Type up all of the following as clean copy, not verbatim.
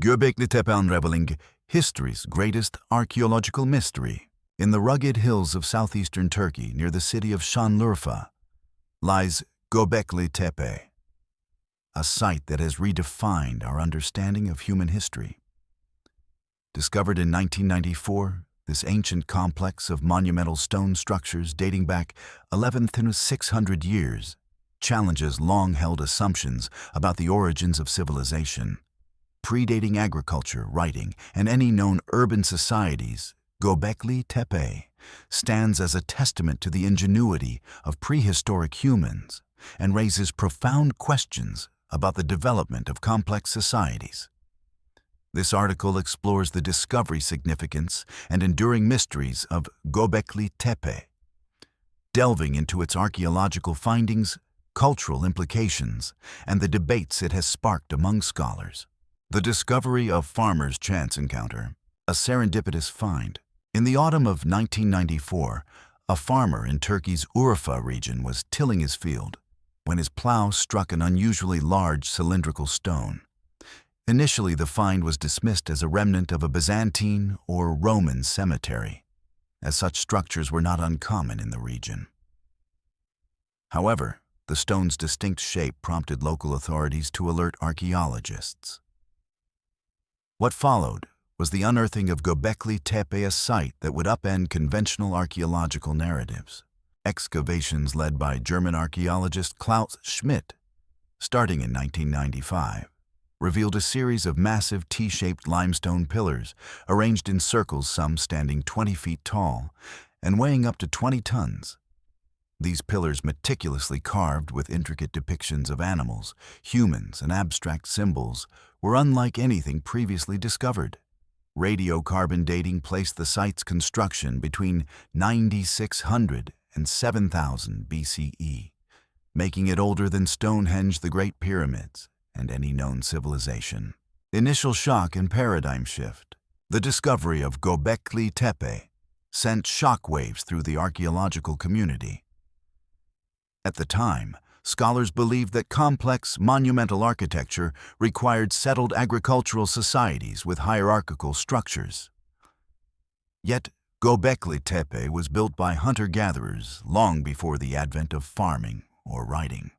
Göbekli Tepe unraveling history's greatest archaeological mystery. In the rugged hills of southeastern Turkey, near the city of Şanlıurfa, lies Göbekli Tepe, a site that has redefined our understanding of human history. Discovered in 1994, this ancient complex of monumental stone structures dating back 11,600 years challenges long-held assumptions about the origins of civilization. Predating agriculture, writing, and any known urban societies, Göbekli Tepe stands as a testament to the ingenuity of prehistoric humans and raises profound questions about the development of complex societies. This article explores the discovery, significance, and enduring mysteries of Göbekli Tepe, delving into its archaeological findings, cultural implications, and the debates it has sparked among scholars. The discovery of farmer's chance encounter, a serendipitous find. In the autumn of 1994, a farmer in Turkey's Urfa region was tilling his field when his plow struck an unusually large cylindrical stone. Initially, the find was dismissed as a remnant of a Byzantine or Roman cemetery, as such structures were not uncommon in the region. However, the stone's distinct shape prompted local authorities to alert archaeologists. What followed was the unearthing of Göbekli Tepe, a site that would upend conventional archaeological narratives. Excavations led by German archaeologist Klaus Schmidt, starting in 1995, revealed a series of massive T-shaped limestone pillars arranged in circles, some standing 20 feet tall and weighing up to 20 tons. These pillars, meticulously carved with intricate depictions of animals, humans, and abstract symbols, were unlike anything previously discovered. Radiocarbon dating placed the site's construction between 9600 and 7000 BCE, making it older than Stonehenge, the Great Pyramids, and any known civilization. Initial shock and paradigm shift. The discovery of Göbekli Tepe sent shockwaves through the archaeological community. At the time, scholars believed that complex, monumental architecture required settled agricultural societies with hierarchical structures. Yet, Göbekli Tepe was built by hunter-gatherers long before the advent of farming or writing.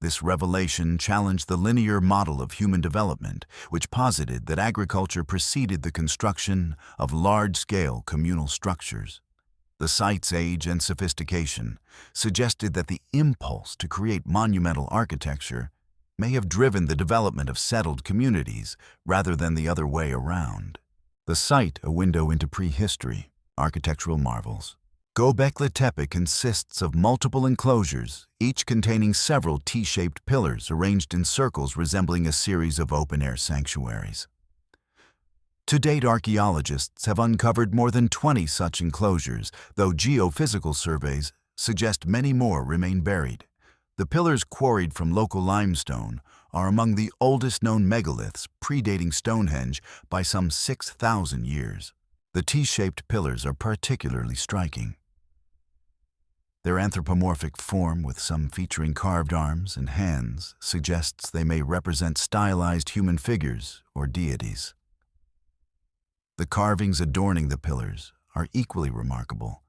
This revelation challenged the linear model of human development, which posited that agriculture preceded the construction of large-scale communal structures. The site's age and sophistication suggested that the impulse to create monumental architecture may have driven the development of settled communities rather than the other way around. The site, a window into prehistory, architectural marvels. Göbekli Tepe consists of multiple enclosures, each containing several T-shaped pillars arranged in circles resembling a series of open-air sanctuaries. To date, archaeologists have uncovered more than 20 such enclosures, though geophysical surveys suggest many more remain buried. The pillars, quarried from local limestone, are among the oldest known megaliths, predating Stonehenge by some 6,000 years. The T-shaped pillars are particularly striking. Their anthropomorphic form, with some featuring carved arms and hands, suggests they may represent stylized human figures or deities. The carvings adorning the pillars are equally remarkable,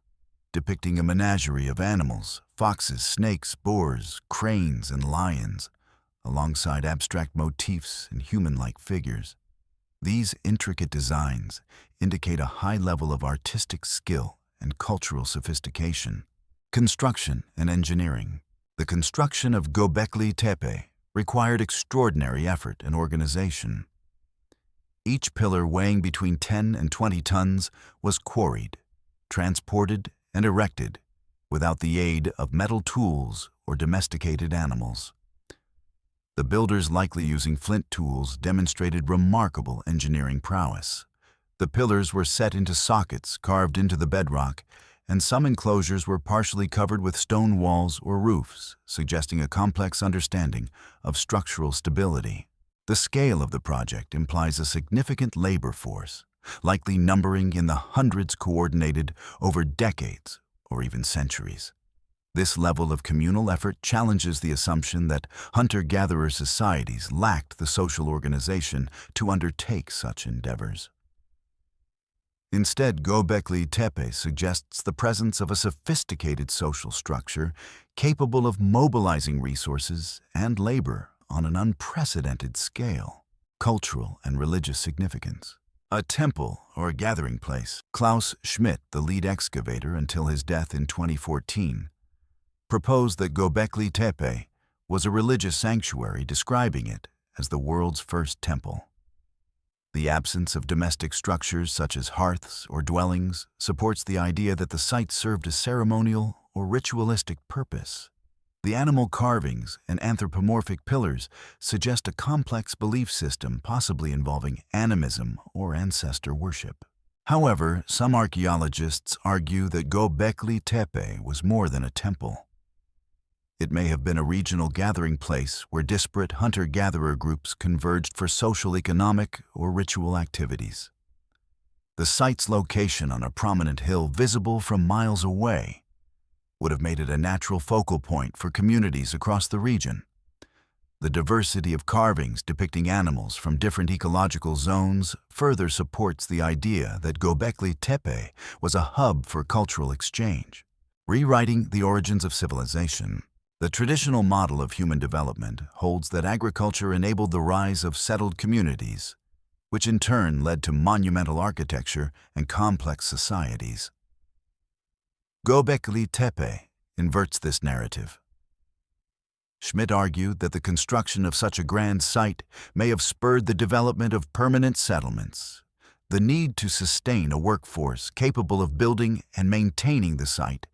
depicting a menagerie of animals, foxes, snakes, boars, cranes, and lions, alongside abstract motifs and human-like figures. These intricate designs indicate a high level of artistic skill and cultural sophistication. Construction and engineering. The construction of Göbekli Tepe required extraordinary effort and organization. Each pillar, weighing between 10 and 20 tons, was quarried, transported, and erected without the aid of metal tools or domesticated animals. The builders, likely using flint tools, demonstrated remarkable engineering prowess. The pillars were set into sockets carved into the bedrock, and some enclosures were partially covered with stone walls or roofs, suggesting a complex understanding of structural stability. The scale of the project implies a significant labor force, likely numbering in the hundreds, coordinated over decades or even centuries. This level of communal effort challenges the assumption that hunter-gatherer societies lacked the social organization to undertake such endeavors. Instead, Göbekli Tepe suggests the presence of a sophisticated social structure capable of mobilizing resources and labor on an unprecedented scale. Cultural and religious significance. A temple or gathering place. Klaus Schmidt, the lead excavator until his death in 2014, proposed that Göbekli Tepe was a religious sanctuary, describing it as the world's first temple. The absence of domestic structures such as hearths or dwellings supports the idea that the site served a ceremonial or ritualistic purpose. The animal carvings and anthropomorphic pillars suggest a complex belief system possibly involving animism or ancestor worship. However, some archaeologists argue that Göbekli Tepe was more than a temple. It may have been a regional gathering place where disparate hunter-gatherer groups converged for social, economic, or ritual activities. The site's location on a prominent hill visible from miles away would have made it a natural focal point for communities across the region. The diversity of carvings depicting animals from different ecological zones further supports the idea that Göbekli Tepe was a hub for cultural exchange. Rewriting the origins of civilization. The traditional model of human development holds that agriculture enabled the rise of settled communities, which in turn led to monumental architecture and complex societies. Göbekli Tepe inverts this narrative. Schmidt argued that the construction of such a grand site may have spurred the development of permanent settlements. The need to sustain a workforce capable of building and maintaining the site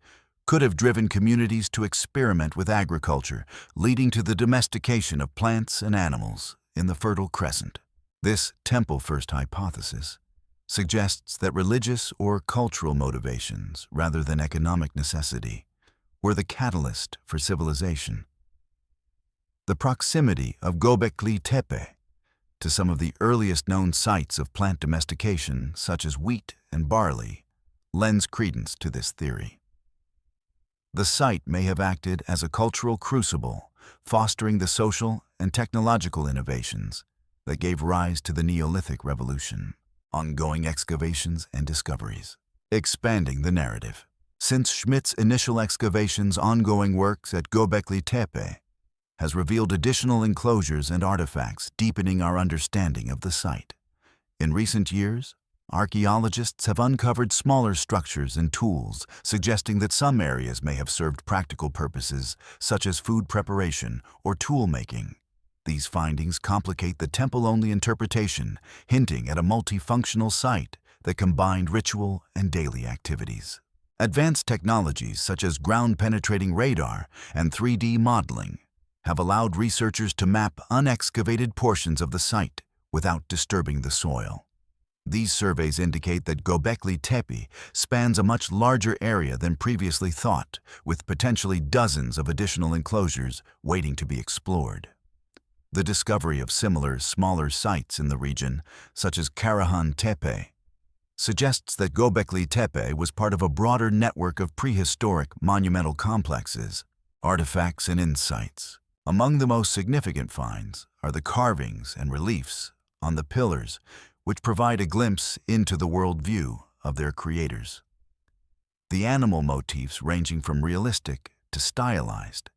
could have driven communities to experiment with agriculture, leading to the domestication of plants and animals in the Fertile Crescent. This temple-first hypothesis suggests that religious or cultural motivations, rather than economic necessity, were the catalyst for civilization. The proximity of Göbekli Tepe to some of the earliest known sites of plant domestication, such as wheat and barley, lends credence to this theory. The site may have acted as a cultural crucible, fostering the social and technological innovations that gave rise to the Neolithic Revolution. Ongoing excavations and discoveries. Expanding the narrative. Since Schmidt's initial excavations, ongoing works at Göbekli Tepe has revealed additional enclosures and artifacts, deepening our understanding of the site. In recent years, archaeologists have uncovered smaller structures and tools, suggesting that some areas may have served practical purposes, such as food preparation or tool making. These findings complicate the temple-only interpretation, hinting at a multifunctional site that combined ritual and daily activities. Advanced technologies such as ground-penetrating radar and 3D modeling have allowed researchers to map unexcavated portions of the site without disturbing the soil. These surveys indicate that Göbekli Tepe spans a much larger area than previously thought, with potentially dozens of additional enclosures waiting to be explored. The discovery of similar, smaller sites in the region, such as Karahan Tepe, suggests that Göbekli Tepe was part of a broader network of prehistoric monumental complexes, artifacts, and insights. Among the most significant finds are the carvings and reliefs on the pillars, which provide a glimpse into the worldview of their creators. The animal motifs, ranging from realistic to stylized,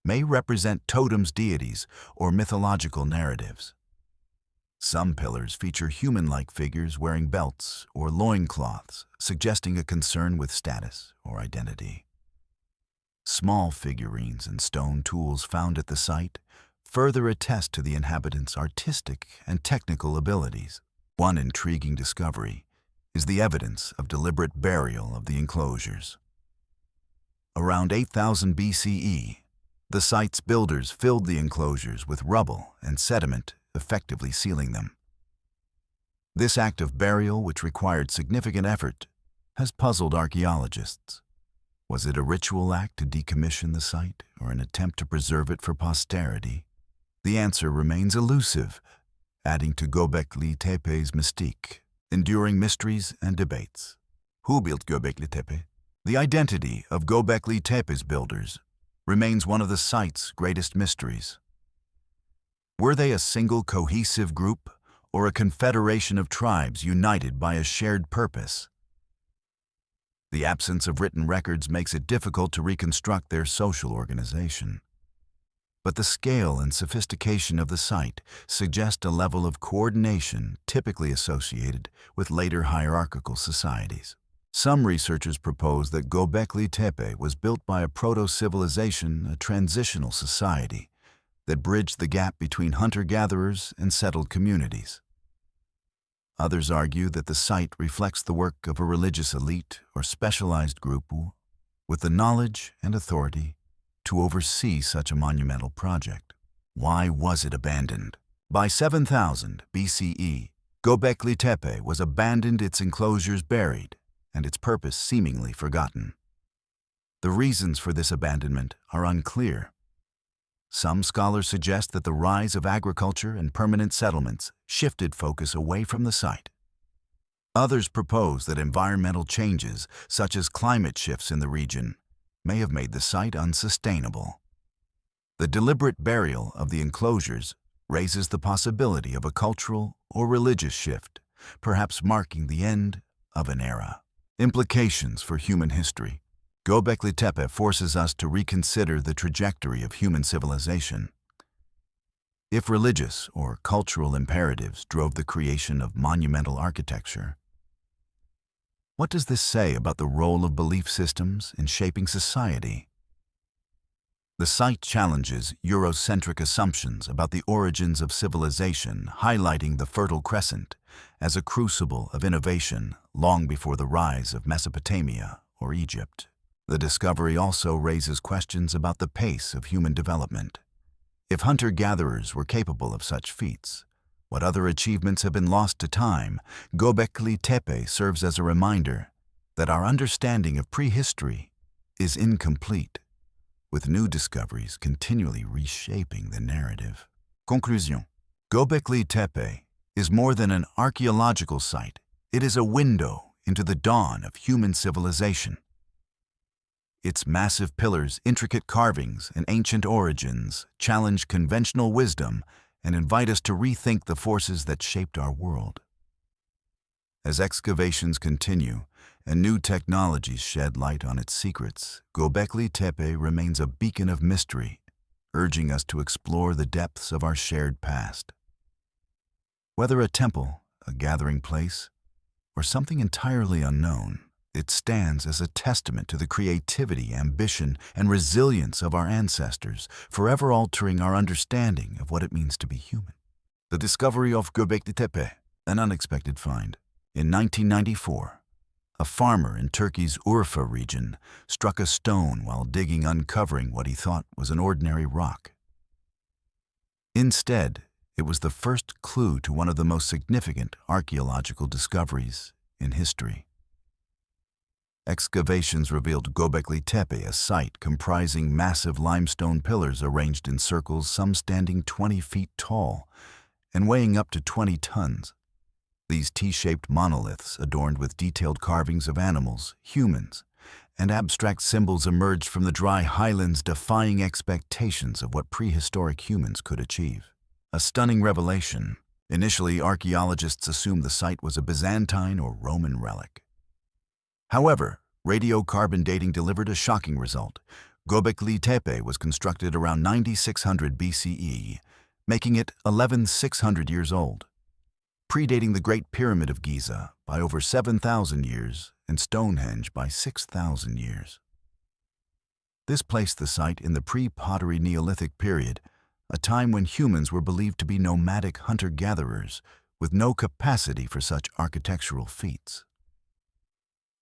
may represent totems, deities, or mythological narratives. Some pillars feature human-like figures wearing belts or loincloths, suggesting a concern with status or identity. Small figurines and stone tools found at the site further attest to the inhabitants' artistic and technical abilities. One intriguing discovery is the evidence of deliberate burial of the enclosures. Around 8000 BCE, the site's builders filled the enclosures with rubble and sediment, effectively sealing them. This act of burial, which required significant effort, has puzzled archaeologists. Was it a ritual act to decommission the site, or an attempt to preserve it for posterity? The answer remains elusive, adding to Göbekli Tepe's mystique. Enduring mysteries and debates. Who built Göbekli Tepe? The identity of Göbekli Tepe's builders remains one of the site's greatest mysteries. Were they a single cohesive group or a confederation of tribes united by a shared purpose? The absence of written records makes it difficult to reconstruct their social organization. But the scale and sophistication of the site suggest a level of coordination typically associated with later hierarchical societies. Some researchers propose that Göbekli Tepe was built by a proto-civilization, a transitional society, that bridged the gap between hunter-gatherers and settled communities. Others argue that the site reflects the work of a religious elite or specialized group with the knowledge and authority to oversee such a monumental project. Why was it abandoned? By 7000 BCE, Göbekli Tepe was abandoned, its enclosures buried, and its purpose seemingly forgotten. The reasons for this abandonment are unclear. Some scholars suggest that the rise of agriculture and permanent settlements shifted focus away from the site. Others propose that environmental changes, such as climate shifts in the region, may have made the site unsustainable. The deliberate burial of the enclosures raises the possibility of a cultural or religious shift, perhaps marking the end of an era. Implications for human history. Göbekli Tepe forces us to reconsider the trajectory of human civilization. If religious or cultural imperatives drove the creation of monumental architecture, what does this say about the role of belief systems in shaping society? The site challenges Eurocentric assumptions about the origins of civilization, highlighting the Fertile Crescent as a crucible of innovation long before the rise of Mesopotamia or Egypt. The discovery also raises questions about the pace of human development. If hunter-gatherers were capable of such feats, what other achievements have been lost to time? Göbekli Tepe serves as a reminder that our understanding of prehistory is incomplete, with new discoveries continually reshaping the narrative. Conclusion. Göbekli Tepe is more than an archaeological site. It is a window into the dawn of human civilization. Its massive pillars, intricate carvings, and ancient origins challenge conventional wisdom and invite us to rethink the forces that shaped our world. As excavations continue and new technologies shed light on its secrets, Göbekli Tepe remains a beacon of mystery, urging us to explore the depths of our shared past. Whether a temple, a gathering place, or something entirely unknown, it stands as a testament to the creativity, ambition, and resilience of our ancestors, forever altering our understanding of what it means to be human. The discovery of Göbekli Tepe, an unexpected find. In 1994, a farmer in Turkey's Urfa region struck a stone while digging, uncovering what he thought was an ordinary rock. Instead, it was the first clue to one of the most significant archaeological discoveries in history. Excavations revealed Göbekli Tepe, a site comprising massive limestone pillars arranged in circles, some standing 20 feet tall and weighing up to 20 tons. These T-shaped monoliths, adorned with detailed carvings of animals, humans, and abstract symbols, emerged from the dry highlands, defying expectations of what prehistoric humans could achieve. A stunning revelation. Initially, archaeologists assumed the site was a Byzantine or Roman relic. However, radiocarbon dating delivered a shocking result. Göbekli Tepe was constructed around 9600 BCE, making it 11,600 years old, predating the Great Pyramid of Giza by over 7,000 years and Stonehenge by 6,000 years. This placed the site in the pre-pottery Neolithic period, a time when humans were believed to be nomadic hunter-gatherers with no capacity for such architectural feats.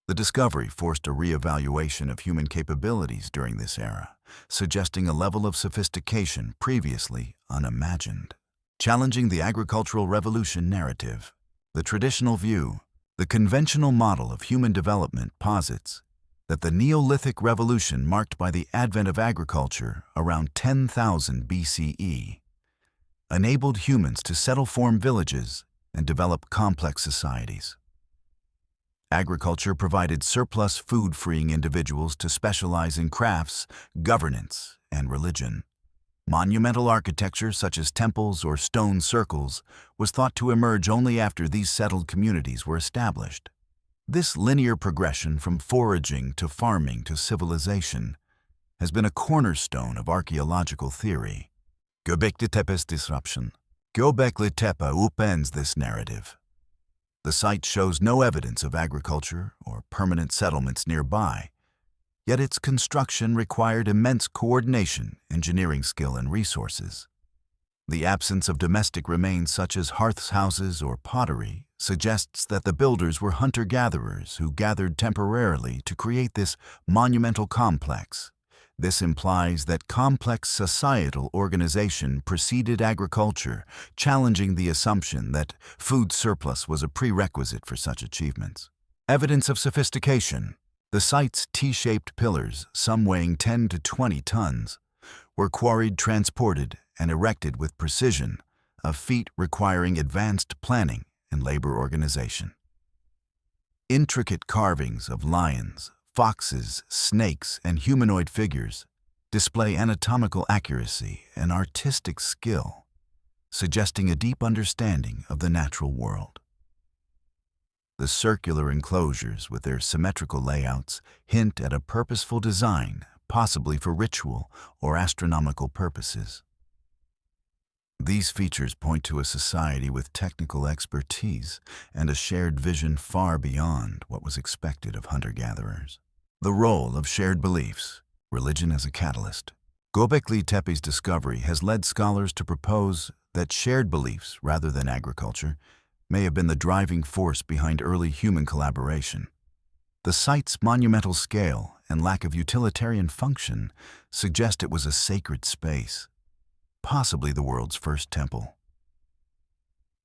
The discovery forced a re-evaluation of human capabilities during this era, suggesting a level of sophistication previously unimagined. Challenging the agricultural revolution narrative. The traditional view, the conventional model of human development, posits that the Neolithic revolution, marked by the advent of agriculture around 10,000 BCE, enabled humans to settle, form villages, and develop complex societies. Agriculture provided surplus food, freeing individuals to specialize in crafts, governance, and religion. Monumental architecture, such as temples or stone circles, was thought to emerge only after these settled communities were established. This linear progression from foraging to farming to civilization has been a cornerstone of archaeological theory. Göbekli Tepe's disruption. Göbekli Tepe upends this narrative. The site shows no evidence of agriculture or permanent settlements nearby, yet its construction required immense coordination, engineering skill, and resources. The absence of domestic remains such as hearths, houses, or pottery suggests that the builders were hunter-gatherers who gathered temporarily to create this monumental complex. This implies that complex societal organization preceded agriculture, challenging the assumption that food surplus was a prerequisite for such achievements. Evidence of sophistication. The site's T-shaped pillars, some weighing 10 to 20 tons, were quarried, transported, and erected with precision, a feat requiring advanced planning and labor organization. Intricate carvings of lions, foxes, snakes, and humanoid figures display anatomical accuracy and artistic skill, suggesting a deep understanding of the natural world. The circular enclosures with their symmetrical layouts hint at a purposeful design, possibly for ritual or astronomical purposes. These features point to a society with technical expertise and a shared vision far beyond what was expected of hunter-gatherers. The role of shared beliefs, religion as a catalyst. Gobekli Tepe's discovery has led scholars to propose that shared beliefs, rather than agriculture, may have been the driving force behind early human collaboration. The site's monumental scale and lack of utilitarian function suggest it was a sacred space, possibly the world's first temple.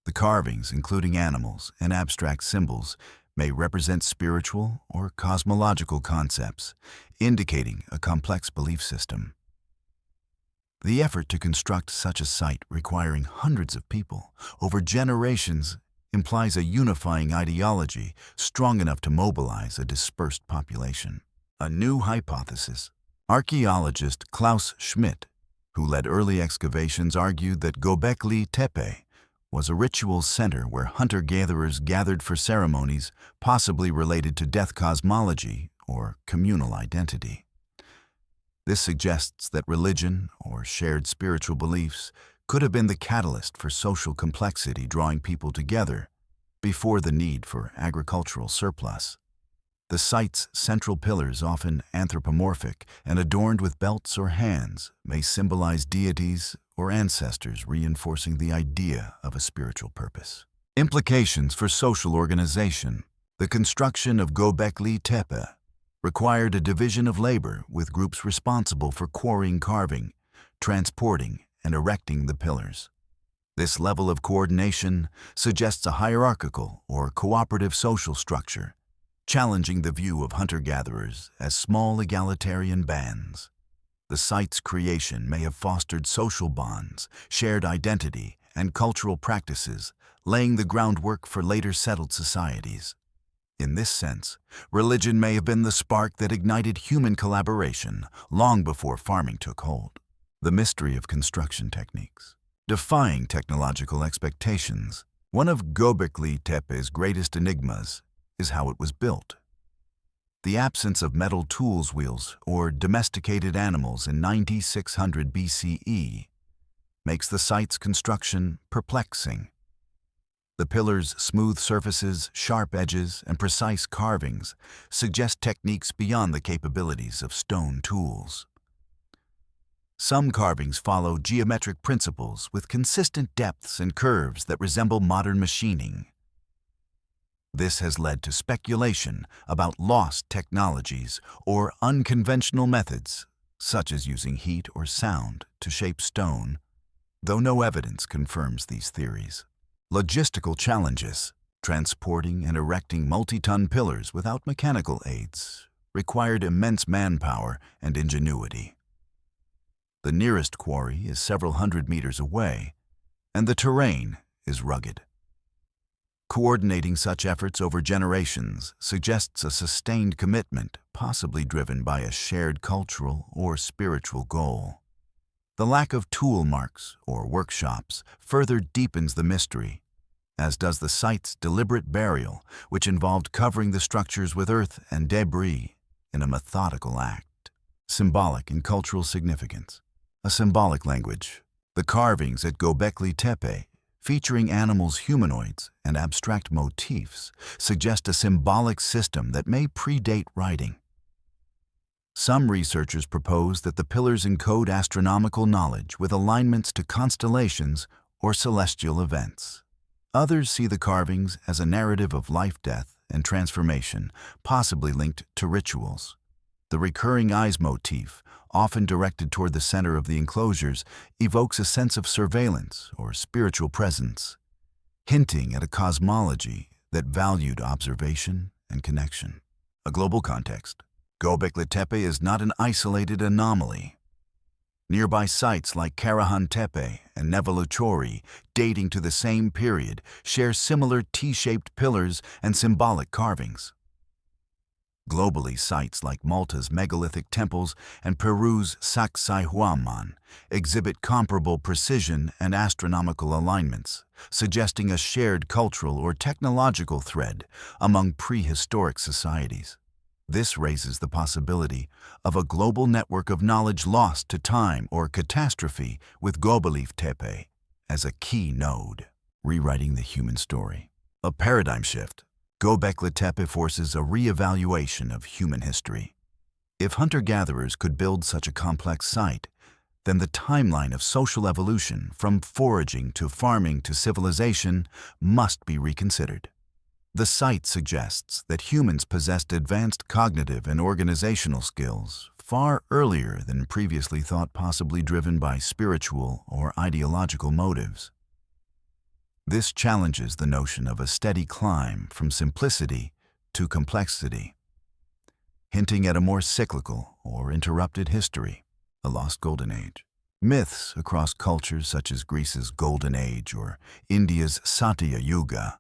The carvings, including animals and abstract symbols, may represent spiritual or cosmological concepts, indicating a complex belief system. The effort to construct such a site requiring hundreds of people over generations implies a unifying ideology strong enough to mobilize a dispersed population. A new hypothesis. Archaeologist Klaus Schmidt, who led early excavations, argued that Gobekli Tepe was a ritual center where hunter-gatherers gathered for ceremonies possibly related to death cosmology or communal identity. This suggests that religion or shared spiritual beliefs could have been the catalyst for social complexity, drawing people together before the need for agricultural surplus. The site's central pillars, often anthropomorphic and adorned with belts or hands, may symbolize deities or ancestors, reinforcing the idea of a spiritual purpose. Implications for social organization. The construction of Gobekli Tepe required a division of labor, with groups responsible for quarrying, carving, transporting, and erecting the pillars. This level of coordination suggests a hierarchical or cooperative social structure, challenging the view of hunter-gatherers as small egalitarian bands. The site's creation may have fostered social bonds, shared identity, and cultural practices, laying the groundwork for later settled societies. In this sense, religion may have been the spark that ignited human collaboration long before farming took hold. The mystery of construction techniques. Defying technological expectations, one of Gobekli Tepe's greatest enigmas is how it was built. The absence of metal tools, wheels, or domesticated animals in 9600 BCE makes the site's construction perplexing. The pillars' smooth surfaces, sharp edges, and precise carvings suggest techniques beyond the capabilities of stone tools. Some carvings follow geometric principles with consistent depths and curves that resemble modern machining. This has led to speculation about lost technologies or unconventional methods, such as using heat or sound to shape stone, though no evidence confirms these theories. Logistical challenges. Transporting and erecting multi-ton pillars without mechanical aids required immense manpower and ingenuity. The nearest quarry is several hundred meters away, and the terrain is rugged. Coordinating such efforts over generations suggests a sustained commitment, possibly driven by a shared cultural or spiritual goal. The lack of tool marks or workshops further deepens the mystery, as does the site's deliberate burial, which involved covering the structures with earth and debris in a methodical act. Symbolic and cultural significance. A symbolic language. The carvings at Göbekli Tepe, featuring animals, humanoids, and abstract motifs, suggest a symbolic system that may predate writing. Some researchers propose that the pillars encode astronomical knowledge with alignments to constellations or celestial events. Others see the carvings as a narrative of life, death, and transformation, possibly linked to rituals. The recurring eyes motif, often directed toward the center of the enclosures, evokes a sense of surveillance or spiritual presence, hinting at a cosmology that valued observation and connection. A global context. Göbekli Tepe is not an isolated anomaly. Nearby sites like Karahan Tepe and Nevaluchori, dating to the same period, share similar T-shaped pillars and symbolic carvings. Globally, sites like Malta's megalithic temples and Peru's Sacsayhuaman exhibit comparable precision and astronomical alignments, suggesting a shared cultural or technological thread among prehistoric societies. This raises the possibility of a global network of knowledge lost to time or catastrophe, with Göbekli Tepe as a key node. Rewriting the human story. A paradigm shift. Göbekli Tepe forces a re-evaluation of human history. If hunter-gatherers could build such a complex site, then the timeline of social evolution, from foraging to farming to civilization, must be reconsidered. The site suggests that humans possessed advanced cognitive and organizational skills far earlier than previously thought, possibly driven by spiritual or ideological motives. This challenges the notion of a steady climb from simplicity to complexity, hinting at a more cyclical or interrupted history, a lost golden age. Myths across cultures such as Greece's Golden Age or India's Satya Yuga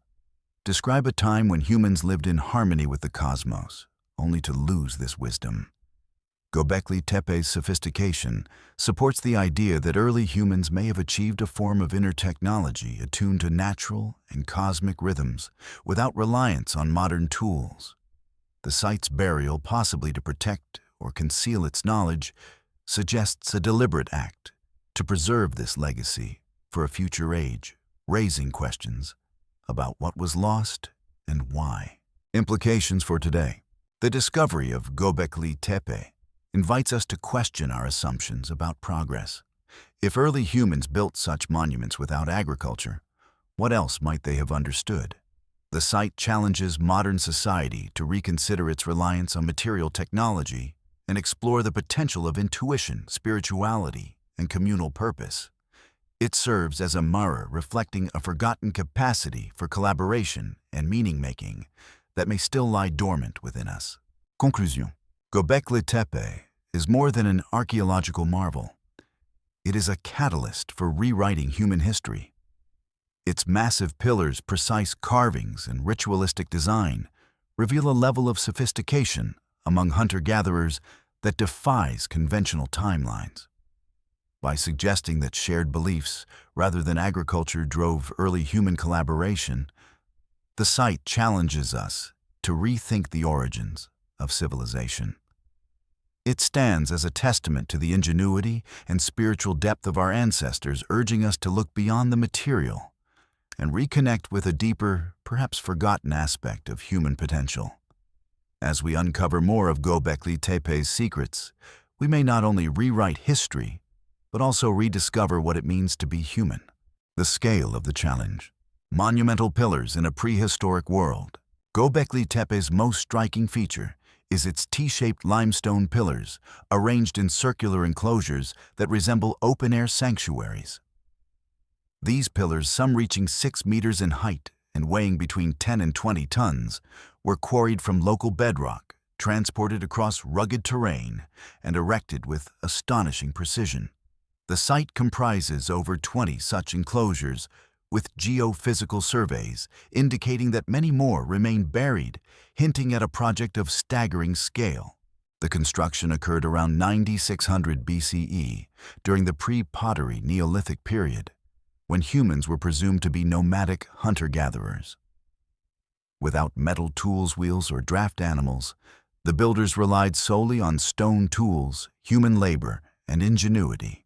describe a time when humans lived in harmony with the cosmos, only to lose this wisdom. Göbekli Tepe's sophistication supports the idea that early humans may have achieved a form of inner technology attuned to natural and cosmic rhythms without reliance on modern tools. The site's burial, possibly to protect or conceal its knowledge, suggests a deliberate act to preserve this legacy for a future age, raising questions about what was lost and why. Implications for today. The discovery of Göbekli Tepe invites us to question our assumptions about progress. If early humans built such monuments without agriculture, what else might they have understood? The site challenges modern society to reconsider its reliance on material technology and explore the potential of intuition, spirituality, and communal purpose. It serves as a mirror reflecting a forgotten capacity for collaboration and meaning-making that may still lie dormant within us. Conclusion. Göbekli Tepe is more than an archaeological marvel. It is a catalyst for rewriting human history. Its massive pillars, precise carvings, and ritualistic design reveal a level of sophistication among hunter-gatherers that defies conventional timelines. By suggesting that shared beliefs rather than agriculture drove early human collaboration, the site challenges us to rethink the origins of civilization. It stands as a testament to the ingenuity and spiritual depth of our ancestors, urging us to look beyond the material and reconnect with a deeper, perhaps forgotten aspect of human potential. As we uncover more of Göbekli Tepe's secrets, we may not only rewrite history, but also rediscover what it means to be human. The scale of the challenge. Monumental pillars in a prehistoric world. Göbekli Tepe's most striking feature is its T-shaped limestone pillars, arranged in circular enclosures that resemble open-air sanctuaries. These pillars, some reaching 6 meters in height and weighing between 10 and 20 tons, were quarried from local bedrock, transported across rugged terrain, and erected with astonishing precision. The site comprises over 20 such enclosures, with geophysical surveys indicating that many more remain buried, hinting at a project of staggering scale. The construction occurred around 9600 BCE, during the pre-pottery Neolithic period, when humans were presumed to be nomadic hunter-gatherers. Without metal tools, wheels, or draft animals, the builders relied solely on stone tools, human labor, and ingenuity.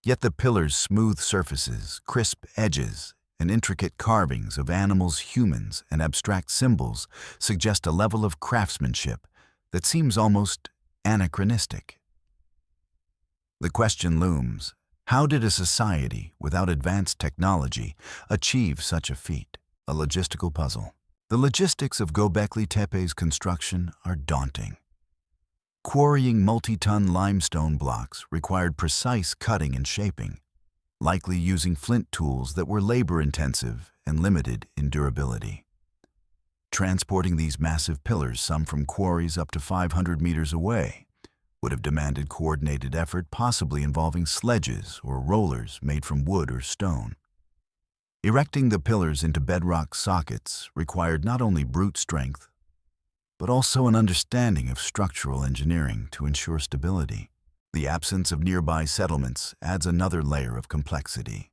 Yet the pillars' smooth surfaces, crisp edges, and intricate carvings of animals, humans, and abstract symbols suggest a level of craftsmanship that seems almost anachronistic. The question looms, how did a society without advanced technology achieve such a feat? A logistical puzzle. The logistics of Göbekli Tepe's construction are daunting. Quarrying multi-ton limestone blocks required precise cutting and shaping, likely using flint tools that were labor-intensive and limited in durability. Transporting these massive pillars, some from quarries up to 500 meters away, would have demanded coordinated effort, possibly involving sledges or rollers made from wood or stone. Erecting the pillars into bedrock sockets required not only brute strength, but also an understanding of structural engineering to ensure stability. The absence of nearby settlements adds another layer of complexity.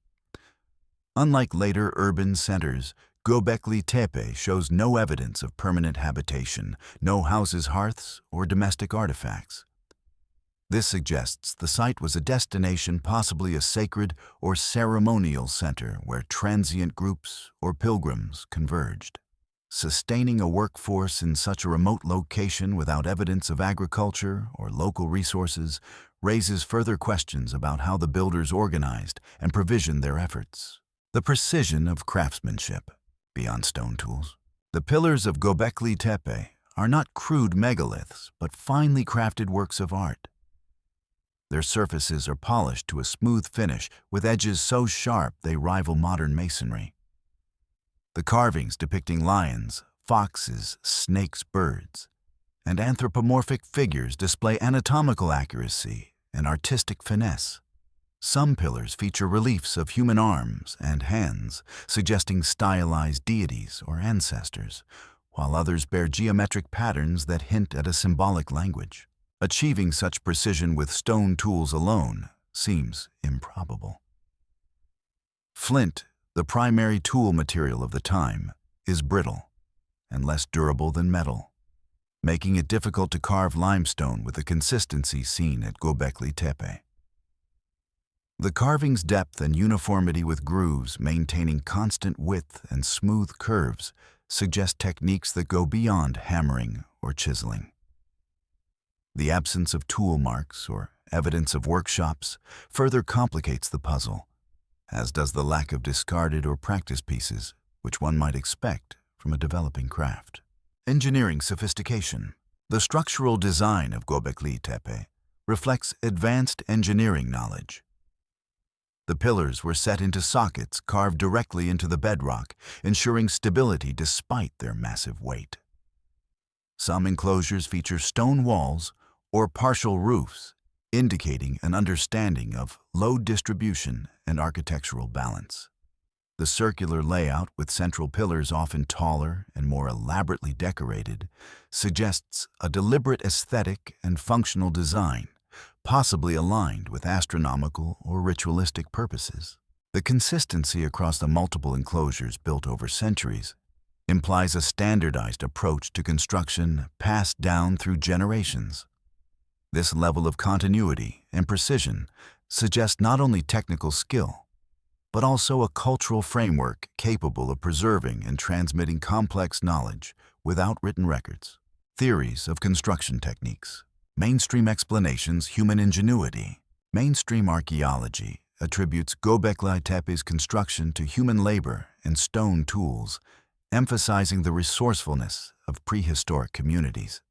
Unlike later urban centers, Göbekli Tepe shows no evidence of permanent habitation, no houses, hearths, or domestic artifacts. This suggests the site was a destination, possibly a sacred or ceremonial center where transient groups or pilgrims converged. Sustaining a workforce in such a remote location without evidence of agriculture or local resources raises further questions about how the builders organized and provisioned their efforts. The precision of craftsmanship, beyond stone tools. The pillars of Göbekli Tepe are not crude megaliths, but finely crafted works of art. Their surfaces are polished to a smooth finish, with edges so sharp they rival modern masonry. The carvings depicting lions, foxes, snakes, birds, and anthropomorphic figures display anatomical accuracy and artistic finesse. Some pillars feature reliefs of human arms and hands, suggesting stylized deities or ancestors, while others bear geometric patterns that hint at a symbolic language. Achieving such precision with stone tools alone seems improbable. Flint, the primary tool material of the time, is brittle and less durable than metal, making it difficult to carve limestone with the consistency seen at Göbekli Tepe. The carving's depth and uniformity with grooves maintaining constant width and smooth curves suggest techniques that go beyond hammering or chiseling. The absence of tool marks or evidence of workshops further complicates the puzzle, as does the lack of discarded or practice pieces, which one might expect from a developing craft. Engineering sophistication. The structural design of Göbekli Tepe reflects advanced engineering knowledge. The pillars were set into sockets carved directly into the bedrock, ensuring stability despite their massive weight. Some enclosures feature stone walls or partial roofs, indicating an understanding of load distribution and architectural balance. The circular layout, with central pillars often taller and more elaborately decorated, suggests a deliberate aesthetic and functional design, possibly aligned with astronomical or ritualistic purposes. The consistency across the multiple enclosures built over centuries implies a standardized approach to construction passed down through generations. This level of continuity and precision suggests not only technical skill, but also a cultural framework capable of preserving and transmitting complex knowledge without written records. Theories of construction techniques. Mainstream explanations, human ingenuity. Mainstream archaeology attributes Göbekli Tepe's construction to human labor and stone tools, emphasizing the resourcefulness of prehistoric communities.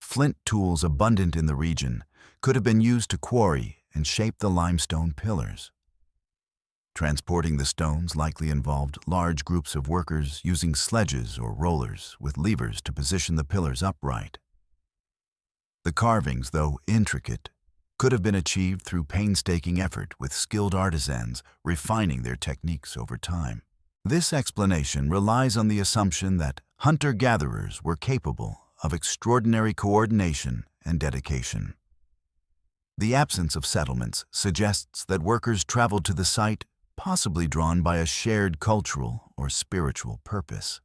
Flint tools abundant in the region could have been used to quarry and shape the limestone pillars. Transporting the stones likely involved large groups of workers using sledges or rollers with levers to position the pillars upright. The carvings, though intricate, could have been achieved through painstaking effort with skilled artisans refining their techniques over time. This explanation relies on the assumption that hunter-gatherers were capable of extraordinary coordination and dedication. The absence of settlements suggests that workers traveled to the site possibly drawn by a shared cultural or spiritual purpose.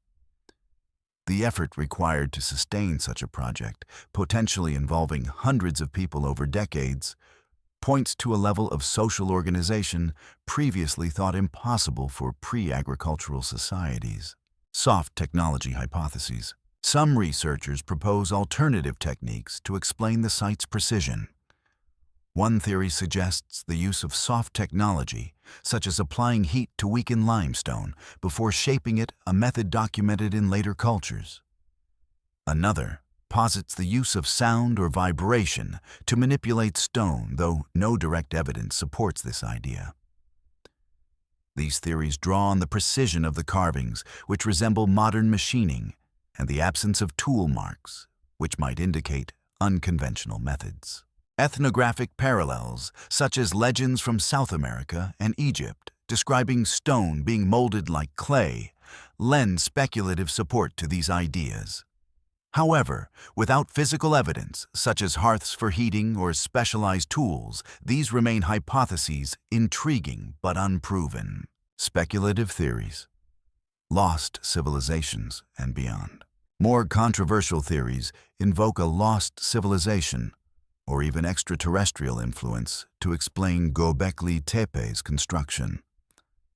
The effort required to sustain such a project, potentially involving hundreds of people over decades, points to a level of social organization previously thought impossible for pre-agricultural societies. Soft technology hypotheses. Some researchers propose alternative techniques to explain the site's precision. One theory suggests the use of soft technology, such as applying heat to weaken limestone before shaping it, a method documented in later cultures. Another posits the use of sound or vibration to manipulate stone, though no direct evidence supports this idea. These theories draw on the precision of the carvings, which resemble modern machining, and the absence of tool marks, which might indicate unconventional methods. Ethnographic parallels, such as legends from South America and Egypt describing stone being molded like clay, lend speculative support to these ideas. However, without physical evidence, such as hearths for heating or specialized tools, these remain hypotheses intriguing but unproven. Speculative theories. Lost civilizations and beyond. More controversial theories invoke a lost civilization or even extraterrestrial influence to explain Göbekli Tepe's construction.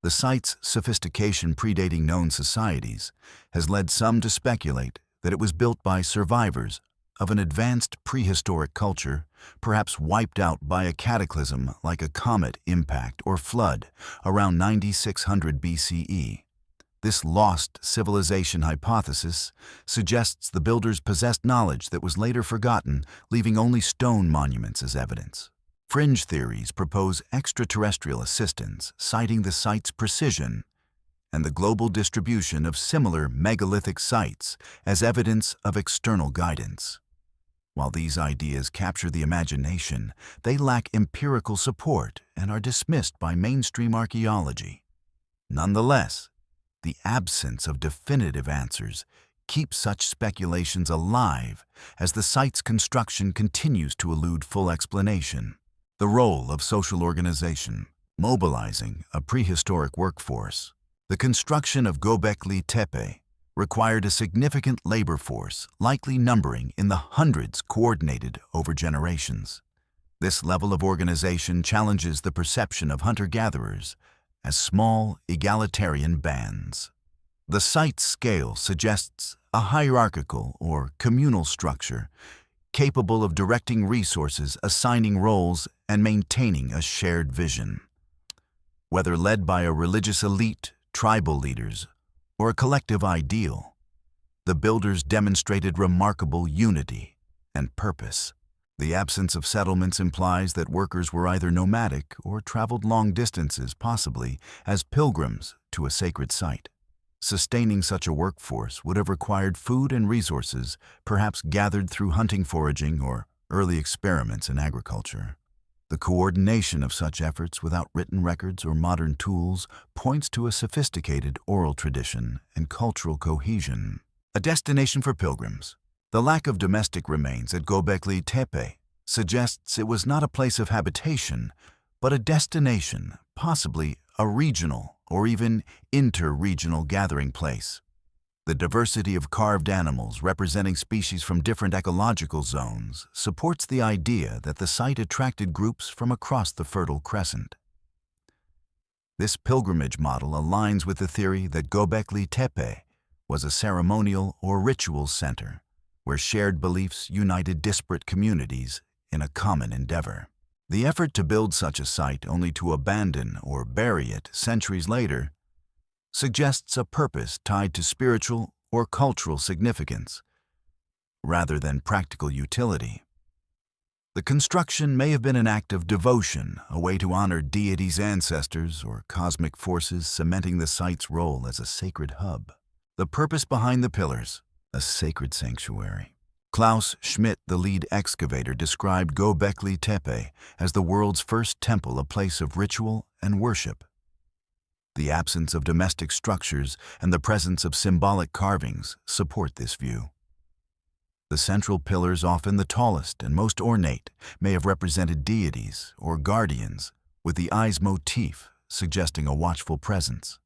The site's sophistication predating known societies has led some to speculate that it was built by survivors of an advanced prehistoric culture, perhaps wiped out by a cataclysm like a comet impact or flood around 9600 BCE. This lost civilization hypothesis suggests the builders possessed knowledge that was later forgotten, leaving only stone monuments as evidence. Fringe theories propose extraterrestrial assistance, citing the site's precision and the global distribution of similar megalithic sites as evidence of external guidance. While these ideas capture the imagination, they lack empirical support and are dismissed by mainstream archaeology. Nonetheless, the absence of definitive answers keeps such speculations alive as the site's construction continues to elude full explanation. The role of social organization, mobilizing a prehistoric workforce. The construction of Gobekli Tepe required a significant labor force, likely numbering in the hundreds coordinated over generations. This level of organization challenges the perception of hunter-gatherers as small, egalitarian bands. The site's scale suggests a hierarchical or communal structure capable of directing resources, assigning roles, and maintaining a shared vision. Whether led by a religious elite, tribal leaders, or a collective ideal, the builders demonstrated remarkable unity and purpose. The absence of settlements implies that workers were either nomadic or traveled long distances, possibly as pilgrims to a sacred site. Sustaining such a workforce would have required food and resources, perhaps gathered through hunting, foraging, or early experiments in agriculture. The coordination of such efforts without written records or modern tools points to a sophisticated oral tradition and cultural cohesion. A destination for pilgrims. The lack of domestic remains at Gobekli Tepe suggests it was not a place of habitation, but a destination, possibly a regional or even inter-regional gathering place. The diversity of carved animals representing species from different ecological zones supports the idea that the site attracted groups from across the Fertile Crescent. This pilgrimage model aligns with the theory that Gobekli Tepe was a ceremonial or ritual center where shared beliefs united disparate communities in a common endeavor. The effort to build such a site only to abandon or bury it centuries later suggests a purpose tied to spiritual or cultural significance, rather than practical utility. The construction may have been an act of devotion, a way to honor deities' ancestors or cosmic forces, cementing the site's role as a sacred hub. The purpose behind the pillars, a sacred sanctuary. Klaus Schmidt, the lead excavator, described Göbekli Tepe as the world's first temple, a place of ritual and worship. The absence of domestic structures and the presence of symbolic carvings support this view. The central pillars, often the tallest and most ornate, may have represented deities or guardians, with the eyes motif suggesting a watchful presence.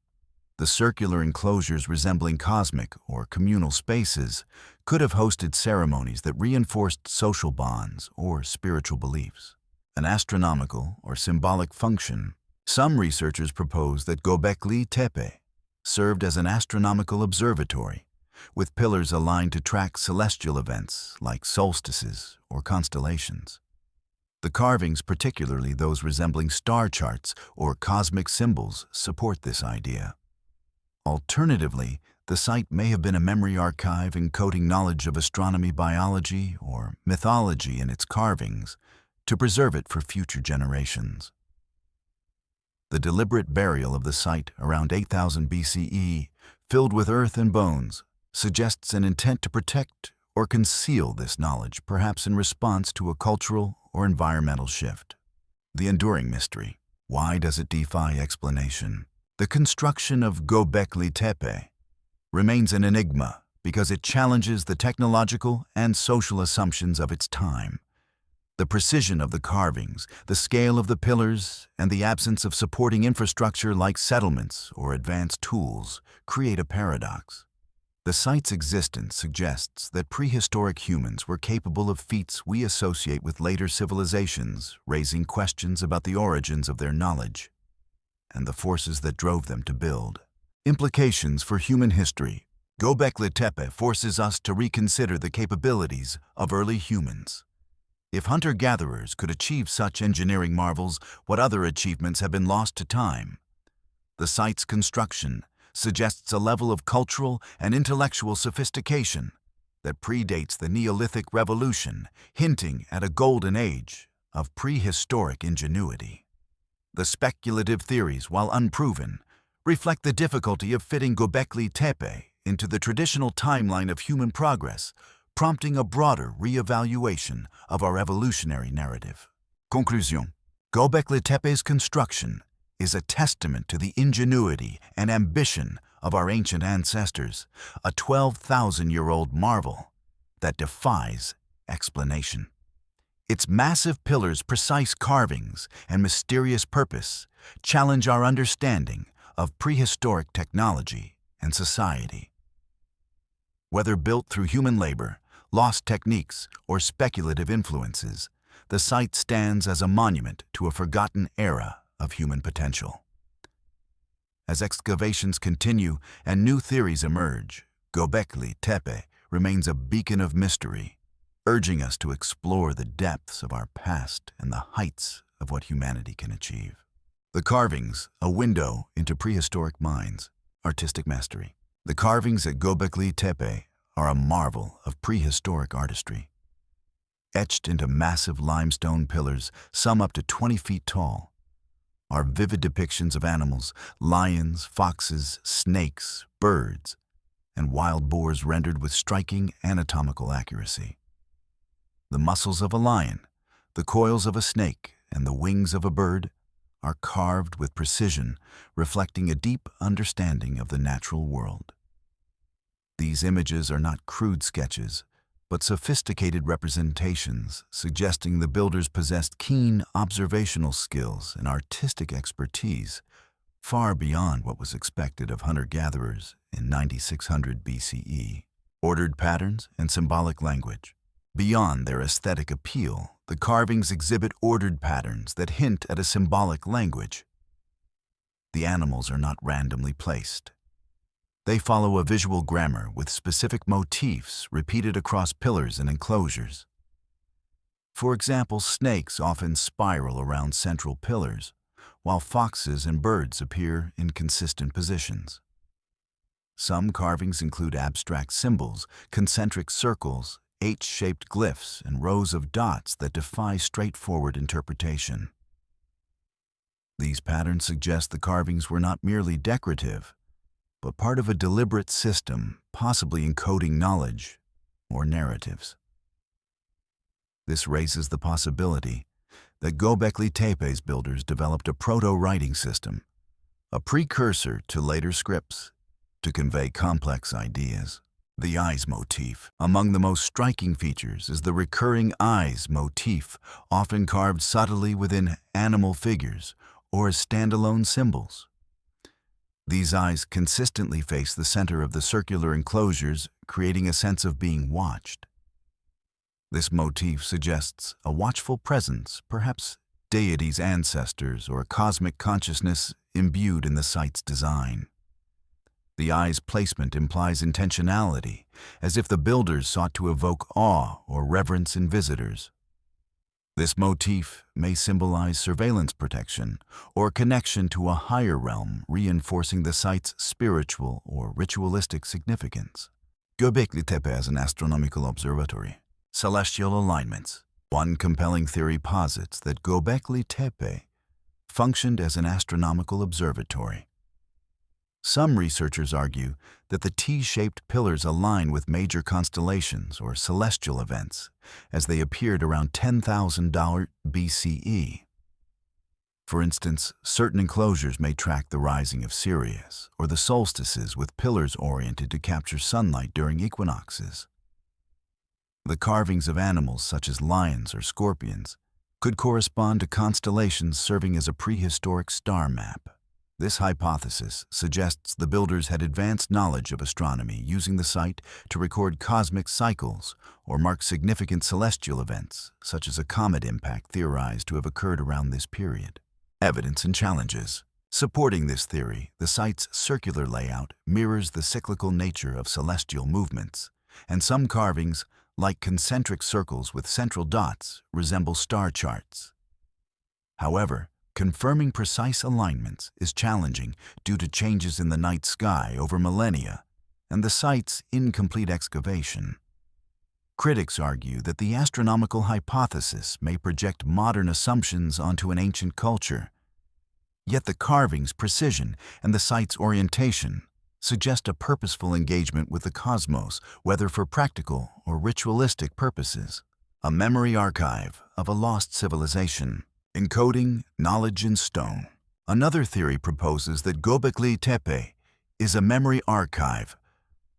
The circular enclosures, resembling cosmic or communal spaces, could have hosted ceremonies that reinforced social bonds or spiritual beliefs. An astronomical or symbolic function. Some researchers propose that Gobekli Tepe served as an astronomical observatory, with pillars aligned to track celestial events like solstices or constellations. The carvings, particularly those resembling star charts or cosmic symbols, support this idea. Alternatively, the site may have been a memory archive encoding knowledge of astronomy, biology, or mythology in its carvings to preserve it for future generations. The deliberate burial of the site around 8000 BCE, filled with earth and bones, suggests an intent to protect or conceal this knowledge, perhaps in response to a cultural or environmental shift. The enduring mystery. Why does it defy explanation? The construction of Gobekli Tepe remains an enigma because it challenges the technological and social assumptions of its time. The precision of the carvings, the scale of the pillars, and the absence of supporting infrastructure like settlements or advanced tools create a paradox. The site's existence suggests that prehistoric humans were capable of feats we associate with later civilizations, raising questions about the origins of their knowledge and the forces that drove them to build. Implications for human history. Gobekli Tepe forces us to reconsider the capabilities of early humans. If hunter-gatherers could achieve such engineering marvels, what other achievements have been lost to time? The site's construction suggests a level of cultural and intellectual sophistication that predates the Neolithic Revolution, hinting at a golden age of prehistoric ingenuity. The speculative theories, while unproven, reflect the difficulty of fitting Gobekli Tepe into the traditional timeline of human progress, prompting a broader re-evaluation of our evolutionary narrative. Conclusion. Gobekli Tepe's construction is a testament to the ingenuity and ambition of our ancient ancestors, a 12,000-year-old marvel that defies explanation. Its massive pillars, precise carvings, and mysterious purpose challenge our understanding of prehistoric technology and society. Whether built through human labor, lost techniques, or speculative influences, the site stands as a monument to a forgotten era of human potential. As excavations continue and new theories emerge, Gobekli Tepe remains a beacon of mystery, urging us to explore the depths of our past and the heights of what humanity can achieve. The carvings, a window into prehistoric minds. Artistic mastery. The carvings at Gobekli Tepe are a marvel of prehistoric artistry. Etched into massive limestone pillars, some up to 20 feet tall, are vivid depictions of animals, lions, foxes, snakes, birds, and wild boars rendered with striking anatomical accuracy. The muscles of a lion, the coils of a snake, and the wings of a bird are carved with precision, reflecting a deep understanding of the natural world. These images are not crude sketches, but sophisticated representations, suggesting the builders possessed keen observational skills and artistic expertise, far beyond what was expected of hunter-gatherers in 9600 BCE. Ordered patterns and symbolic language. Beyond their aesthetic appeal, the carvings exhibit ordered patterns that hint at a symbolic language. The animals are not randomly placed. They follow a visual grammar with specific motifs repeated across pillars and enclosures. For example, snakes often spiral around central pillars, while foxes and birds appear in consistent positions. Some carvings include abstract symbols, concentric circles, H-shaped glyphs, and rows of dots that defy straightforward interpretation. These patterns suggest the carvings were not merely decorative, but part of a deliberate system, possibly encoding knowledge or narratives. This raises the possibility that Göbekli Tepe's builders developed a proto-writing system, a precursor to later scripts, to convey complex ideas. The eyes motif. Among the most striking features is the recurring eyes motif, often carved subtly within animal figures or as standalone symbols. These eyes consistently face the center of the circular enclosures, creating a sense of being watched. This motif suggests a watchful presence, perhaps deities' ancestors or a cosmic consciousness imbued in the site's design. The eye's placement implies intentionality, as if the builders sought to evoke awe or reverence in visitors. This motif may symbolize surveillance protection or connection to a higher realm, reinforcing the site's spiritual or ritualistic significance. Göbekli Tepe as an astronomical observatory. Celestial alignments. One compelling theory posits that Göbekli Tepe functioned as an astronomical observatory. Some researchers argue that the T-shaped pillars align with major constellations or celestial events as they appeared around 10,000 BCE. For instance, certain enclosures may track the rising of Sirius or the solstices with pillars oriented to capture sunlight during equinoxes. The carvings of animals such as lions or scorpions could correspond to constellations serving as a prehistoric star map. This hypothesis suggests the builders had advanced knowledge of astronomy, using the site to record cosmic cycles or mark significant celestial events, such as a comet impact theorized to have occurred around this period. Evidence and challenges. Supporting this theory, the site's circular layout mirrors the cyclical nature of celestial movements, and some carvings, like concentric circles with central dots, resemble star charts. However, confirming precise alignments is challenging due to changes in the night sky over millennia and the site's incomplete excavation. Critics argue that the astronomical hypothesis may project modern assumptions onto an ancient culture, yet the carving's precision and the site's orientation suggest a purposeful engagement with the cosmos, whether for practical or ritualistic purposes. A memory archive of a lost civilization. Encoding knowledge in stone. Another theory proposes that Göbekli Tepe is a memory archive,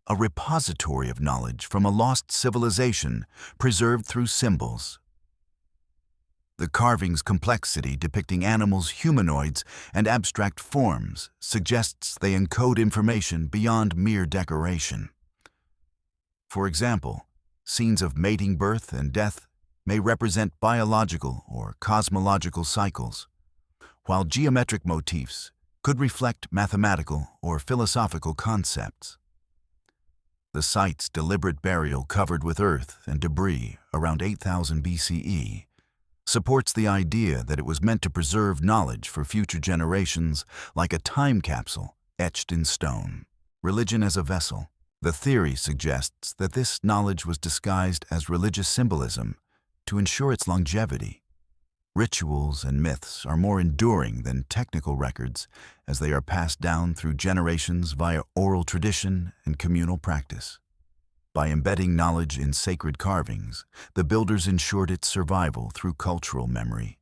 a repository of knowledge from a lost civilization preserved through symbols. The carving's complexity, depicting animals, humanoids, and abstract forms, suggests they encode information beyond mere decoration. For example, scenes of mating, birth, and death may represent biological or cosmological cycles, while geometric motifs could reflect mathematical or philosophical concepts. The site's deliberate burial covered with earth and debris around 8000 BCE supports the idea that it was meant to preserve knowledge for future generations, like a time capsule etched in stone. Religion as a vessel. The theory suggests that this knowledge was disguised as religious symbolism to ensure its longevity. Rituals and myths are more enduring than technical records, as they are passed down through generations via oral tradition and communal practice. By embedding knowledge in sacred carvings, the builders ensured its survival through cultural memory,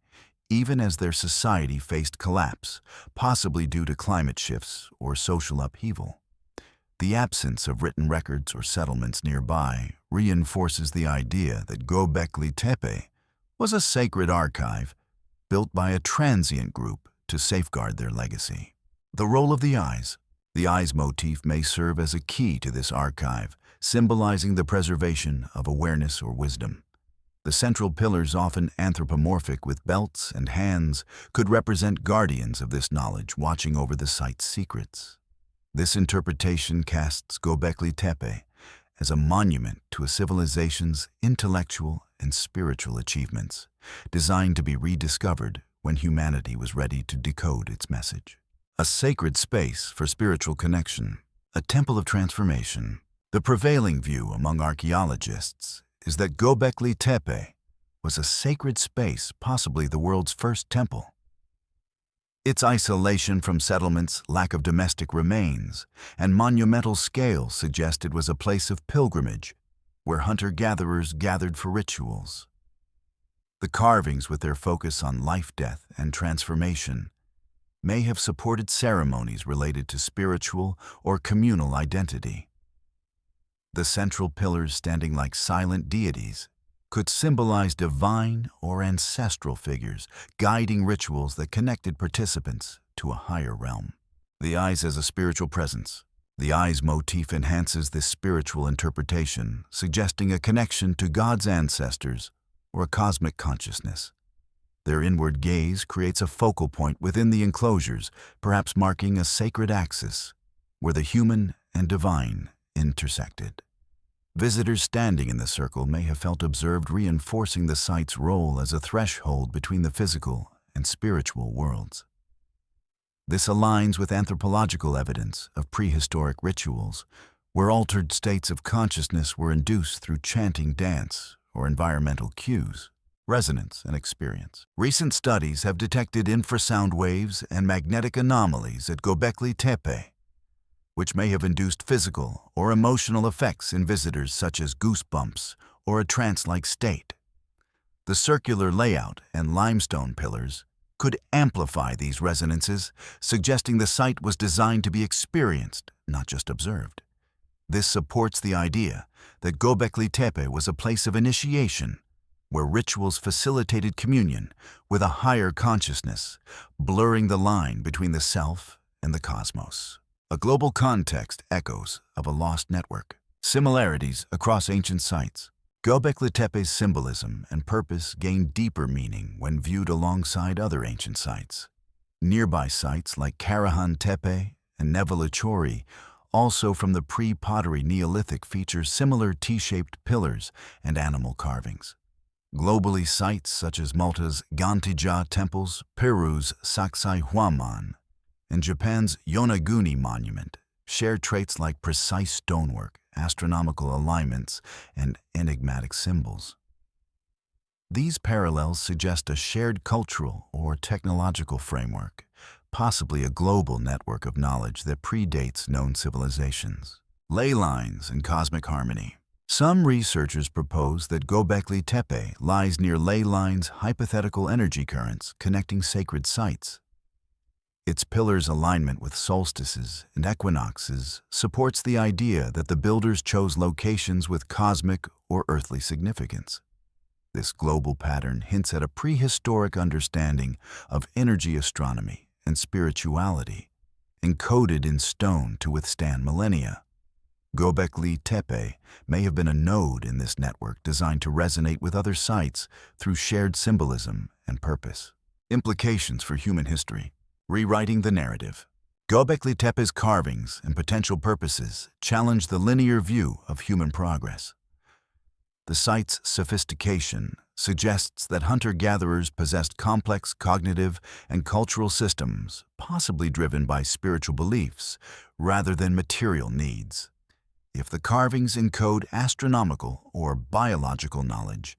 even as their society faced collapse, possibly due to climate shifts or social upheaval. The absence of written records or settlements nearby reinforces the idea that Göbekli Tepe was a sacred archive built by a transient group to safeguard their legacy. The role of the eyes. The eyes motif may serve as a key to this archive, symbolizing the preservation of awareness or wisdom. The central pillars, often anthropomorphic with belts and hands, could represent guardians of this knowledge watching over the site's secrets. This interpretation casts Göbekli Tepe as a monument to a civilization's intellectual and spiritual achievements, designed to be rediscovered when humanity was ready to decode its message. A sacred space for spiritual connection, a temple of transformation. The prevailing view among archaeologists is that Göbekli Tepe was a sacred space, possibly the world's first temple. Its isolation from settlements, lack of domestic remains, and monumental scale suggest it was a place of pilgrimage where hunter-gatherers gathered for rituals. The carvings, with their focus on life, death, and transformation, may have supported ceremonies related to spiritual or communal identity. The central pillars, standing like silent deities, could symbolize divine or ancestral figures, guiding rituals that connected participants to a higher realm. The eyes as a spiritual presence. The eyes motif enhances this spiritual interpretation, suggesting a connection to God's ancestors or a cosmic consciousness. Their inward gaze creates a focal point within the enclosures, perhaps marking a sacred axis where the human and divine intersected. Visitors standing in the circle may have felt observed, reinforcing the site's role as a threshold between the physical and spiritual worlds. This aligns with anthropological evidence of prehistoric rituals, where altered states of consciousness were induced through chanting, dance, or environmental cues. Resonance and experience. Recent studies have detected infrasound waves and magnetic anomalies at Göbekli Tepe, which may have induced physical or emotional effects in visitors, such as goosebumps or a trance-like state. The circular layout and limestone pillars could amplify these resonances, suggesting the site was designed to be experienced, not just observed. This supports the idea that Göbekli Tepe was a place of initiation, where rituals facilitated communion with a higher consciousness, blurring the line between the self and the cosmos. A global context echoes of a lost network. Similarities across ancient sites. Göbekli Tepe's symbolism and purpose gain deeper meaning when viewed alongside other ancient sites. Nearby sites like Karahan Tepe and Nevelachori, also from the pre-pottery Neolithic, feature similar T-shaped pillars and animal carvings. Globally, sites such as Malta's Gantija temples, Peru's Sacsayhuaman, and Japan's Yonaguni Monument share traits like precise stonework, astronomical alignments, and enigmatic symbols. These parallels suggest a shared cultural or technological framework, possibly a global network of knowledge that predates known civilizations. Ley lines and cosmic harmony. Some researchers propose that Göbekli Tepe lies near ley lines, hypothetical energy currents connecting sacred sites. Its pillars' alignment with solstices and equinoxes supports the idea that the builders chose locations with cosmic or earthly significance. This global pattern hints at a prehistoric understanding of energy astronomy and spirituality, encoded in stone to withstand millennia. Göbekli Tepe may have been a node in this network, designed to resonate with other sites through shared symbolism and purpose. Implications for human history. Rewriting the narrative. Göbekli Tepe's carvings and potential purposes challenge the linear view of human progress. The site's sophistication suggests that hunter-gatherers possessed complex cognitive and cultural systems, possibly driven by spiritual beliefs rather than material needs. If the carvings encode astronomical or biological knowledge,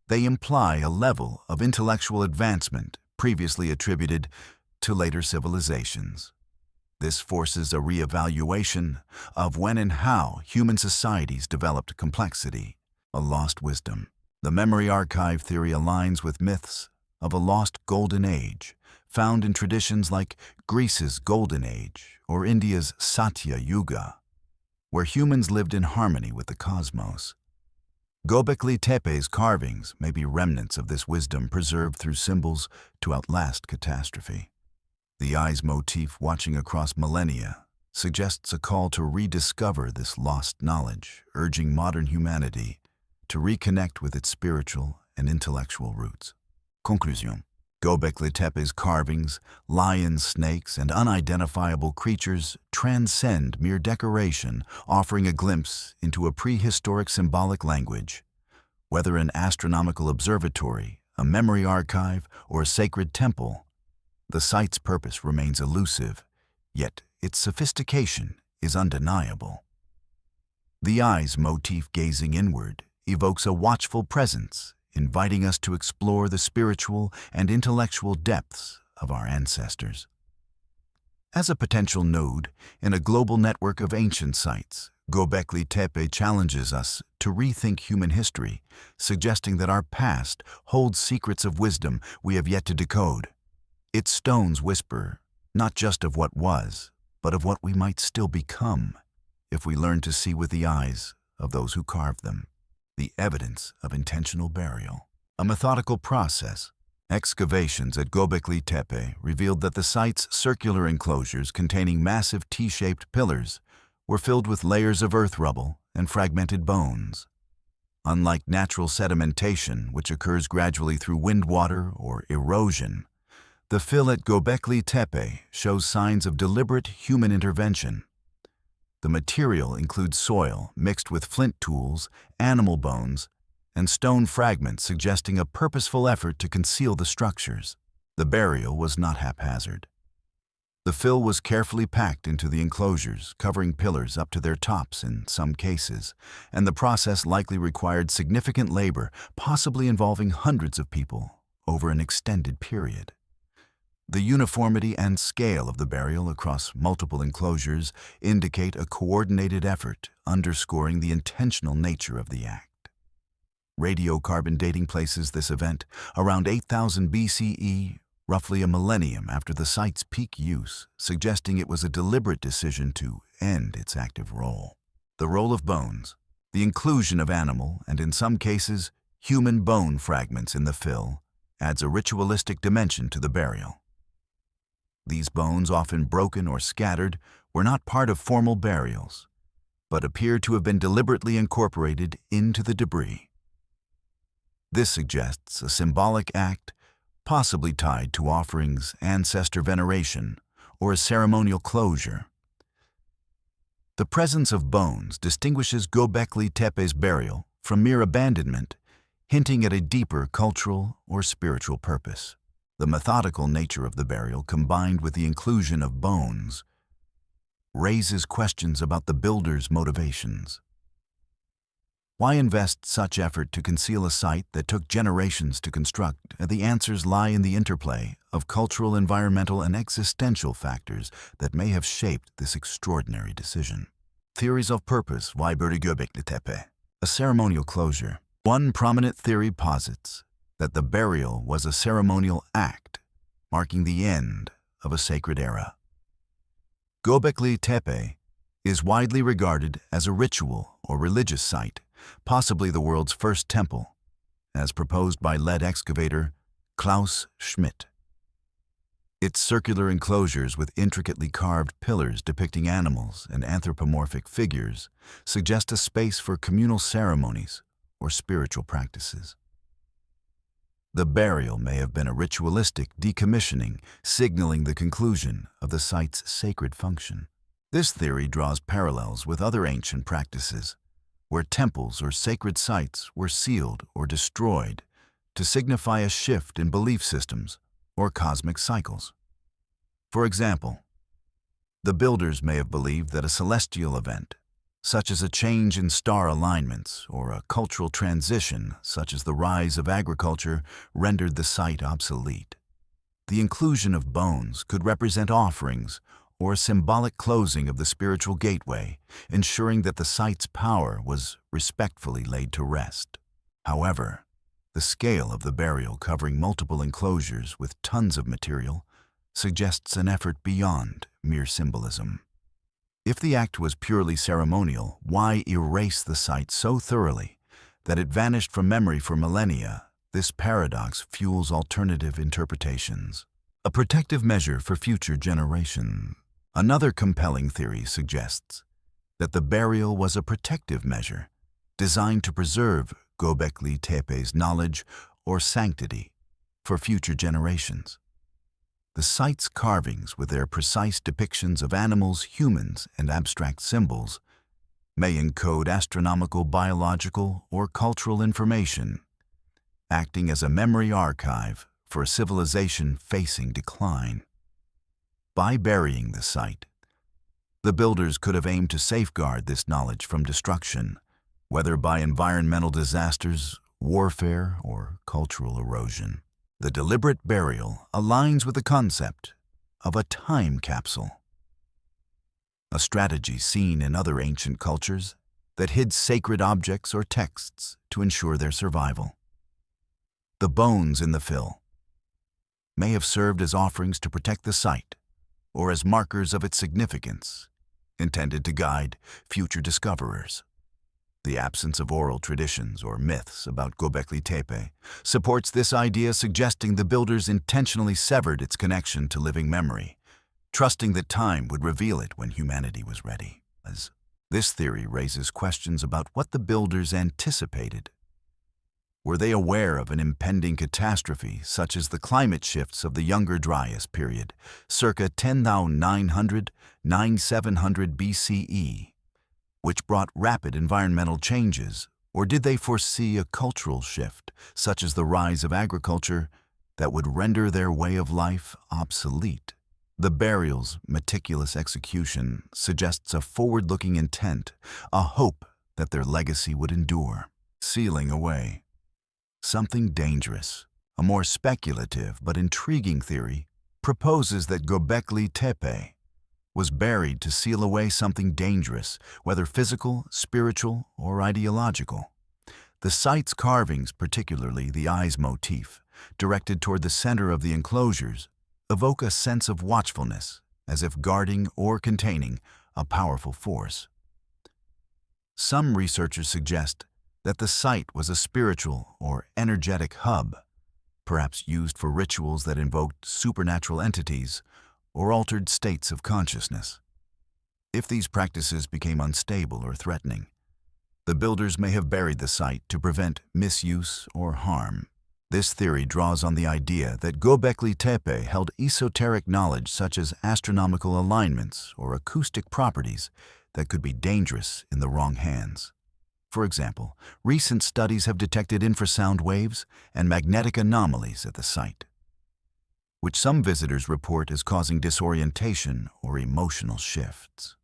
they imply a level of intellectual advancement previously attributed to later civilizations. This forces a reevaluation of when and how human societies developed complexity, a lost wisdom. The memory archive theory aligns with myths of a lost golden age, found in traditions like Greece's Golden Age or India's Satya Yuga, where humans lived in harmony with the cosmos. Göbekli Tepe's carvings may be remnants of this wisdom, preserved through symbols to outlast catastrophe. The eyes motif, watching across millennia, suggests a call to rediscover this lost knowledge, urging modern humanity to reconnect with its spiritual and intellectual roots. Conclusion. Göbekli Tepe's carvings, lions, snakes, and unidentifiable creatures transcend mere decoration, offering a glimpse into a prehistoric symbolic language. Whether an astronomical observatory, a memory archive, or a sacred temple, the site's purpose remains elusive, yet its sophistication is undeniable. The eyes motif, gazing inward, evokes a watchful presence, inviting us to explore the spiritual and intellectual depths of our ancestors. As a potential node in a global network of ancient sites, Gobekli Tepe challenges us to rethink human history, suggesting that our past holds secrets of wisdom we have yet to decode. Its stones whisper not just of what was, but of what we might still become if we learn to see with the eyes of those who carved them. The evidence of intentional burial. A methodical process. Excavations at Göbekli Tepe revealed that the site's circular enclosures containing massive T-shaped pillars were filled with layers of earth rubble and fragmented bones. Unlike natural sedimentation, which occurs gradually through wind water or erosion, the fill at Gobekli Tepe shows signs of deliberate human intervention. The material includes soil mixed with flint tools, animal bones, and stone fragments suggesting a purposeful effort to conceal the structures. The burial was not haphazard. The fill was carefully packed into the enclosures, covering pillars up to their tops in some cases, and the process likely required significant labor, possibly involving hundreds of people over an extended period. The uniformity and scale of the burial across multiple enclosures indicate a coordinated effort, underscoring the intentional nature of the act. Radiocarbon dating places this event around 8000 BCE, roughly a millennium after the site's peak use, suggesting it was a deliberate decision to end its active role. The role of bones. The inclusion of animal, and in some cases, human bone fragments in the fill, adds a ritualistic dimension to the burial. These bones, often broken or scattered, were not part of formal burials, but appear to have been deliberately incorporated into the debris. This suggests a symbolic act, possibly tied to offerings, ancestor veneration, or a ceremonial closure. The presence of bones distinguishes Gobekli Tepe's burial from mere abandonment, hinting at a deeper cultural or spiritual purpose. The methodical nature of the burial, combined with the inclusion of bones, raises questions about the builder's motivations. Why invest such effort to conceal a site that took generations to construct? The answers lie in the interplay of cultural, environmental, and existential factors that may have shaped this extraordinary decision. Theories of purpose. Why bury Göbekli Tepe? A ceremonial closure. One prominent theory posits that the burial was a ceremonial act, marking the end of a sacred era. Gobekli Tepe is widely regarded as a ritual or religious site, possibly the world's first temple, as proposed by lead excavator Klaus Schmidt. Its circular enclosures with intricately carved pillars depicting animals and anthropomorphic figures suggest a space for communal ceremonies or spiritual practices. The burial may have been a ritualistic decommissioning, signaling the conclusion of the site's sacred function. This theory draws parallels with other ancient practices, where temples or sacred sites were sealed or destroyed to signify a shift in belief systems or cosmic cycles. For example, the builders may have believed that a celestial event, such as a change in star alignments or a cultural transition such as the rise of agriculture, rendered the site obsolete. The inclusion of bones could represent offerings or a symbolic closing of the spiritual gateway, ensuring that the site's power was respectfully laid to rest. However, the scale of the burial, covering multiple enclosures with tons of material, suggests an effort beyond mere symbolism. If the act was purely ceremonial, why erase the site so thoroughly that it vanished from memory for millennia? This paradox fuels alternative interpretations. A protective measure for future generations. Another compelling theory suggests that the burial was a protective measure designed to preserve Gobekli Tepe's knowledge or sanctity for future generations. The site's carvings, with their precise depictions of animals, humans, and abstract symbols, may encode astronomical, biological, or cultural information, acting as a memory archive for a civilization facing decline. By burying the site, the builders could have aimed to safeguard this knowledge from destruction, whether by environmental disasters, warfare, or cultural erosion. The deliberate burial aligns with the concept of a time capsule. a strategy seen in other ancient cultures that hid sacred objects or texts to ensure their survival. The bones in the fill may have served as offerings to protect the site or as markers of its significance, intended to guide future discoverers. The absence of oral traditions or myths about Göbekli Tepe supports this idea, suggesting the builders intentionally severed its connection to living memory, trusting that time would reveal it when humanity was ready. This theory raises questions about what the builders anticipated. Were they aware of an impending catastrophe, such as the climate shifts of the Younger Dryas period, circa 10,900–9700 BCE, which brought rapid environmental changes? Or did they foresee a cultural shift, such as the rise of agriculture, that would render their way of life obsolete? The burial's meticulous execution suggests a forward-looking intent, a hope that their legacy would endure. Sealing away something dangerous. A more speculative but intriguing theory proposes that Gobekli Tepe was buried to seal away something dangerous, whether physical, spiritual, or ideological. The site's carvings, particularly the eyes motif, directed toward the center of the enclosures, evoke a sense of watchfulness, as if guarding or containing a powerful force. Some researchers suggest that the site was a spiritual or energetic hub, perhaps used for rituals that invoked supernatural entities or altered states of consciousness. If these practices became unstable or threatening, the builders may have buried the site to prevent misuse or harm. This theory draws on the idea that Gobekli Tepe held esoteric knowledge such as astronomical alignments or acoustic properties that could be dangerous in the wrong hands. For example, recent studies have detected infrasound waves and magnetic anomalies at the site, which some visitors report as causing disorientation or emotional shifts.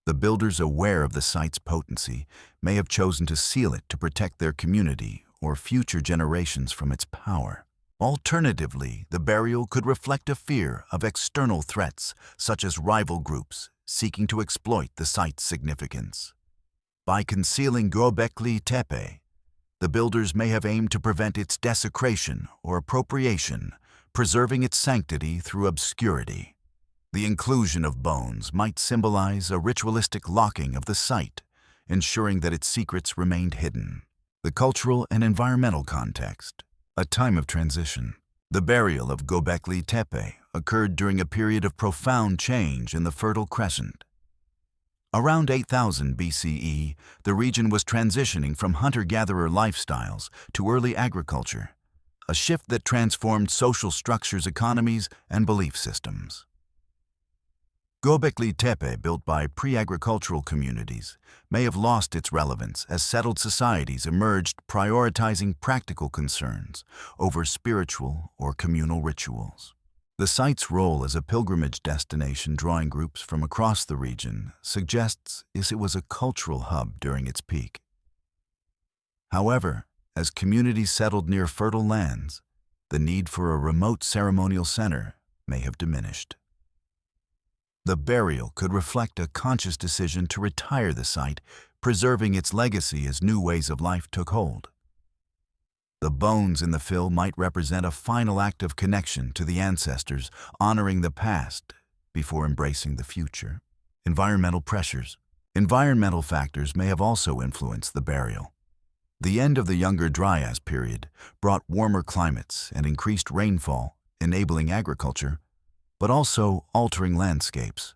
The builders, aware of the site's potency, may have chosen to seal it to protect their community or future generations from its power. Alternatively, the burial could reflect a fear of external threats, such as rival groups seeking to exploit the site's significance. By concealing Gobekli Tepe, the builders may have aimed to prevent its desecration or appropriation, preserving its sanctity through obscurity. The inclusion of bones might symbolize a ritualistic locking of the site, ensuring that its secrets remained hidden. The cultural and environmental context. A time of transition. The burial of Gobekli Tepe occurred during a period of profound change in the Fertile Crescent. Around 8000 BCE, the region was transitioning from hunter-gatherer lifestyles to early agriculture, a shift that transformed social structures, economies, and belief systems. Gobekli Tepe, built by pre-agricultural communities, may have lost its relevance as settled societies emerged, prioritizing practical concerns over spiritual or communal rituals. The site's role as a pilgrimage destination drawing groups from across the region suggests it was a cultural hub during its peak. However, as communities settled near fertile lands, the need for a remote ceremonial center may have diminished. The burial could reflect a conscious decision to retire the site, preserving its legacy as new ways of life took hold. The bones in the fill might represent a final act of connection to the ancestors, honoring the past before embracing the future. Environmental pressures. Environmental factors may have also influenced the burial. The end of the Younger Dryas period brought warmer climates and increased rainfall, enabling agriculture, but also altering landscapes.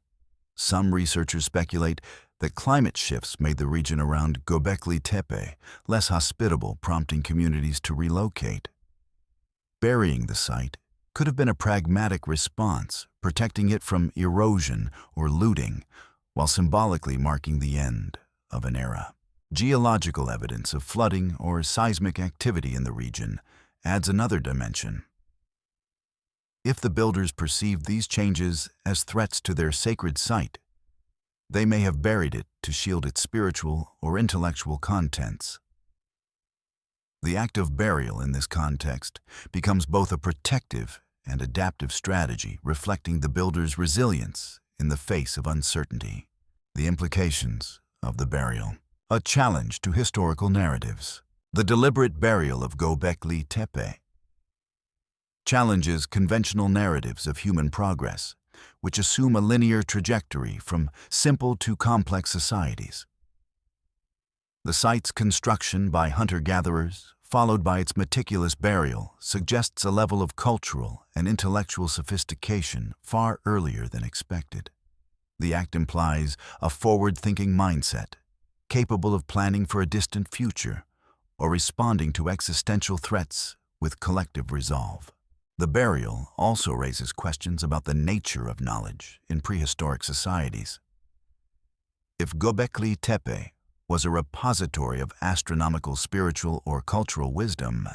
Some researchers speculate that climate shifts made the region around Gobekli Tepe less hospitable, prompting communities to relocate. Burying the site could have been a pragmatic response, protecting it from erosion or looting, while symbolically marking the end of an era. Geological evidence of flooding or seismic activity in the region adds another dimension. If the builders perceived these changes as threats to their sacred site, they may have buried it to shield its spiritual or intellectual contents. The act of burial in this context becomes both a protective and adaptive strategy, reflecting the builders' resilience in the face of uncertainty. The implications of the burial. A challenge to historical narratives. The deliberate burial of Göbekli Tepe challenges conventional narratives of human progress, which assume a linear trajectory from simple to complex societies. The site's construction by hunter-gatherers, followed by its meticulous burial, suggests a level of cultural and intellectual sophistication far earlier than expected. The act implies a forward-thinking mindset, capable of planning for a distant future or responding to existential threats with collective resolve. The burial also raises questions about the nature of knowledge in prehistoric societies. If Göbekli Tepe was a repository of astronomical, spiritual, or cultural wisdom,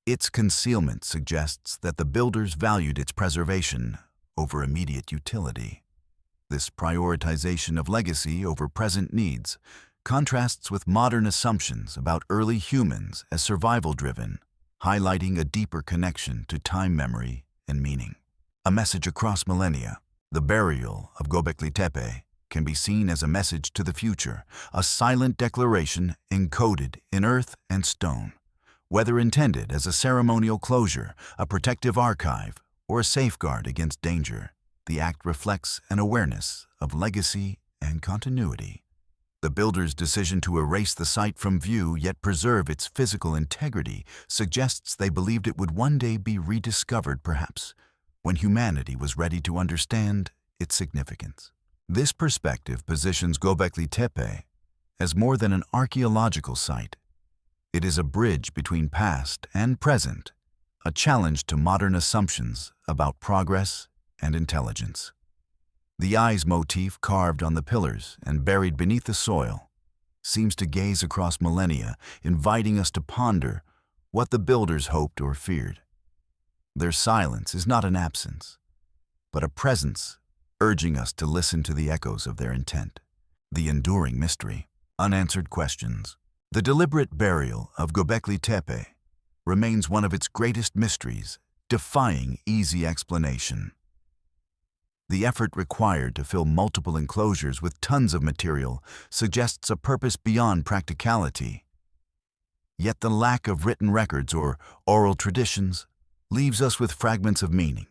its concealment suggests that the builders valued its preservation over immediate utility. This prioritization of legacy over present needs contrasts with modern assumptions about early humans as survival-driven, highlighting a deeper connection to time memory and meaning. A message across millennia. The burial of Göbekli Tepe can be seen as a message to the future, a silent declaration encoded in earth and stone. Whether intended as a ceremonial closure, a protective archive, or a safeguard against danger, the act reflects an awareness of legacy and continuity. The builder's decision to erase the site from view yet preserve its physical integrity suggests they believed it would one day be rediscovered, perhaps, when humanity was ready to understand its significance. This perspective positions Göbekli Tepe as more than an archaeological site. It is a bridge between past and present, a challenge to modern assumptions about progress and intelligence. The eyes motif carved on the pillars and buried beneath the soil seems to gaze across millennia, inviting us to ponder what the builders hoped or feared. Their silence is not an absence, but a presence urging us to listen to the echoes of their intent. The enduring mystery. Unanswered questions. The deliberate burial of Göbekli Tepe remains one of its greatest mysteries, defying easy explanation. The effort required to fill multiple enclosures with tons of material suggests a purpose beyond practicality. Yet the lack of written records or oral traditions leaves us with fragments of meaning.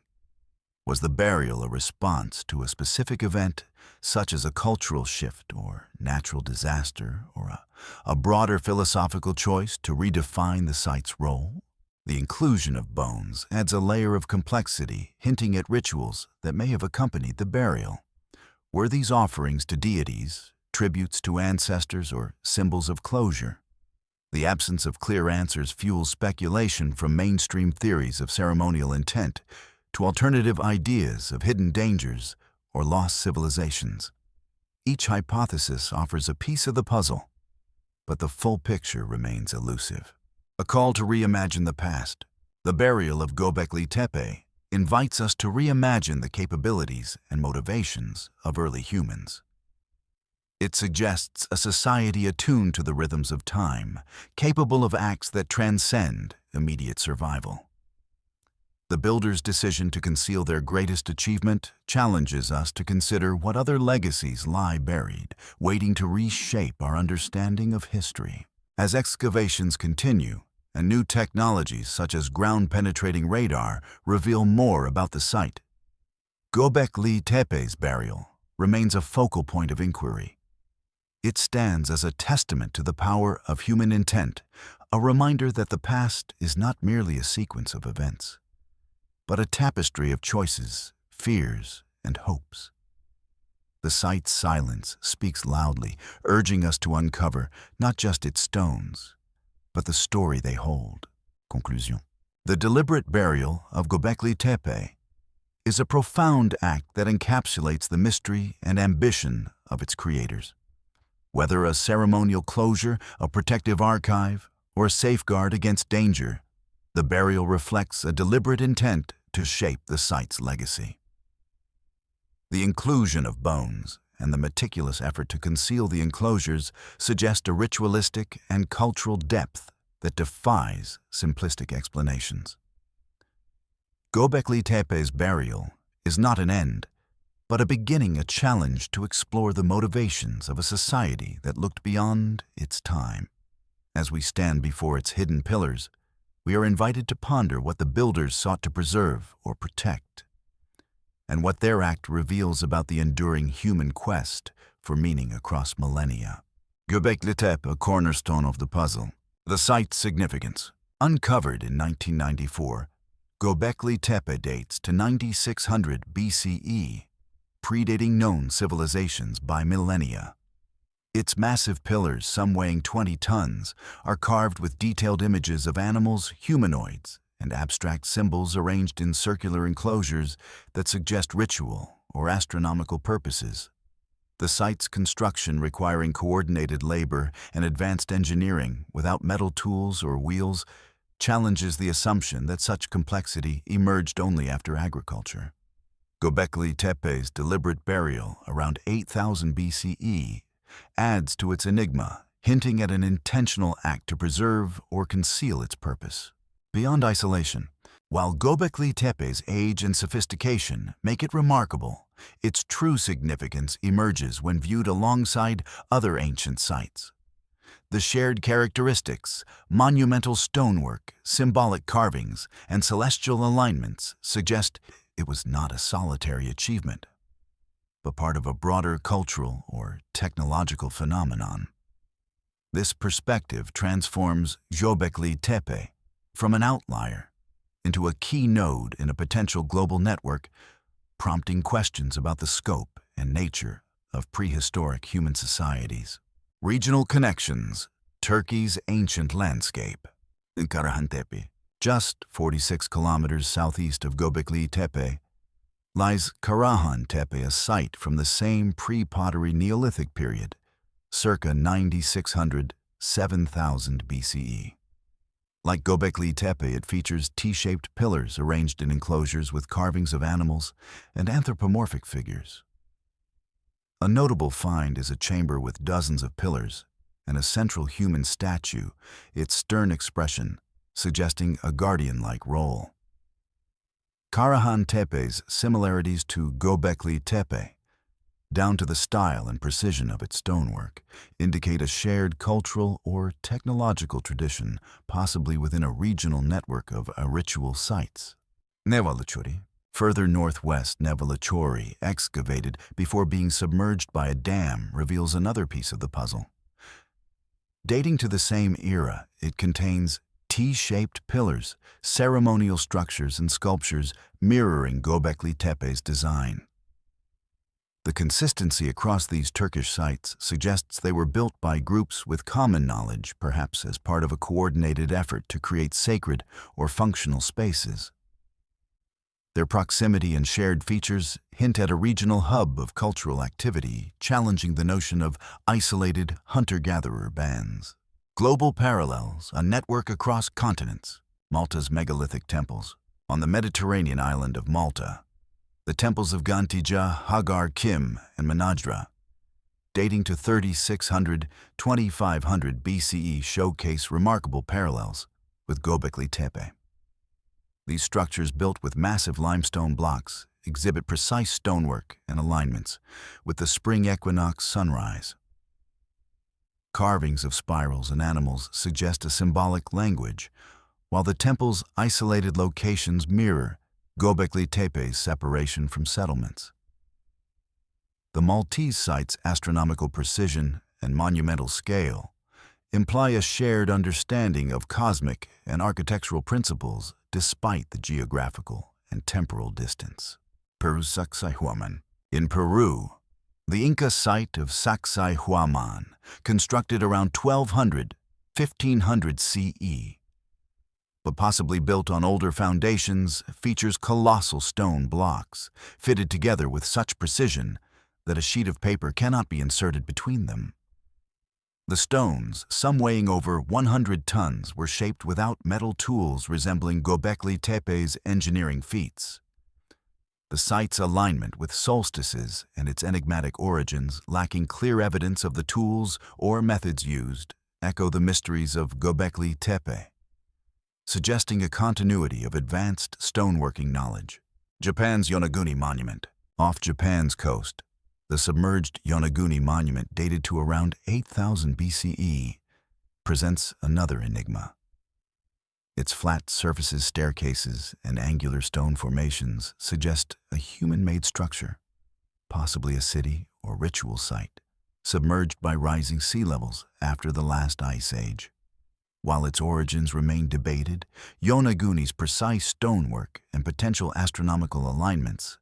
Was the burial a response to a specific event, such as a cultural shift or natural disaster, or a broader philosophical choice to redefine the site's role? The inclusion of bones adds a layer of complexity, hinting at rituals that may have accompanied the burial. Were these offerings to deities, tributes to ancestors, or symbols of closure? The absence of clear answers fuels speculation from mainstream theories of ceremonial intent to alternative ideas of hidden dangers or lost civilizations. Each hypothesis offers a piece of the puzzle, but the full picture remains elusive. A call to reimagine the past. The burial of Göbekli Tepe invites us to reimagine the capabilities and motivations of early humans. It suggests a society attuned to the rhythms of time, capable of acts that transcend immediate survival. The builders' decision to conceal their greatest achievement challenges us to consider what other legacies lie buried, waiting to reshape our understanding of history. As excavations continue, and new technologies such as ground-penetrating radar reveal more about the site, Göbekli Tepe's burial remains a focal point of inquiry. It stands as a testament to the power of human intent, a reminder that the past is not merely a sequence of events, but a tapestry of choices, fears, and hopes. The site's silence speaks loudly, urging us to uncover not just its stones, but the story they hold. Conclusion. The deliberate burial of Göbekli Tepe is a profound act that encapsulates the mystery and ambition of its creators. Whether a ceremonial closure, a protective archive, or a safeguard against danger, the burial reflects a deliberate intent to shape the site's legacy. The inclusion of bones and the meticulous effort to conceal the enclosures suggest a ritualistic and cultural depth that defies simplistic explanations. Göbekli Tepe's burial is not an end, but a beginning, a challenge to explore the motivations of a society that looked beyond its time. As we stand before its hidden pillars, we are invited to ponder what the builders sought to preserve or protect, and what their act reveals about the enduring human quest for meaning across millennia. Göbekli Tepe, a cornerstone of the puzzle. The site's significance. Uncovered in 1994, Göbekli Tepe dates to 9600 BCE, predating known civilizations by millennia. Its massive pillars, some weighing 20 tons, are carved with detailed images of animals, humanoids, and abstract symbols arranged in circular enclosures that suggest ritual or astronomical purposes. The site's construction, requiring coordinated labor and advanced engineering without metal tools or wheels, challenges the assumption that such complexity emerged only after agriculture. Göbekli Tepe's deliberate burial around 8000 BCE adds to its enigma, hinting at an intentional act to preserve or conceal its purpose. Beyond isolation, while Göbekli Tepe's age and sophistication make it remarkable, its true significance emerges when viewed alongside other ancient sites. The shared characteristics, monumental stonework, symbolic carvings, and celestial alignments suggest it was not a solitary achievement, but part of a broader cultural or technological phenomenon. This perspective transforms Göbekli Tepe from an outlier into a key node in a potential global network, prompting questions about the scope and nature of prehistoric human societies. Regional connections. Turkey's ancient landscape. In Karahan Tepe, just 46 kilometers southeast of Göbekli Tepe, lies Karahan Tepe, a site from the same pre-pottery Neolithic period, circa 9600–7000 BCE. Like Göbekli Tepe, it features T-shaped pillars arranged in enclosures with carvings of animals and anthropomorphic figures. A notable find is a chamber with dozens of pillars and a central human statue, its stern expression suggesting a guardian-like role. Karahan Tepe's similarities to Göbekli Tepe, down to the style and precision of its stonework, indicate a shared cultural or technological tradition, possibly within a regional network of ritual sites. Nevalachuri. Further northwest, Nevalachuri, excavated before being submerged by a dam, reveals another piece of the puzzle. Dating to the same era, it contains T-shaped pillars, ceremonial structures, and sculptures mirroring Göbekli Tepe's design. The consistency across these Turkish sites suggests they were built by groups with common knowledge, perhaps as part of a coordinated effort to create sacred or functional spaces. Their proximity and shared features hint at a regional hub of cultural activity, challenging the notion of isolated hunter-gatherer bands. Global parallels, a network across continents. Malta's megalithic temples. On the Mediterranean island of Malta, the temples of Gantija, Hagar Kim, and Manajra, dating to 3600–2500 BCE, showcase remarkable parallels with Göbekli Tepe. These structures, built with massive limestone blocks, exhibit precise stonework and alignments with the spring equinox sunrise. Carvings of spirals and animals suggest a symbolic language, while the temple's isolated locations mirror Göbekli Tepe's separation from settlements. The Maltese site's astronomical precision and monumental scale imply a shared understanding of cosmic and architectural principles despite the geographical and temporal distance. Peru's Sacsayhuaman. In Peru, the Inca site of Sacsayhuaman, constructed around 1500 CE, but possibly built on older foundations, features colossal stone blocks, fitted together with such precision that a sheet of paper cannot be inserted between them. The stones, some weighing over 100 tons, were shaped without metal tools, resembling Göbekli Tepe's engineering feats. The site's alignment with solstices and its enigmatic origins, lacking clear evidence of the tools or methods used, echo the mysteries of Göbekli Tepe, suggesting a continuity of advanced stoneworking knowledge. Japan's Yonaguni Monument. Off Japan's coast, the submerged Yonaguni monument, dated to around 8000 BCE, presents another enigma. Its flat surfaces, staircases, and angular stone formations suggest a human-made structure, possibly a city or ritual site, submerged by rising sea levels after the last ice age. While its origins remain debated, Yonaguni's precise stonework and potential astronomical alignments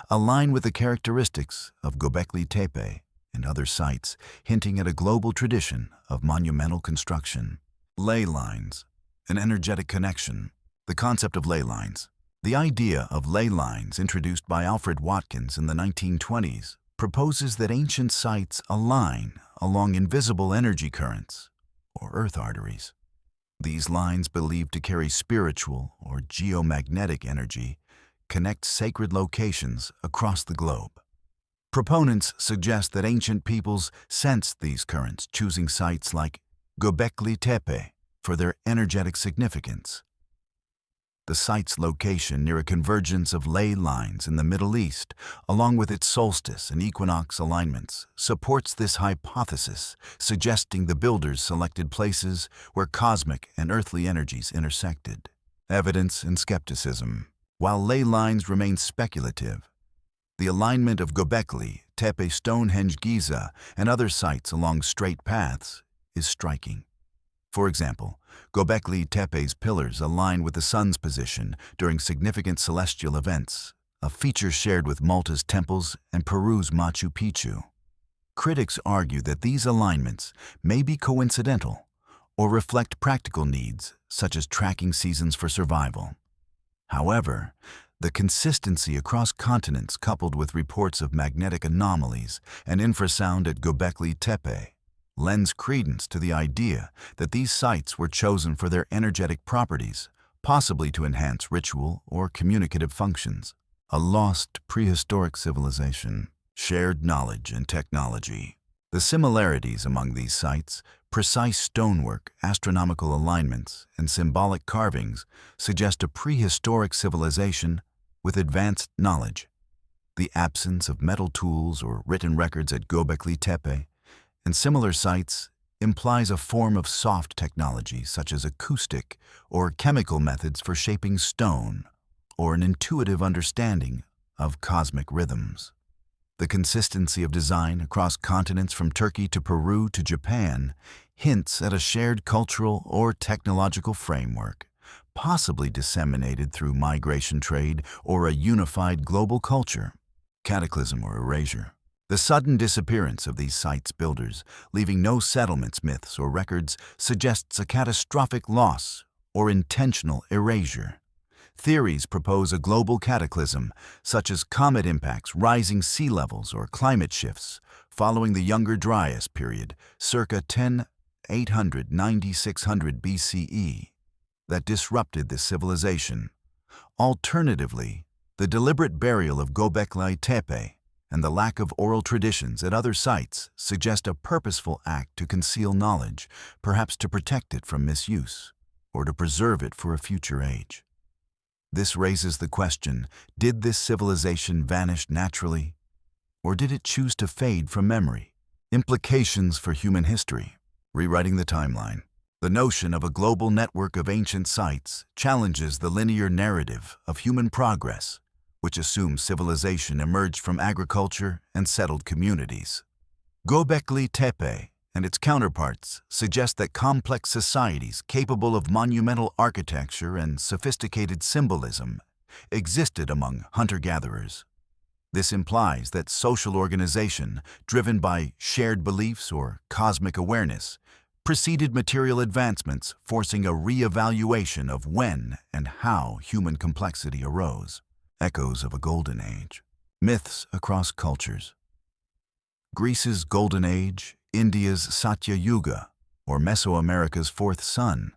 align with the characteristics of Göbekli Tepe and other sites, hinting at a global tradition of monumental construction. Ley lines, an energetic connection. The concept of ley lines. The idea of ley lines, introduced by Alfred Watkins in the 1920s, proposes that ancient sites align along invisible energy currents, or earth arteries. These lines, believed to carry spiritual or geomagnetic energy, connect sacred locations across the globe. Proponents suggest that ancient peoples sensed these currents, choosing sites like Göbekli Tepe for their energetic significance. The site's location near a convergence of ley lines in the Middle East, along with its solstice and equinox alignments, supports this hypothesis, suggesting the builders selected places where cosmic and earthly energies intersected. Evidence and skepticism. While ley lines remain speculative, the alignment of Gobekli, Tepe, Stonehenge, Giza, and other sites along straight paths is striking. For example, Gobekli Tepe's pillars align with the sun's position during significant celestial events, a feature shared with Malta's temples and Peru's Machu Picchu. Critics argue that these alignments may be coincidental or reflect practical needs, such as tracking seasons for survival. However, the consistency across continents, coupled with reports of magnetic anomalies and infrasound at Gobekli Tepe, lends credence to the idea that these sites were chosen for their energetic properties, possibly to enhance ritual or communicative functions. A lost prehistoric civilization, shared knowledge and technology. The similarities among these sites, precise stonework, astronomical alignments, and symbolic carvings, suggest a prehistoric civilization with advanced knowledge. The absence of metal tools or written records at Gobekli Tepe and similar sites implies a form of soft technology, such as acoustic or chemical methods for shaping stone, or an intuitive understanding of cosmic rhythms. The consistency of design across continents from Turkey to Peru to Japan hints at a shared cultural or technological framework, possibly disseminated through migration, trade, or a unified global culture. Cataclysm or erasure. The sudden disappearance of these sites' builders, leaving no settlements, myths, or records, suggests a catastrophic loss or intentional erasure. Theories propose a global cataclysm, such as comet impacts, rising sea levels, or climate shifts, following the Younger Dryas period, circa 10,800–9600 BCE, that disrupted this civilization. Alternatively, the deliberate burial of Gobekli Tepe and the lack of oral traditions at other sites suggest a purposeful act to conceal knowledge, perhaps to protect it from misuse, or to preserve it for a future age. This raises the question, did this civilization vanish naturally, or did it choose to fade from memory? Implications for human history. Rewriting the timeline. The notion of a global network of ancient sites challenges the linear narrative of human progress, which assumes civilization emerged from agriculture and settled communities. Gobekli Tepe and its counterparts suggest that complex societies capable of monumental architecture and sophisticated symbolism existed among hunter-gatherers. This implies that social organization, driven by shared beliefs or cosmic awareness, preceded material advancements, forcing a re-evaluation of when and how human complexity arose. Echoes of a golden age. Myths across cultures. Greece's Golden Age, India's Satya Yuga, or Mesoamerica's Fourth Sun,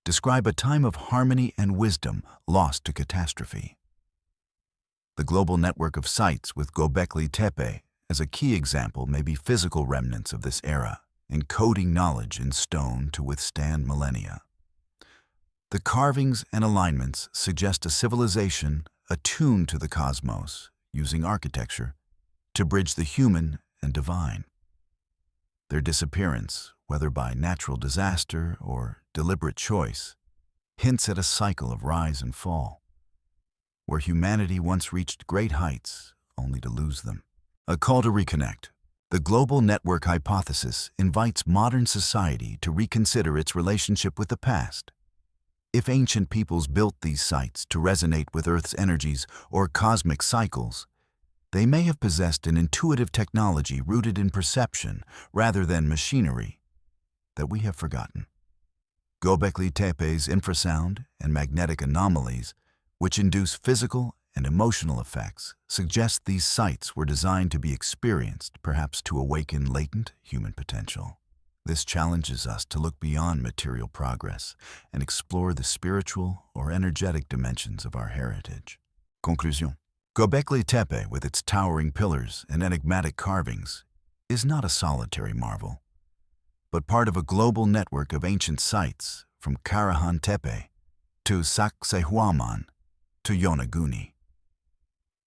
describe a time of harmony and wisdom lost to catastrophe. The global network of sites with Gobekli Tepe as a key example may be physical remnants of this era, encoding knowledge in stone to withstand millennia. The carvings and alignments suggest a civilization attuned to the cosmos, using architecture to bridge the human and divine. Their disappearance, whether by natural disaster or deliberate choice, hints at a cycle of rise and fall, where humanity once reached great heights only to lose them. A call to reconnect. The global network hypothesis invites modern society to reconsider its relationship with the past. If ancient peoples built these sites to resonate with Earth's energies or cosmic cycles, they may have possessed an intuitive technology rooted in perception rather than machinery that we have forgotten. Göbekli Tepe's infrasound and magnetic anomalies, which induce physical and emotional effects, suggest these sites were designed to be experienced, perhaps to awaken latent human potential. This challenges us to look beyond material progress and explore the spiritual or energetic dimensions of our heritage. Conclusion. Göbekli Tepe, with its towering pillars and enigmatic carvings, is not a solitary marvel, but part of a global network of ancient sites from Karahan Tepe to Sacsayhuaman to Yonaguni.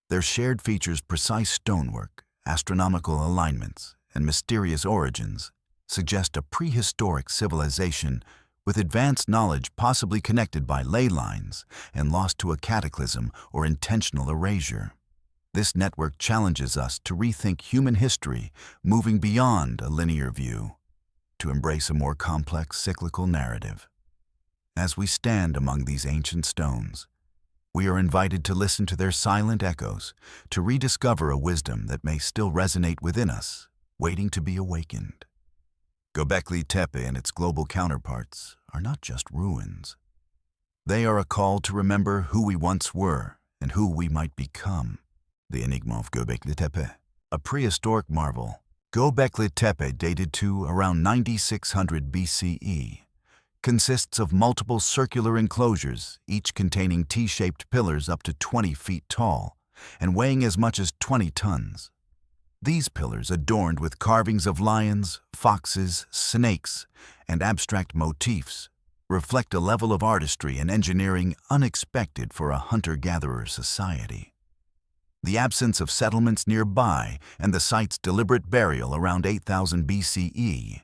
Their shared features, precise stonework, astronomical alignments, and mysterious origins suggest a prehistoric civilization with advanced knowledge possibly connected by ley lines and lost to a cataclysm or intentional erasure. This network challenges us to rethink human history, moving beyond a linear view to embrace a more complex cyclical narrative. As we stand among these ancient stones, we are invited to listen to their silent echoes, to rediscover a wisdom that may still resonate within us, waiting to be awakened. Göbekli Tepe and its global counterparts are not just ruins. They are a call to remember who we once were and who we might become. The enigma of Göbekli Tepe. A prehistoric marvel, Göbekli Tepe, dated to around 9600 BCE, consists of multiple circular enclosures, each containing T-shaped pillars up to 20 feet tall and weighing as much as 20 tons. These pillars, adorned with carvings of lions, foxes, snakes, and abstract motifs, reflect a level of artistry and engineering unexpected for a hunter-gatherer society. The absence of settlements nearby and the site's deliberate burial around 8000 BCE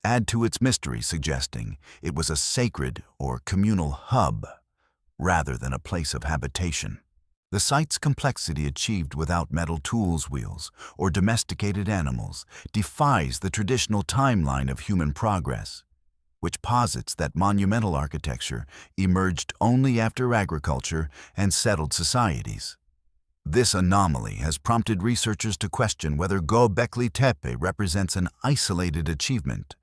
add to its mystery, suggesting it was a sacred or communal hub rather than a place of habitation. The site's complexity, achieved without metal tools wheels or domesticated animals, defies the traditional timeline of human progress, which posits that monumental architecture emerged only after agriculture and settled societies. This anomaly has prompted researchers to question whether Göbekli Tepe represents an isolated achievement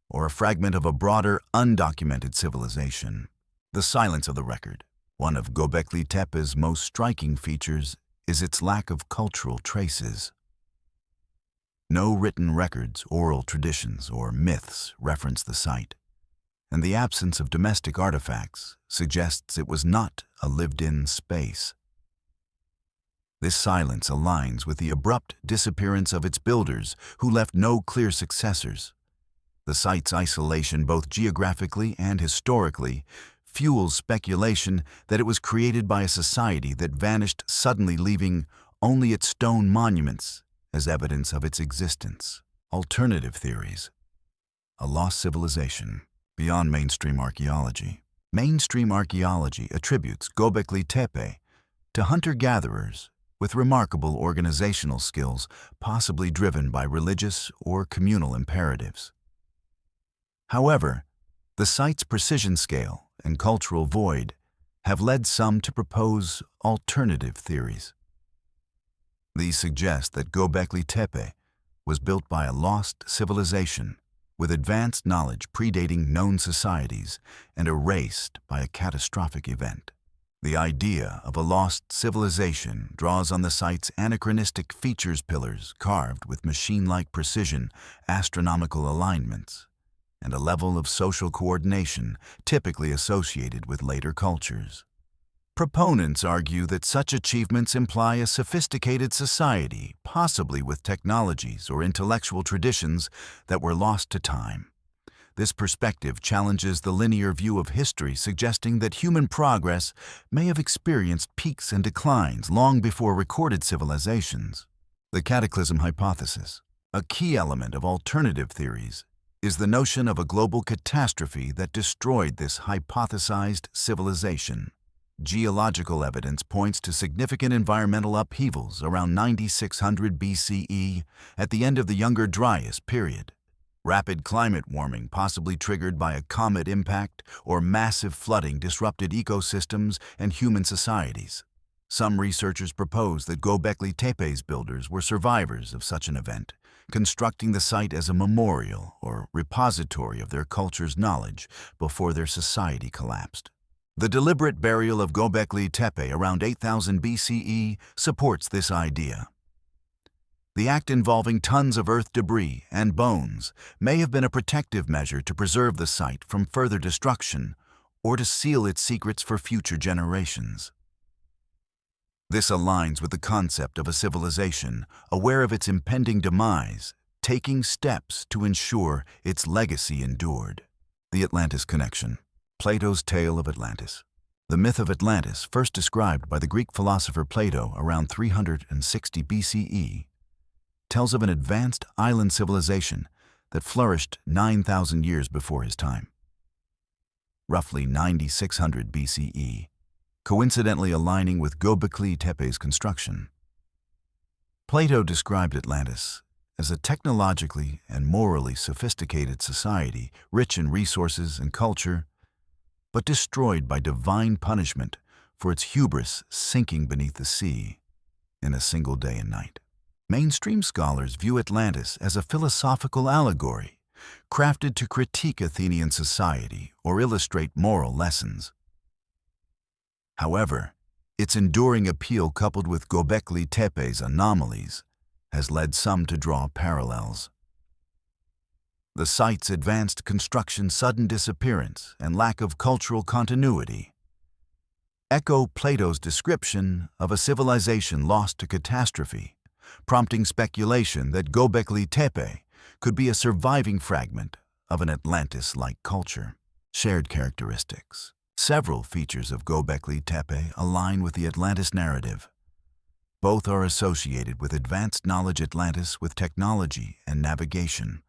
or a fragment of a broader, undocumented civilization. The silence of the record. One of Göbekli Tepe's most striking features is its lack of cultural traces. No written records, oral traditions, or myths reference the site, and the absence of domestic artifacts suggests it was not a lived-in space. This silence aligns with the abrupt disappearance of its builders, who left no clear successors. The site's isolation, both geographically and historically, fuels speculation that it was created by a society that vanished suddenly, leaving only its stone monuments as evidence of its existence. Alternative theories. A lost civilization beyond mainstream archaeology. Mainstream archaeology attributes Göbekli Tepe to hunter-gatherers with remarkable organizational skills, possibly driven by religious or communal imperatives. However, the site's precision scale and cultural void have led some to propose alternative theories. These suggest that Göbekli Tepe was built by a lost civilization with advanced knowledge predating known societies and erased by a catastrophic event. The idea of a lost civilization draws on the site's anachronistic features, pillars carved with machine-like precision, astronomical alignments, and a level of social coordination typically associated with later cultures. Proponents argue that such achievements imply a sophisticated society, possibly with technologies or intellectual traditions that were lost to time. This perspective challenges the linear view of history, suggesting that human progress may have experienced peaks and declines long before recorded civilizations. The cataclysm hypothesis. A key element of alternative theories is the notion of a global catastrophe that destroyed this hypothesized civilization. Geological evidence points to significant environmental upheavals around 9600 BCE at the end of the Younger Dryas period. Rapid climate warming, possibly triggered by a comet impact or massive flooding, disrupted ecosystems and human societies. Some researchers propose that Göbekli Tepe's builders were survivors of such an event, constructing the site as a memorial or repository of their culture's knowledge before their society collapsed. The deliberate burial of Göbekli Tepe around 8000 BCE supports this idea. The act, involving tons of earth debris and bones, may have been a protective measure to preserve the site from further destruction or to seal its secrets for future generations. This aligns with the concept of a civilization aware of its impending demise, taking steps to ensure its legacy endured. The Atlantis connection. Plato's tale of Atlantis. The myth of Atlantis, first described by the Greek philosopher Plato around 360 BCE, tells of an advanced island civilization that flourished 9,000 years before his time. Roughly 9600 BCE, coincidentally aligning with Göbekli Tepe's construction. Plato described Atlantis as a technologically and morally sophisticated society, rich in resources and culture, but destroyed by divine punishment for its hubris sinking beneath the sea in a single day and night. Mainstream scholars view Atlantis as a philosophical allegory, crafted to critique Athenian society or illustrate moral lessons. However, its enduring appeal, coupled with Göbekli Tepe's anomalies, has led some to draw parallels. The site's advanced construction, sudden disappearance, and lack of cultural continuity echo Plato's description of a civilization lost to catastrophe, prompting speculation that Göbekli Tepe could be a surviving fragment of an Atlantis-like culture. Shared characteristics. Several features of Göbekli Tepe align with the Atlantis narrative. Both are associated with advanced knowledge: Atlantis with technology and navigation,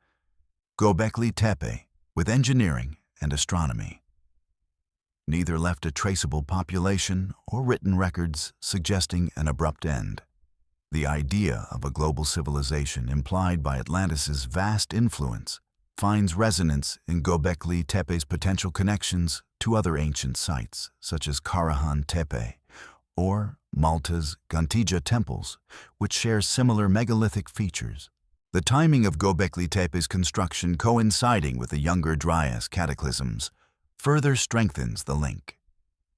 Göbekli Tepe with engineering and astronomy. Neither left a traceable population or written records, suggesting an abrupt end. The idea of a global civilization implied by Atlantis's vast influence finds resonance in Göbekli Tepe's potential connections to other ancient sites, such as Karahan Tepe or Malta's Gantija temples, which share similar megalithic features. The timing of Göbekli Tepe's construction coinciding with the Younger Dryas cataclysms further strengthens the link.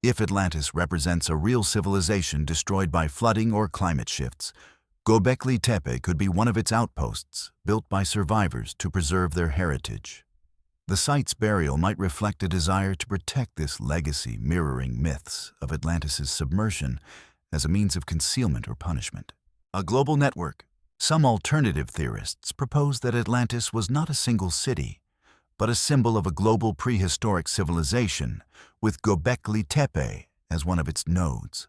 If Atlantis represents a real civilization destroyed by flooding or climate shifts, Göbekli Tepe could be one of its outposts, built by survivors to preserve their heritage. The site's burial might reflect a desire to protect this legacy, mirroring myths of Atlantis's submersion as a means of concealment or punishment. A global network. Some alternative theorists propose that Atlantis was not a single city, but a symbol of a global prehistoric civilization, with Göbekli Tepe as one of its nodes.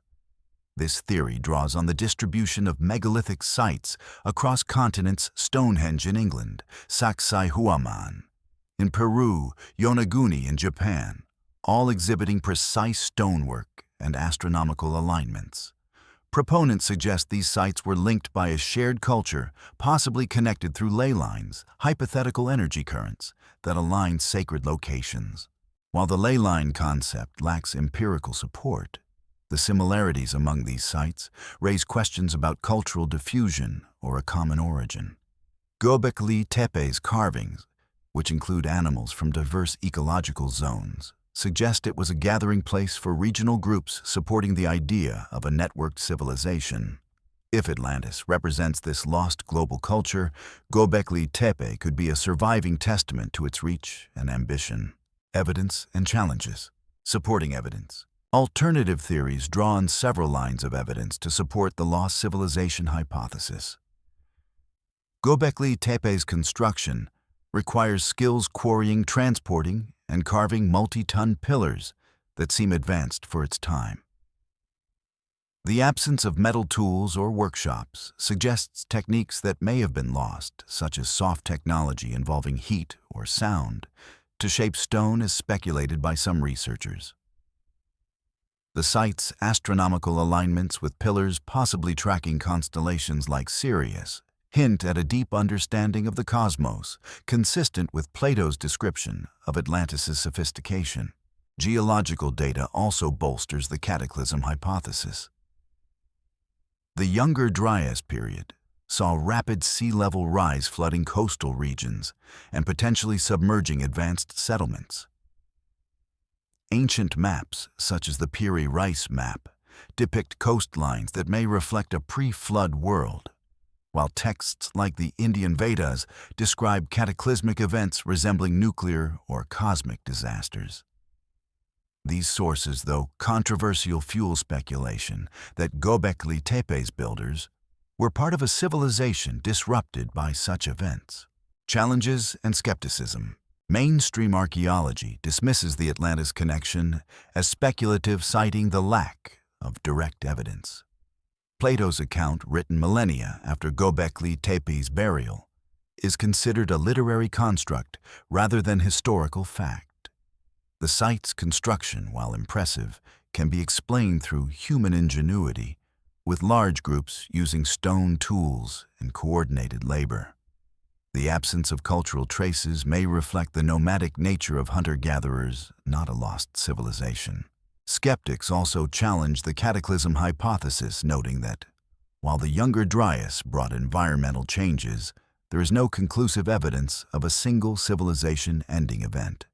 This theory draws on the distribution of megalithic sites across continents: Stonehenge in England, Sacsayhuaman in Peru, Yonaguni in Japan, all exhibiting precise stonework and astronomical alignments. Proponents suggest these sites were linked by a shared culture, possibly connected through ley lines, hypothetical energy currents that align sacred locations. While the ley line concept lacks empirical support, the similarities among these sites raise questions about cultural diffusion or a common origin. Göbekli Tepe's carvings, which include animals from diverse ecological zones, suggest it was a gathering place for regional groups, supporting the idea of a networked civilization. If Atlantis represents this lost global culture, Göbekli Tepe could be a surviving testament to its reach and ambition. Evidence and challenges. Supporting evidence. Alternative theories draw on several lines of evidence to support the lost civilization hypothesis. Göbekli Tepe's construction requires skills quarrying, transporting, and carving multi-ton pillars that seem advanced for its time. The absence of metal tools or workshops suggests techniques that may have been lost, such as soft technology involving heat or sound, to shape stone as speculated by some researchers. The site's astronomical alignments with pillars possibly tracking constellations like Sirius hint at a deep understanding of the cosmos, consistent with Plato's description of Atlantis' sophistication. Geological data also bolsters the cataclysm hypothesis. The Younger Dryas period saw rapid sea level rise flooding coastal regions and potentially submerging advanced settlements. Ancient maps, such as the Piri Reis map, depict coastlines that may reflect a pre-flood world, while texts like the Indian Vedas describe cataclysmic events resembling nuclear or cosmic disasters. These sources, though controversial, fuel speculation that Göbekli Tepe's builders were part of a civilization disrupted by such events. Challenges and skepticism. Mainstream archaeology dismisses the Atlantis connection as speculative, citing the lack of direct evidence. Plato's account, written millennia after Göbekli Tepe's burial, is considered a literary construct rather than historical fact. The site's construction, while impressive, can be explained through human ingenuity, with large groups using stone tools and coordinated labor. The absence of cultural traces may reflect the nomadic nature of hunter-gatherers, not a lost civilization. Skeptics also challenge the cataclysm hypothesis, noting that, while the Younger Dryas brought environmental changes, there is no conclusive evidence of a single civilization-ending event.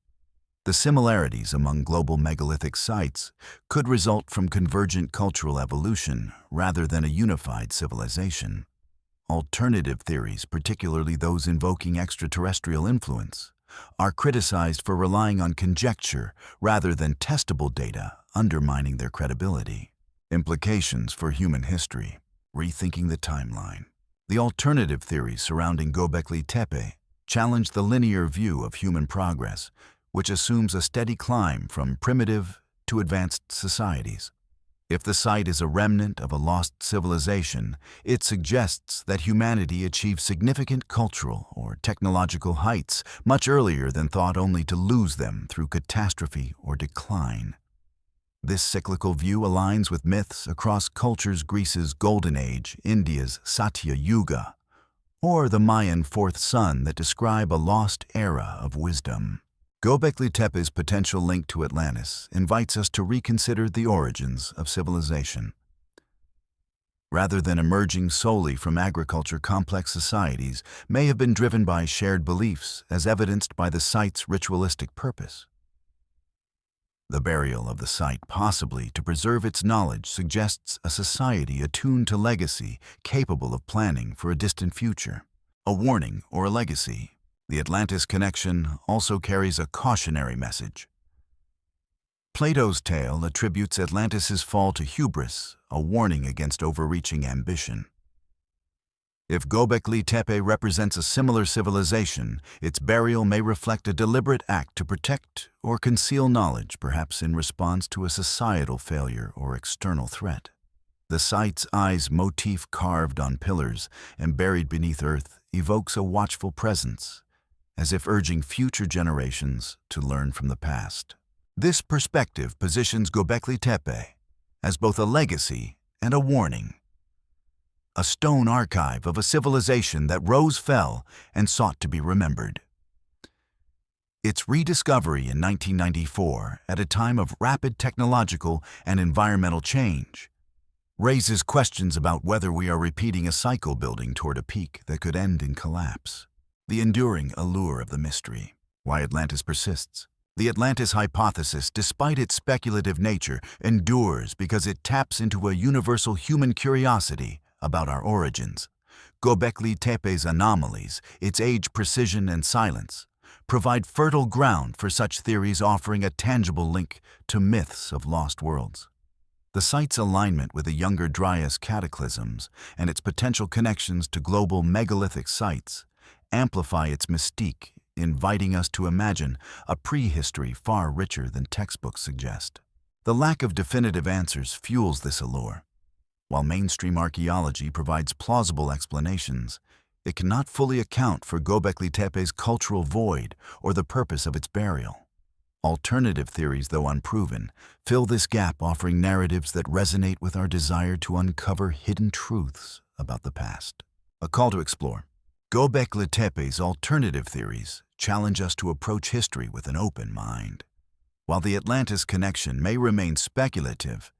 The similarities among global megalithic sites could result from convergent cultural evolution rather than a unified civilization. Alternative theories, particularly those invoking extraterrestrial influence, are criticized for relying on conjecture rather than testable data, undermining their credibility. Implications for human history. Rethinking the timeline. The alternative theories surrounding Göbekli Tepe challenge the linear view of human progress, which assumes a steady climb from primitive to advanced societies. If the site is a remnant of a lost civilization, it suggests that humanity achieved significant cultural or technological heights much earlier than thought, only to lose them through catastrophe or decline. This cyclical view aligns with myths across cultures: Greece's Golden Age, India's Satya Yuga, or the Mayan Fourth Sun, that describe a lost era of wisdom. Göbekli Tepe's potential link to Atlantis invites us to reconsider the origins of civilization. Rather than emerging solely from agriculture, complex societies may have been driven by shared beliefs, as evidenced by the site's ritualistic purpose. The burial of the site, possibly to preserve its knowledge, suggests a society attuned to legacy, capable of planning for a distant future. A warning or a legacy. The Atlantis connection also carries a cautionary message. Plato's tale attributes Atlantis' fall to hubris, a warning against overreaching ambition. If Göbekli Tepe represents a similar civilization, its burial may reflect a deliberate act to protect or conceal knowledge, perhaps in response to a societal failure or external threat. The site's eyes motif, carved on pillars and buried beneath earth, evokes a watchful presence, as if urging future generations to learn from the past. This perspective positions Göbekli Tepe as both a legacy and a warning, a stone archive of a civilization that rose, fell, and sought to be remembered. Its rediscovery in 1994, at a time of rapid technological and environmental change, raises questions about whether we are repeating a cycle, building toward a peak that could end in collapse. The enduring allure of the mystery. Why Atlantis persists. The Atlantis hypothesis, despite its speculative nature, endures because it taps into a universal human curiosity about our origins. Göbekli Tepe's anomalies, its age, precision, and silence, provide fertile ground for such theories, offering a tangible link to myths of lost worlds. The site's alignment with the Younger Dryas cataclysms and its potential connections to global megalithic sites amplify its mystique inviting us to imagine a prehistory far richer than textbooks suggest. The lack of definitive answers fuels this allure. While mainstream archaeology provides plausible explanations, it cannot fully account for Göbekli Tepe's cultural void or the purpose of its burial. Alternative theories, though unproven, fill this gap, offering narratives that resonate with our desire to uncover hidden truths about the past. A call to explore. Göbekli Tepe's alternative theories challenge us to approach history with an open mind. While the Atlantis connection may remain speculative,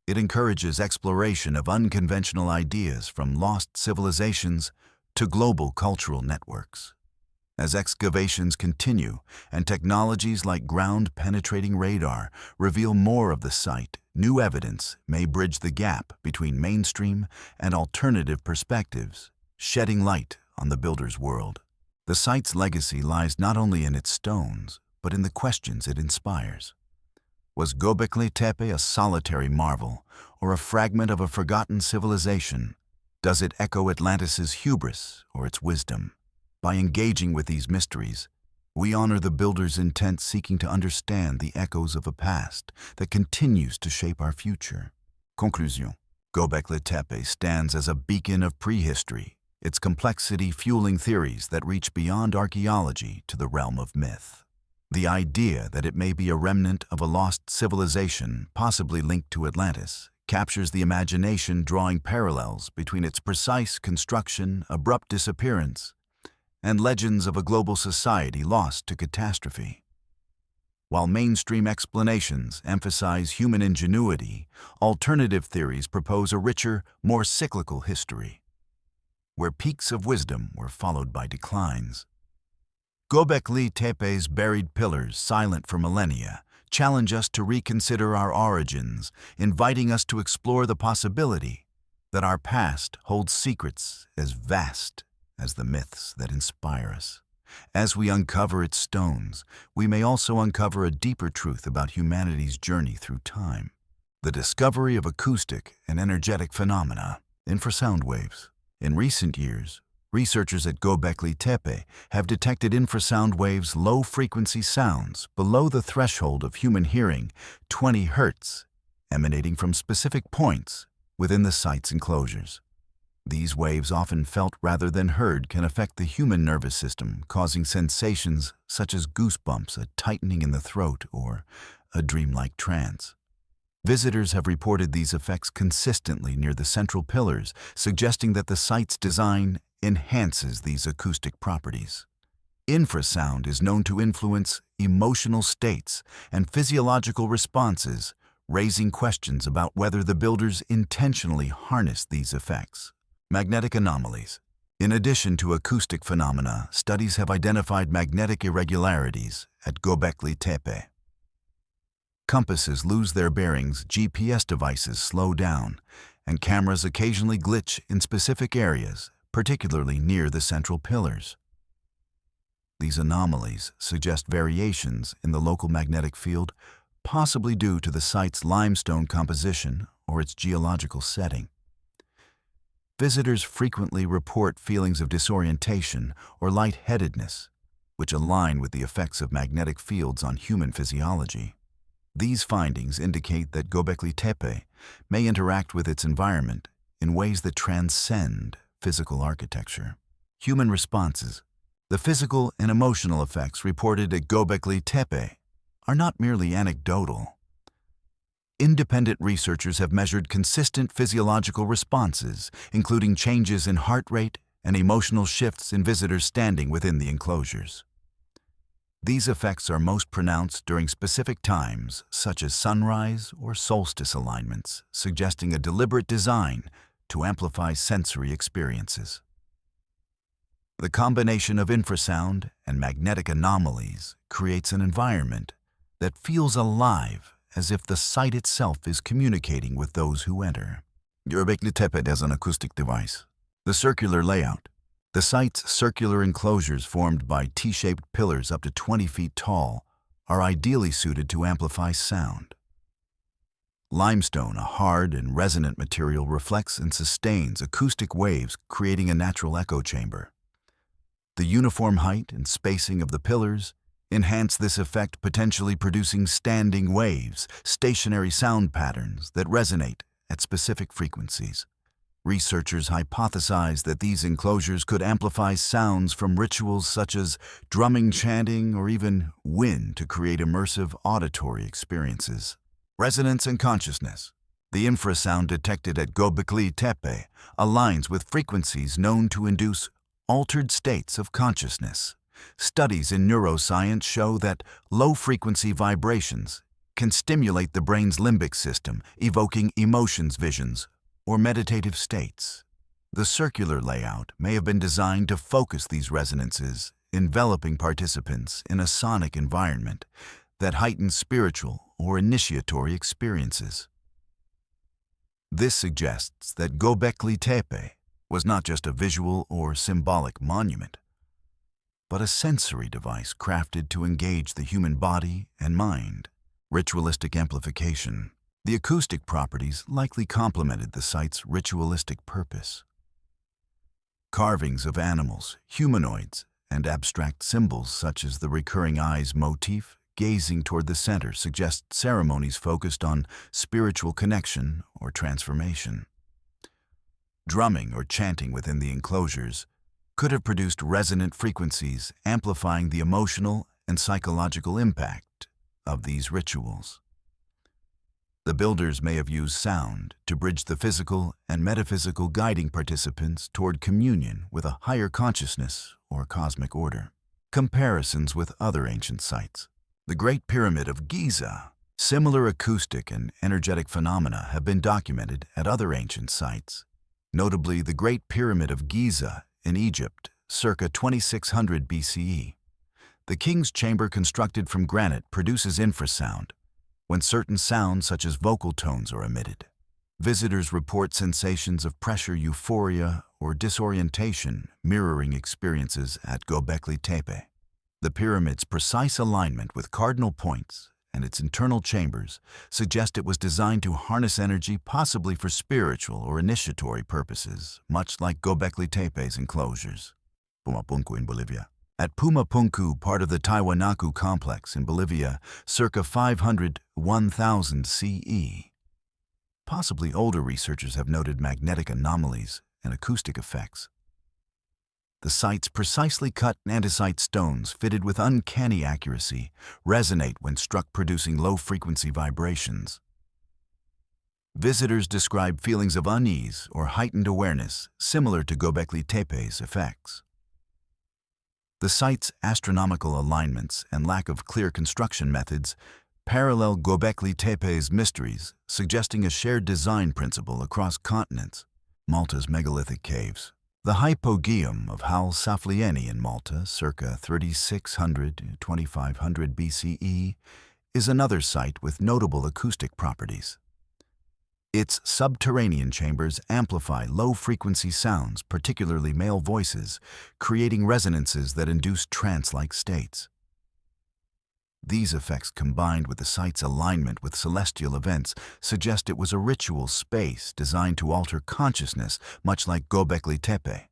it encourages exploration of unconventional ideas from lost civilizations to global cultural networks. As excavations continue and technologies like ground-penetrating radar reveal more of the site, new evidence may bridge the gap between mainstream and alternative perspectives, shedding light on the builder's world. The site's legacy lies not only in its stones, but in the questions it inspires. Was Göbekli Tepe a solitary marvel or a fragment of a forgotten civilization? Does it echo Atlantis' hubris or its wisdom? By engaging with these mysteries, we honor the builder's intent, seeking to understand the echoes of a past that continues to shape our future. Conclusion. Göbekli Tepe stands as a beacon of prehistory, its complexity fueling theories that reach beyond archaeology to the realm of myth. The idea that it may be a remnant of a lost civilization, possibly linked to Atlantis, captures the imagination, drawing parallels between its precise construction, abrupt disappearance, and legends of a global society lost to catastrophe. While mainstream explanations emphasize human ingenuity, alternative theories propose a richer, more cyclical history, where peaks of wisdom were followed by declines. Göbekli Tepe's buried pillars, silent for millennia, challenge us to reconsider our origins, inviting us to explore the possibility that our past holds secrets as vast as the myths that inspire us. As we uncover its stones, we may also uncover a deeper truth about humanity's journey through time. The discovery of acoustic and energetic phenomena, infrasound waves. In recent years, researchers at Gobekli Tepe have detected infrasound waves, low-frequency sounds below the threshold of human hearing, 20 Hz, emanating from specific points within the site's enclosures. These waves, often felt rather than heard, can affect the human nervous system, causing sensations such as goosebumps, a tightening in the throat, or a dreamlike trance. Visitors have reported these effects consistently near the central pillars, suggesting that the site's design enhances these acoustic properties. Infrasound is known to influence emotional states and physiological responses, raising questions about whether the builders intentionally harnessed these effects. Magnetic anomalies. In addition to acoustic phenomena, studies have identified magnetic irregularities at Gobekli Tepe. Compasses lose their bearings, GPS devices slow down, and cameras occasionally glitch in specific areas, particularly near the central pillars. These anomalies suggest variations in the local magnetic field, possibly due to the site's limestone composition or its geological setting. Visitors frequently report feelings of disorientation or lightheadedness, which align with the effects of magnetic fields on human physiology. These findings indicate that Gobekli Tepe may interact with its environment in ways that transcend physical architecture. Human responses. The physical and emotional effects reported at Gobekli Tepe are not merely anecdotal. Independent researchers have measured consistent physiological responses, including changes in heart rate and emotional shifts in visitors standing within the enclosures. These effects are most pronounced during specific times, such as sunrise or solstice alignments, suggesting a deliberate design to amplify sensory experiences. The combination of infrasound and magnetic anomalies creates an environment that feels alive, as if the site itself is communicating with those who enter. Göbekli Tepe as an acoustic device. The circular layout. The site's circular enclosures, formed by T-shaped pillars up to 20 feet tall, are ideally suited to amplify sound. Limestone, a hard and resonant material, reflects and sustains acoustic waves, creating a natural echo chamber. The uniform height and spacing of the pillars enhance this effect, potentially producing standing waves, stationary sound patterns that resonate at specific frequencies. Researchers hypothesize that these enclosures could amplify sounds from rituals such as drumming, chanting, or even wind to create immersive auditory experiences. Resonance and consciousness. The infrasound detected at Göbekli Tepe aligns with frequencies known to induce altered states of consciousness. Studies in neuroscience show that low-frequency vibrations can stimulate the brain's limbic system, evoking emotions, visions, or meditative states. The circular layout may have been designed to focus these resonances, enveloping participants in a sonic environment that heightens spiritual or initiatory experiences. This suggests that Göbekli Tepe was not just a visual or symbolic monument, but a sensory device crafted to engage the human body and mind. Ritualistic amplification. The acoustic properties likely complemented the site's ritualistic purpose. Carvings of animals, humanoids, and abstract symbols such as the recurring eyes motif gazing toward the center suggest ceremonies focused on spiritual connection or transformation. Drumming or chanting within the enclosures could have produced resonant frequencies, amplifying the emotional and psychological impact of these rituals. The builders may have used sound to bridge the physical and metaphysical, guiding participants toward communion with a higher consciousness or cosmic order. Comparisons with other ancient sites. The Great Pyramid of Giza. Similar acoustic and energetic phenomena have been documented at other ancient sites, notably the Great Pyramid of Giza in Egypt, circa 2600 BCE. The king's chamber, constructed from granite, produces infrasound when certain sounds such as vocal tones are emitted. Visitors report sensations of pressure, euphoria, or disorientation, mirroring experiences at Gobekli Tepe. The pyramid's precise alignment with cardinal points and its internal chambers suggest it was designed to harness energy, possibly for spiritual or initiatory purposes, much like Gobekli Tepe's enclosures. Pumapunku in Bolivia. At Pumapunku, part of the Tiwanaku complex in Bolivia, circa 500–1000 CE. Possibly older researchers have noted magnetic anomalies and acoustic effects. The site's precisely cut andesite stones, fitted with uncanny accuracy, resonate when struck, producing low-frequency vibrations. Visitors describe feelings of unease or heightened awareness, similar to Gobekli Tepe's effects. The site's astronomical alignments and lack of clear construction methods parallel Gobekli Tepe's mysteries, suggesting a shared design principle across continents. Malta's megalithic caves. The hypogeum of Hal Saflieni in Malta, circa 3600–2500 BCE, is another site with notable acoustic properties. Its subterranean chambers amplify low-frequency sounds, particularly male voices, creating resonances that induce trance-like states. These effects, combined with the site's alignment with celestial events, suggest it was a ritual space designed to alter consciousness, much like Gobekli Tepe.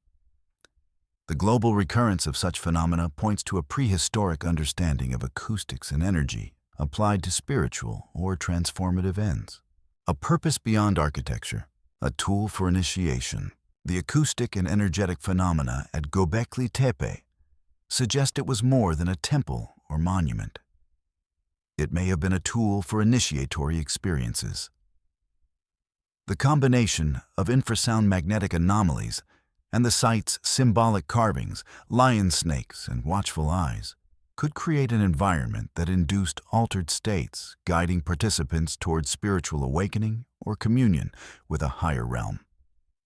The global recurrence of such phenomena points to a prehistoric understanding of acoustics and energy applied to spiritual or transformative ends. A purpose beyond architecture, a tool for initiation. The acoustic and energetic phenomena at Gobekli Tepe suggest it was more than a temple or monument. It may have been a tool for initiatory experiences. The combination of infrasound magnetic anomalies and the site's symbolic carvings, lion snakes and watchful eyes, could create an environment that induced altered states, guiding participants towards spiritual awakening or communion with a higher realm.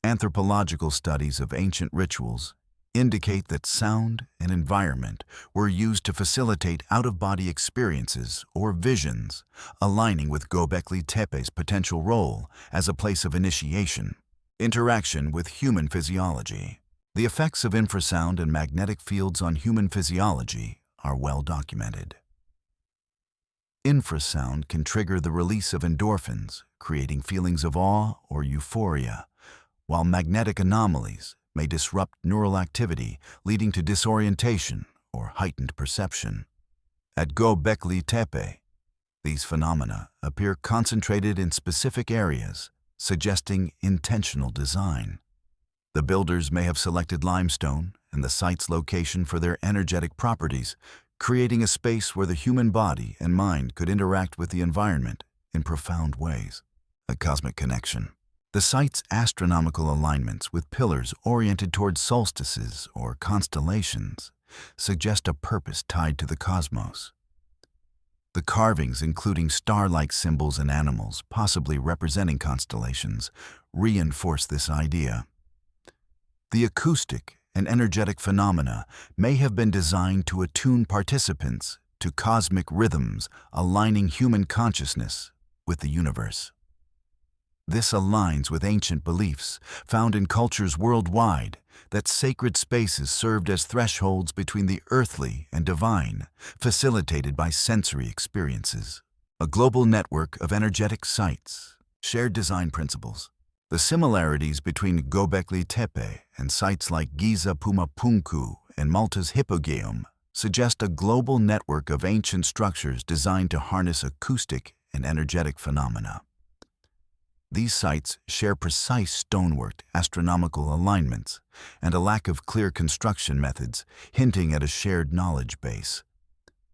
Anthropological studies of ancient rituals indicate that sound and environment were used to facilitate out-of-body experiences or visions, aligning with Gobekli Tepe's potential role as a place of initiation. Interaction with human physiology. The effects of infrasound and magnetic fields on human physiology are well documented. Infrasound can trigger the release of endorphins, creating feelings of awe or euphoria, while magnetic anomalies may disrupt neural activity, leading to disorientation or heightened perception. At Göbekli Tepe, these phenomena appear concentrated in specific areas, suggesting intentional design. The builders may have selected limestone and the site's location for their energetic properties, creating a space where the human body and mind could interact with the environment in profound ways. A cosmic connection. The site's astronomical alignments with pillars oriented towards solstices or constellations suggest a purpose tied to the cosmos. The carvings, including star-like symbols and animals, possibly representing constellations, reinforce this idea. The acoustic and energetic phenomena may have been designed to attune participants to cosmic rhythms aligning human consciousness with the universe. This aligns with ancient beliefs found in cultures worldwide that sacred spaces served as thresholds between the earthly and divine, facilitated by sensory experiences. A global network of energetic sites, shared design principles. The similarities between Göbekli Tepe and sites like Giza Pumapunku and Malta's Hippogeium suggest a global network of ancient structures designed to harness acoustic and energetic phenomena. These sites share precise stonework astronomical alignments and a lack of clear construction methods, hinting at a shared knowledge base.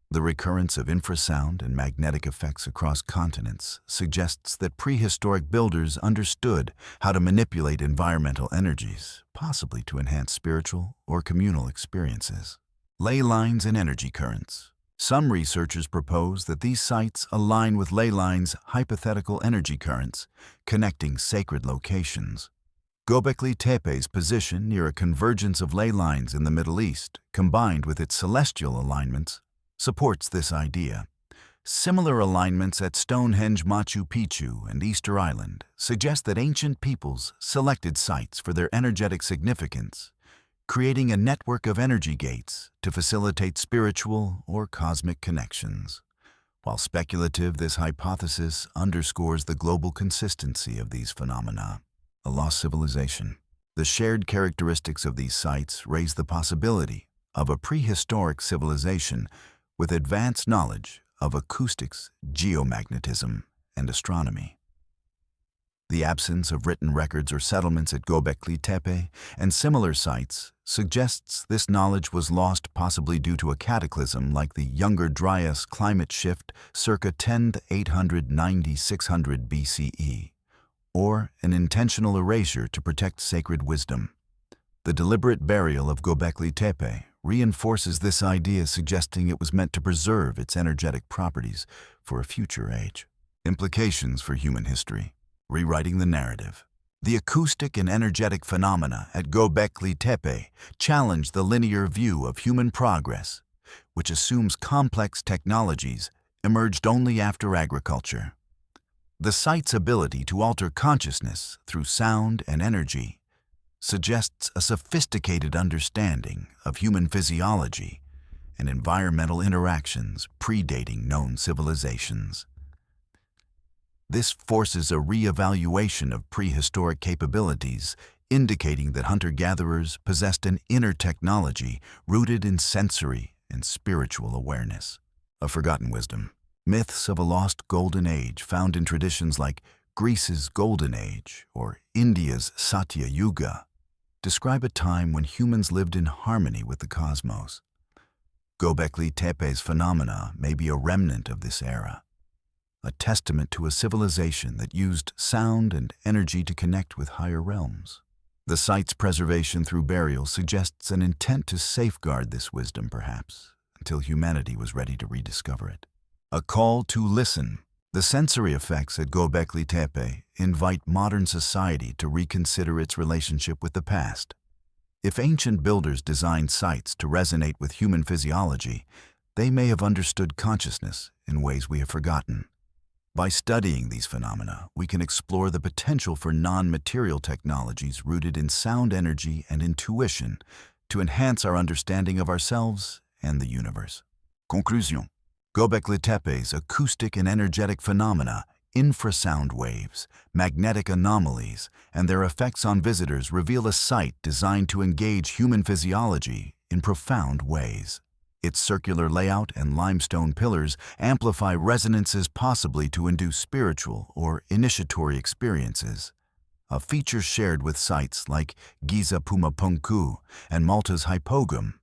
The recurrence of infrasound and magnetic effects across continents suggests that prehistoric builders understood how to manipulate environmental energies, possibly to enhance spiritual or communal experiences. Ley lines and energy currents. Some researchers propose that these sites align with ley lines' hypothetical energy currents, connecting sacred locations. Göbekli Tepe's position near a convergence of ley lines in the Middle East, combined with its celestial alignments, supports this idea. Similar alignments at Stonehenge, Machu Picchu, and Easter Island suggest that ancient peoples selected sites for their energetic significance, creating a network of energy gates to facilitate spiritual or cosmic connections. While speculative, this hypothesis underscores the global consistency of these phenomena. A lost civilization. The shared characteristics of these sites raise the possibility of a prehistoric civilization with advanced knowledge of acoustics, geomagnetism, and astronomy. The absence of written records or settlements at Göbekli Tepe and similar sites suggests this knowledge was lost, possibly due to a cataclysm like the Younger Dryas climate shift circa 10,890–600 BCE, or an intentional erasure to protect sacred wisdom. The deliberate burial of Göbekli Tepe reinforces this idea, suggesting it was meant to preserve its energetic properties for a future age. Implications for human history. Rewriting the narrative. The acoustic and energetic phenomena at Göbekli Tepe challenge the linear view of human progress, which assumes complex technologies emerged only after agriculture. The site's ability to alter consciousness through sound and energy suggests a sophisticated understanding of human physiology and environmental interactions predating known civilizations. This forces a re-evaluation of prehistoric capabilities, indicating that hunter-gatherers possessed an inner technology rooted in sensory and spiritual awareness. A forgotten wisdom. Myths of a lost golden age found in traditions like Greece's Golden Age or India's Satya Yuga describe a time when humans lived in harmony with the cosmos. Göbekli Tepe's phenomena may be a remnant of this era, a testament to a civilization that used sound and energy to connect with higher realms. The site's preservation through burial suggests an intent to safeguard this wisdom, perhaps, until humanity was ready to rediscover it. A call to listen. The sensory effects at Göbekli Tepe invite modern society to reconsider its relationship with the past. If ancient builders designed sites to resonate with human physiology, they may have understood consciousness in ways we have forgotten. By studying these phenomena, we can explore the potential for non-material technologies rooted in sound energy and intuition to enhance our understanding of ourselves and the universe. Conclusion. Göbekli Tepe's acoustic and energetic phenomena infrasound waves, magnetic anomalies, and their effects on visitors reveal a site designed to engage human physiology in profound ways. Its circular layout and limestone pillars amplify resonances possibly to induce spiritual or initiatory experiences, a feature shared with sites like Giza Pumapunku and Malta's Hypogum.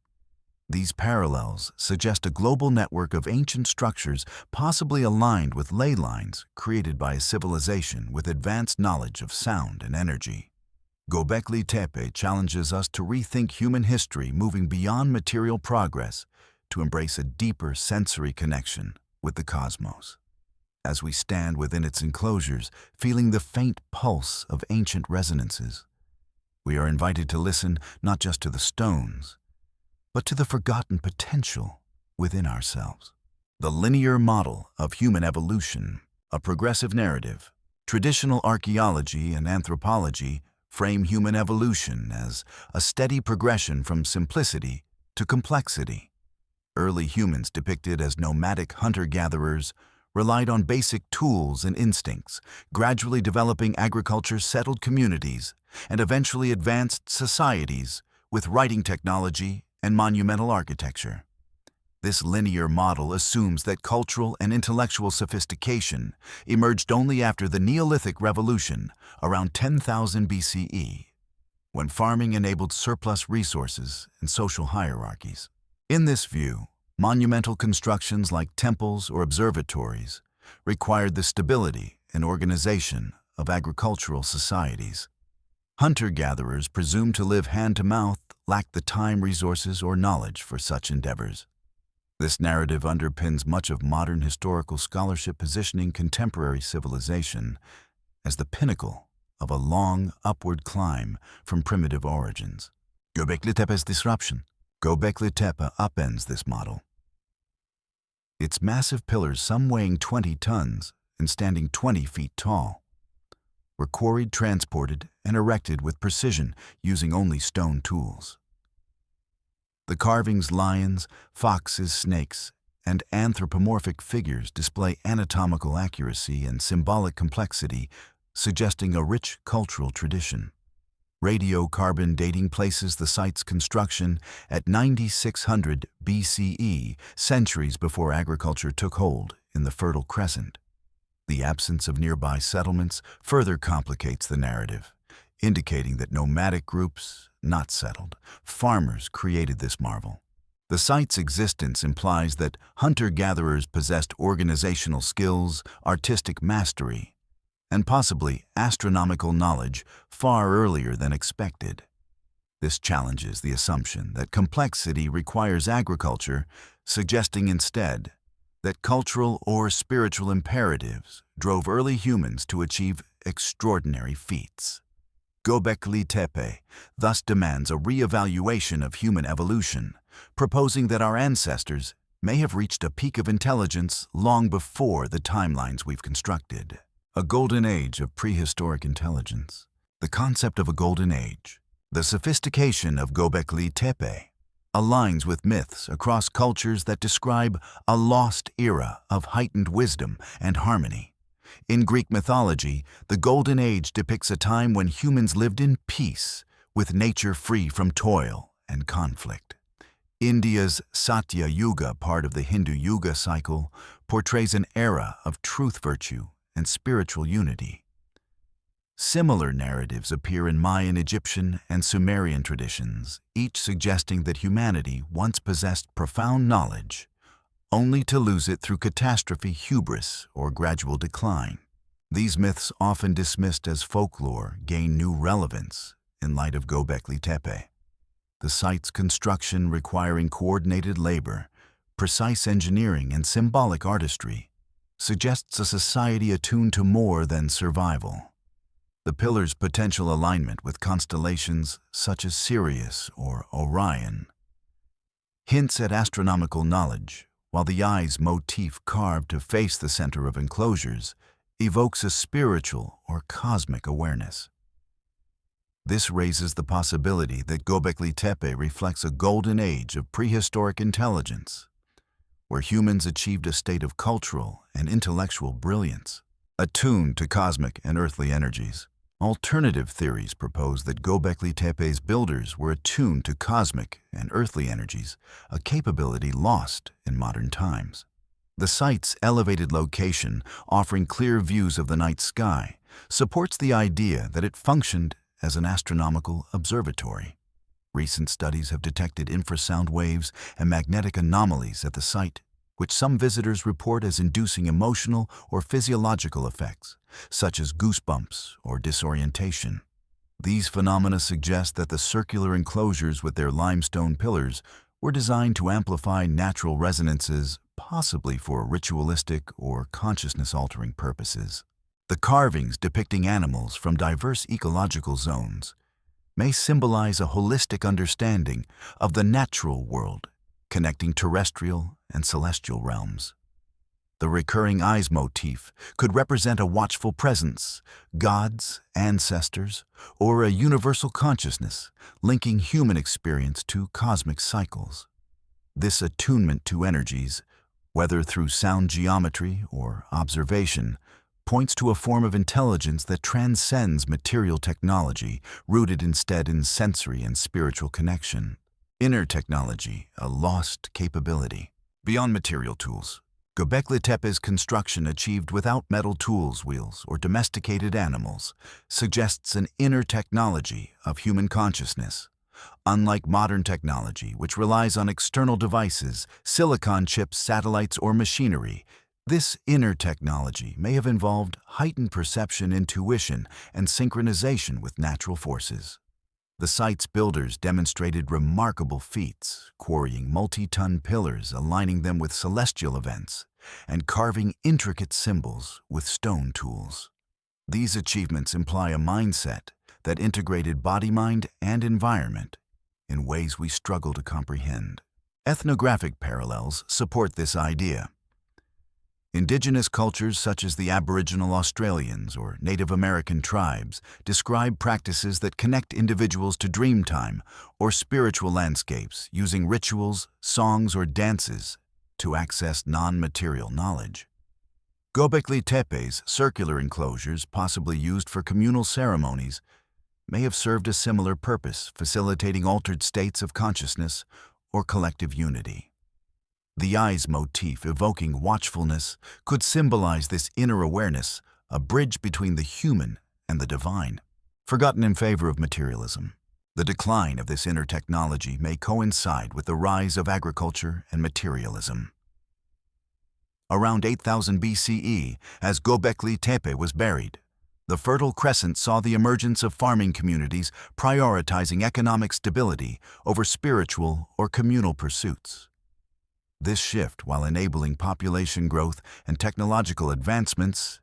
These parallels suggest a global network of ancient structures possibly aligned with ley lines created by a civilization with advanced knowledge of sound and energy. Gobekli Tepe challenges us to rethink human history, moving beyond material progress to embrace a deeper sensory connection with the cosmos. As we stand within its enclosures, feeling the faint pulse of ancient resonances, we are invited to listen not just to the stones, but to the forgotten potential within ourselves. The linear model of human evolution, a progressive narrative. Traditional archaeology and anthropology frame human evolution as a steady progression from simplicity to complexity. Early humans, depicted as nomadic hunter-gatherers, relied on basic tools and instincts, gradually developing agriculture-settled communities and eventually advanced societies with writing technology and monumental architecture. This linear model assumes that cultural and intellectual sophistication emerged only after the Neolithic Revolution around 10,000 BCE, when farming enabled surplus resources and social hierarchies. In this view, monumental constructions like temples or observatories required the stability and organization of agricultural societies. Hunter-gatherers presumed to live hand-to-mouth lacked the time, resources, or knowledge for such endeavors. This narrative underpins much of modern historical scholarship, positioning contemporary civilization as the pinnacle of a long upward climb from primitive origins. Göbekli Tepe's disruption. Göbekli Tepe upends this model. Its massive pillars, some weighing 20 tons and standing 20 feet tall, were quarried, transported, and erected with precision using only stone tools. The carvings, lions, foxes, snakes, and anthropomorphic figures display anatomical accuracy and symbolic complexity, suggesting a rich cultural tradition. Radiocarbon dating places the site's construction at 9600 BCE, centuries before agriculture took hold in the Fertile Crescent. The absence of nearby settlements further complicates the narrative, indicating that nomadic groups, not settled, farmers created this marvel. The site's existence implies that hunter-gatherers possessed organizational skills, artistic mastery, and possibly astronomical knowledge far earlier than expected. This challenges the assumption that complexity requires agriculture, suggesting instead that cultural or spiritual imperatives drove early humans to achieve extraordinary feats. Göbekli Tepe thus demands a re-evaluation of human evolution, proposing that our ancestors may have reached a peak of intelligence long before the timelines we've constructed. A golden age of prehistoric intelligence. The concept of a golden age, the sophistication of Göbekli Tepe, aligns with myths across cultures that describe a lost era of heightened wisdom and harmony. In Greek mythology, the Golden Age depicts a time when humans lived in peace, with nature free from toil and conflict. India's Satya Yuga, part of the Hindu Yuga cycle, portrays an era of truth, virtue, and spiritual unity. Similar narratives appear in Mayan, Egyptian, and Sumerian traditions, each suggesting that humanity once possessed profound knowledge, only to lose it through catastrophe, hubris, or gradual decline. These myths, often dismissed as folklore, gain new relevance in light of Göbekli Tepe. The site's construction requiring coordinated labor, precise engineering, and symbolic artistry suggests a society attuned to more than survival. The pillars' potential alignment with constellations such as Sirius or Orion hints at astronomical knowledge, while the eye's motif carved to face the center of enclosures evokes a spiritual or cosmic awareness. This raises the possibility that Göbekli Tepe reflects a golden age of prehistoric intelligence, where humans achieved a state of cultural and intellectual brilliance. attuned to cosmic and earthly energies. Alternative theories propose that Göbekli Tepe's builders were attuned to cosmic and earthly energies, a capability lost in modern times. The site's elevated location, offering clear views of the night sky, supports the idea that it functioned as an astronomical observatory. Recent studies have detected infrasound waves and magnetic anomalies at the site, which some visitors report as inducing emotional or physiological effects, such as goosebumps or disorientation. These phenomena suggest that the circular enclosures with their limestone pillars were designed to amplify natural resonances, possibly for ritualistic or consciousness-altering purposes. The carvings depicting animals from diverse ecological zones may symbolize a holistic understanding of the natural world, connecting terrestrial and celestial realms. The recurring eyes motif could represent a watchful presence, gods, ancestors, or a universal consciousness linking human experience to cosmic cycles. This attunement to energies, whether through sound geometry or observation, points to a form of intelligence that transcends material technology, rooted instead in sensory and spiritual connection. Inner technology, a lost capability. Beyond material tools, Göbekli Tepe's construction achieved without metal tools, wheels, or domesticated animals suggests an inner technology of human consciousness. Unlike modern technology, which relies on external devices, silicon chips, satellites, or machinery, this inner technology may have involved heightened perception, intuition, and synchronization with natural forces. The site's builders demonstrated remarkable feats, quarrying multi-ton pillars, aligning them with celestial events, and carving intricate symbols with stone tools. These achievements imply a mindset that integrated body, mind, and environment in ways we struggle to comprehend. Ethnographic parallels support this idea. Indigenous cultures such as the Aboriginal Australians or Native American tribes describe practices that connect individuals to dreamtime or spiritual landscapes using rituals, songs, or dances to access non-material knowledge. Göbekli Tepe's circular enclosures, possibly used for communal ceremonies, may have served a similar purpose, facilitating altered states of consciousness or collective unity. The eyes motif, evoking watchfulness, could symbolize this inner awareness, a bridge between the human and the divine. Forgotten in favor of materialism, the decline of this inner technology may coincide with the rise of agriculture and materialism. Around 8000 BCE, as Gobekli Tepe was buried, the Fertile Crescent saw the emergence of farming communities prioritizing economic stability over spiritual or communal pursuits. This shift, while enabling population growth and technological advancements,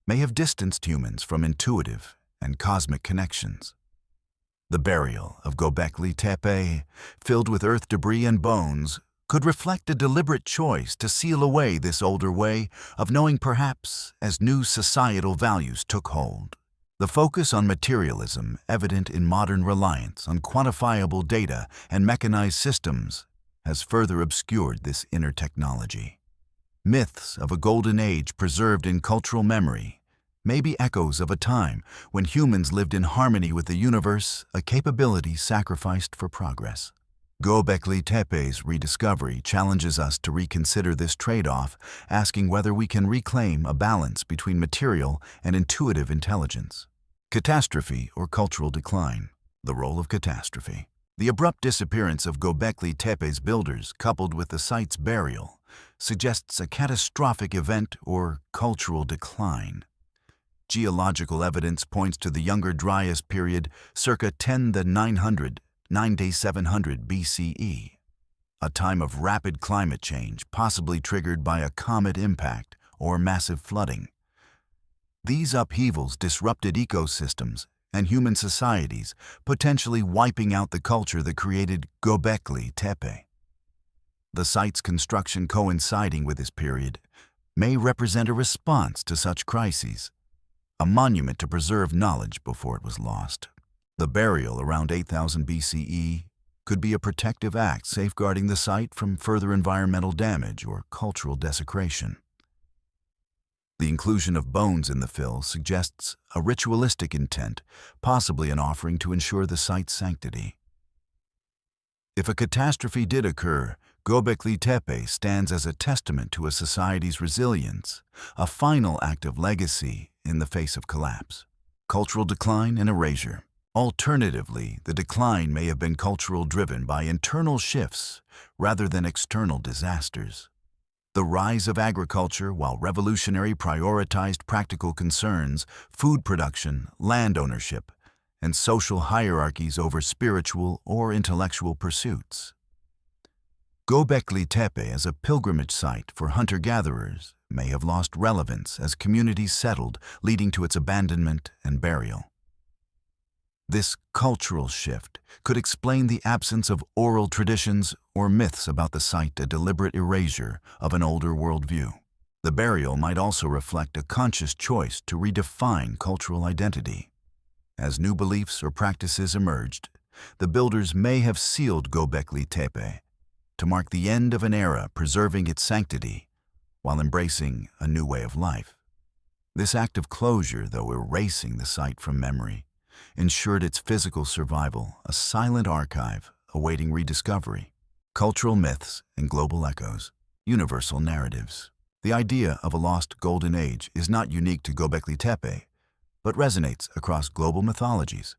may have distanced humans from intuitive and cosmic connections. The burial of Gobekli Tepe, filled with earth debris and bones, could reflect a deliberate choice to seal away this older way of knowing, perhaps as new societal values took hold. The focus on materialism, evident in modern reliance on quantifiable data and mechanized systems, has further obscured this inner technology. Myths of a golden age preserved in cultural memory may be echoes of a time when humans lived in harmony with the universe, a capability sacrificed for progress. Göbekli Tepe's rediscovery challenges us to reconsider this trade-off, asking whether we can reclaim a balance between material and intuitive intelligence. Catastrophe or cultural decline. The role of catastrophe. The abrupt disappearance of Göbekli Tepe's builders, coupled with the site's burial, suggests a catastrophic event or cultural decline. Geological evidence points to the Younger Dryas period circa 10 to 900, 9 to 700 BCE, a time of rapid climate change possibly triggered by a comet impact or massive flooding. These upheavals disrupted ecosystems and human societies, potentially wiping out the culture that created Göbekli Tepe. The site's construction coinciding with this period may represent a response to such crises, a monument to preserve knowledge before it was lost. The burial around 8000 BCE could be a protective act safeguarding the site from further environmental damage or cultural desecration. The inclusion of bones in the fill suggests a ritualistic intent, possibly an offering to ensure the site's sanctity. If a catastrophe did occur, Göbekli Tepe stands as a testament to a society's resilience, a final act of legacy in the face of collapse. Cultural decline and erasure. Alternatively, the decline may have been cultural driven by internal shifts rather than external disasters. The rise of agriculture, while revolutionary, prioritized practical concerns, food production, land ownership, and social hierarchies over spiritual or intellectual pursuits. Göbekli Tepe as a pilgrimage site for hunter-gatherers may have lost relevance as communities settled, leading to its abandonment and burial. This cultural shift could explain the absence of oral traditions or myths about the site, a deliberate erasure of an older worldview. The burial might also reflect a conscious choice to redefine cultural identity. As new beliefs or practices emerged, the builders may have sealed Göbekli Tepe to mark the end of an era, preserving its sanctity while embracing a new way of life. This act of closure, though erasing the site from memory, ensured its physical survival, a silent archive awaiting rediscovery. Cultural myths and global echoes. Universal narratives. The idea of a lost golden age is not unique to Göbekli Tepe, but resonates across global mythologies.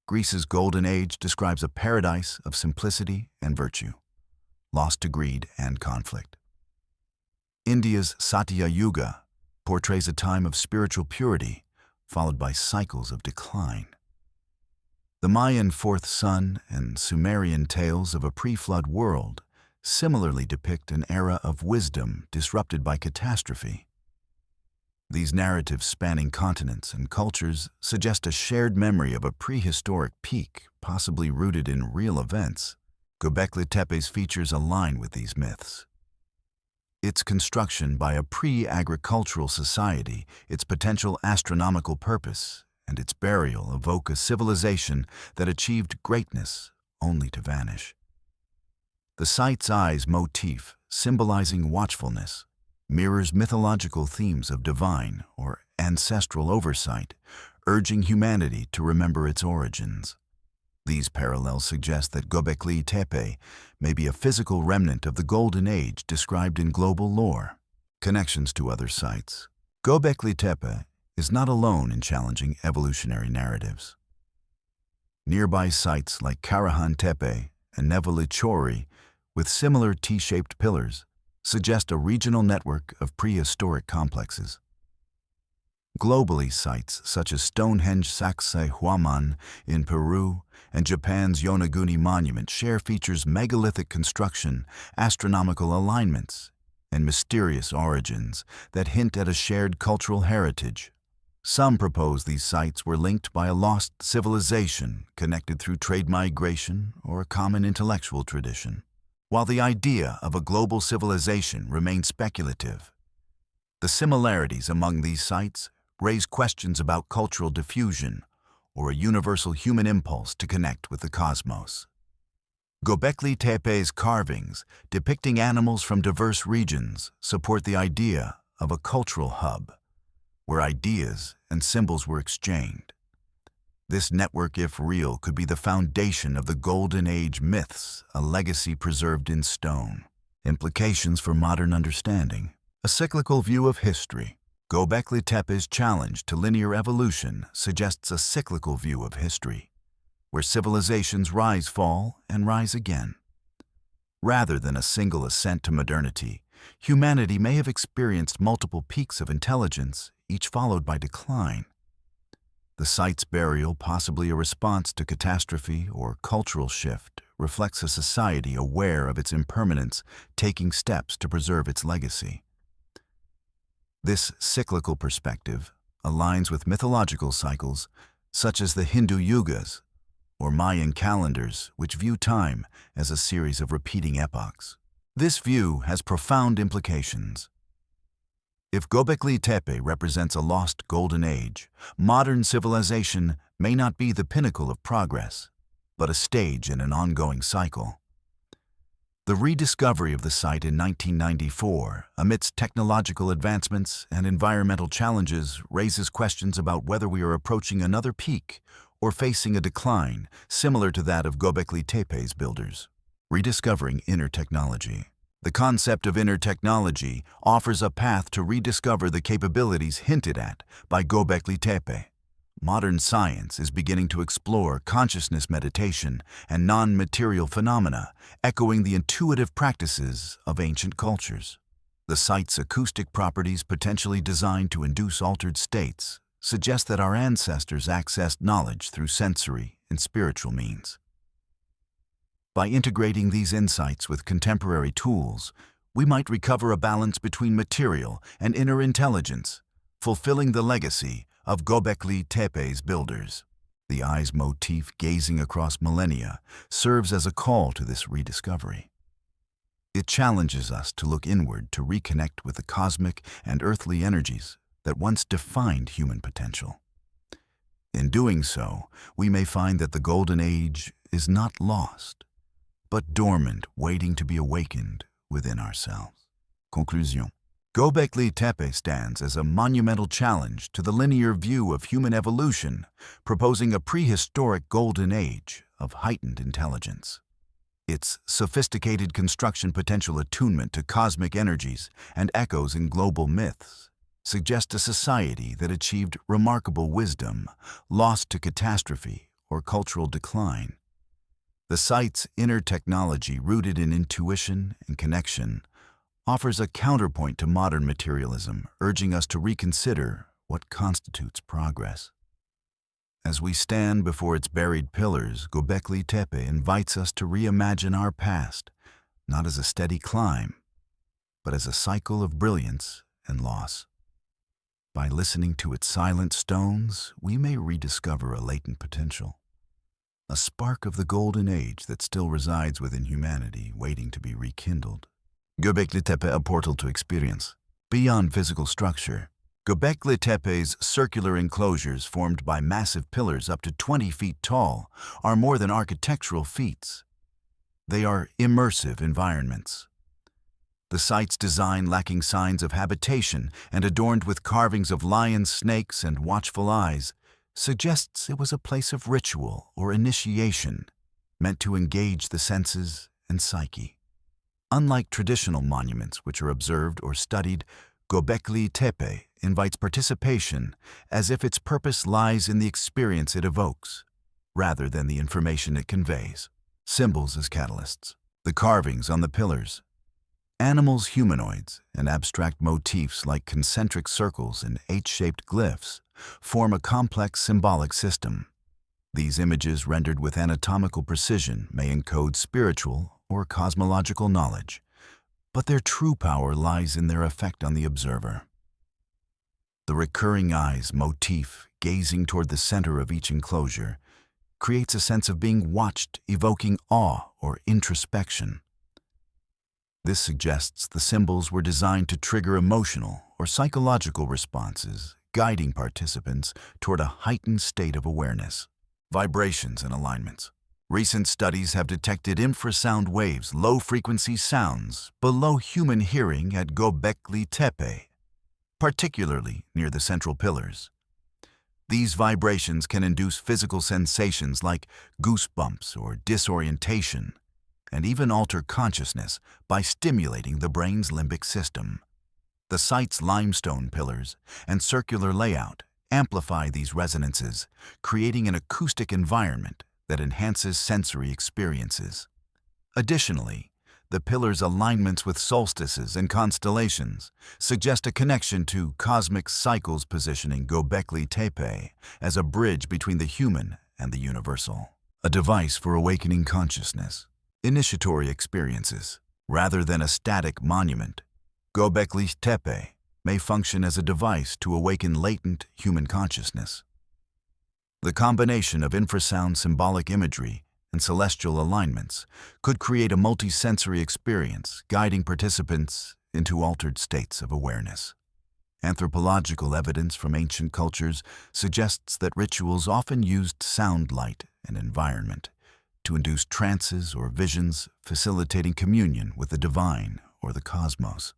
Greece's golden age describes a paradise of simplicity and virtue, lost to greed and conflict. India's Satya Yuga portrays a time of spiritual purity, followed by cycles of decline. The Mayan fourth sun and Sumerian tales of a pre-flood world similarly depict an era of wisdom disrupted by catastrophe. These narratives spanning continents and cultures suggest a shared memory of a prehistoric peak, possibly rooted in real events. Göbekli Tepe's features align with these myths. Its construction by a pre-agricultural society, its potential astronomical purpose, and its burial evoke a civilization that achieved greatness only to vanish. The site's eyes motif, symbolizing watchfulness, mirrors mythological themes of divine or ancestral oversight, urging humanity to remember its origins. These parallels suggest that Göbekli Tepe may be a physical remnant of the Golden Age described in global lore. Connections to other sites. Göbekli Tepe is not alone in challenging evolutionary narratives. Nearby sites like Karahan Tepe and Nevelichori, with similar T-shaped pillars, suggest a regional network of prehistoric complexes. Globally, sites such as Stonehenge Sacsayhuaman in Peru and Japan's Yonaguni Monument share features megalithic construction, astronomical alignments, and mysterious origins that hint at a shared cultural heritage. Some propose these sites were linked by a lost civilization connected through trade migration or a common intellectual tradition. While the idea of a global civilization remains speculative, the similarities among these sites raise questions about cultural diffusion or a universal human impulse to connect with the cosmos. Göbekli Tepe's carvings, depicting animals from diverse regions, support the idea of a cultural hub, where ideas and symbols were exchanged. This network, if real, could be the foundation of the Golden Age myths, a legacy preserved in stone. Implications for modern understanding. A cyclical view of history. Göbekli Tepe's challenge to linear evolution suggests a cyclical view of history, where civilizations rise, fall, and rise again. Rather than a single ascent to modernity, humanity may have experienced multiple peaks of intelligence, each followed by decline. The site's burial, possibly a response to catastrophe or cultural shift, reflects a society aware of its impermanence, taking steps to preserve its legacy. This cyclical perspective aligns with mythological cycles such as the Hindu yugas or Mayan calendars, which view time as a series of repeating epochs. This view has profound implications. If Göbekli Tepe represents a lost golden age, modern civilization may not be the pinnacle of progress, but a stage in an ongoing cycle. The rediscovery of the site in 1994, amidst technological advancements and environmental challenges, raises questions about whether we are approaching another peak or facing a decline similar to that of Göbekli Tepe's builders. Rediscovering inner technology. The concept of inner technology offers a path to rediscover the capabilities hinted at by Göbekli Tepe. Modern science is beginning to explore consciousness meditation and non-material phenomena, echoing the intuitive practices of ancient cultures. The site's acoustic properties, potentially designed to induce altered states, suggest that our ancestors accessed knowledge through sensory and spiritual means. By integrating these insights with contemporary tools, we might recover a balance between material and inner intelligence, fulfilling the legacy of Göbekli Tepe's builders. The eyes motif gazing across millennia serves as a call to this rediscovery. It challenges us to look inward to reconnect with the cosmic and earthly energies that once defined human potential. In doing so, we may find that the Golden Age is not lost, but dormant, waiting to be awakened within ourselves. Conclusion. Göbekli Tepe stands as a monumental challenge to the linear view of human evolution, proposing a prehistoric golden age of heightened intelligence. Its sophisticated construction, potential attunement to cosmic energies, and echoes in global myths suggest a society that achieved remarkable wisdom, lost to catastrophe or cultural decline. The site's inner technology, rooted in intuition and connection, offers a counterpoint to modern materialism, urging us to reconsider what constitutes progress. As we stand before its buried pillars, Göbekli Tepe invites us to reimagine our past, not as a steady climb, but as a cycle of brilliance and loss. By listening to its silent stones, we may rediscover a latent potential, a spark of the golden age that still resides within humanity, waiting to be rekindled. Göbekli Tepe, a portal to experience. Beyond physical structure, Göbekli Tepe's circular enclosures, formed by massive pillars up to 20 feet tall, are more than architectural feats. They are immersive environments. The site's design, lacking signs of habitation and adorned with carvings of lions, snakes, and watchful eyes, suggests it was a place of ritual or initiation, meant to engage the senses and psyche. Unlike traditional monuments which are observed or studied, Göbekli Tepe invites participation as if its purpose lies in the experience it evokes, rather than the information it conveys. Symbols as catalysts. The carvings on the pillars. Animals, humanoids, and abstract motifs like concentric circles and H-shaped glyphs form a complex symbolic system. These images, rendered with anatomical precision, may encode spiritual or cosmological knowledge, but their true power lies in their effect on the observer. The recurring eyes motif, gazing toward the center of each enclosure, creates a sense of being watched, evoking awe or introspection. This suggests the symbols were designed to trigger emotional or psychological responses, guiding participants toward a heightened state of awareness. Vibrations and alignments. Recent studies have detected infrasound waves, low-frequency sounds, below human hearing at Göbekli Tepe, particularly near the central pillars. These vibrations can induce physical sensations like goosebumps or disorientation, and even alter consciousness by stimulating the brain's limbic system. The site's limestone pillars and circular layout amplify these resonances, creating an acoustic environment that enhances sensory experiences. Additionally, the pillars' alignments with solstices and constellations suggest a connection to cosmic cycles, positioning Göbekli Tepe as a bridge between the human and the universal. A device for awakening consciousness. Initiatory experiences. Rather than a static monument, Göbekli Tepe may function as a device to awaken latent human consciousness. The combination of infrasound symbolic imagery and celestial alignments could create a multisensory experience, guiding participants into altered states of awareness. Anthropological evidence from ancient cultures suggests that rituals often used sound, light, and environment, to induce trances or visions, facilitating communion with the divine or the cosmos.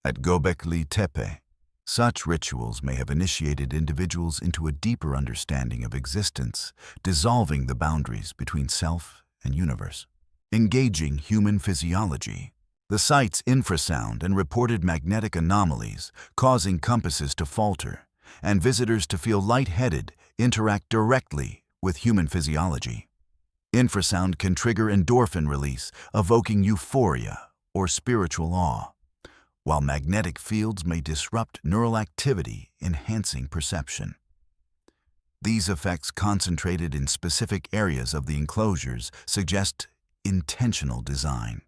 At Göbekli Tepe, such rituals may have initiated individuals into a deeper understanding of existence, dissolving the boundaries between self and universe. Engaging human physiology. The site's infrasound and reported magnetic anomalies, causing compasses to falter, and visitors to feel lightheaded, interact directly with human physiology. Infrasound can trigger endorphin release, evoking euphoria or spiritual awe, while magnetic fields may disrupt neural activity, enhancing perception. These effects, concentrated in specific areas of the enclosures, suggest intentional design.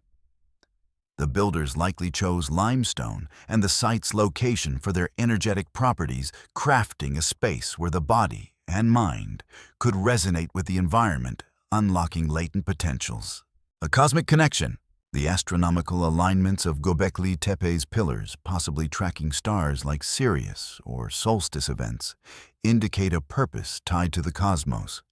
The builders likely chose limestone and the site's location for their energetic properties, crafting a space where the body and mind could resonate with the environment, unlocking latent potentials. A cosmic connection. The astronomical alignments of Göbekli Tepe's pillars, possibly tracking stars like Sirius or solstice events, indicate a purpose tied to the cosmos.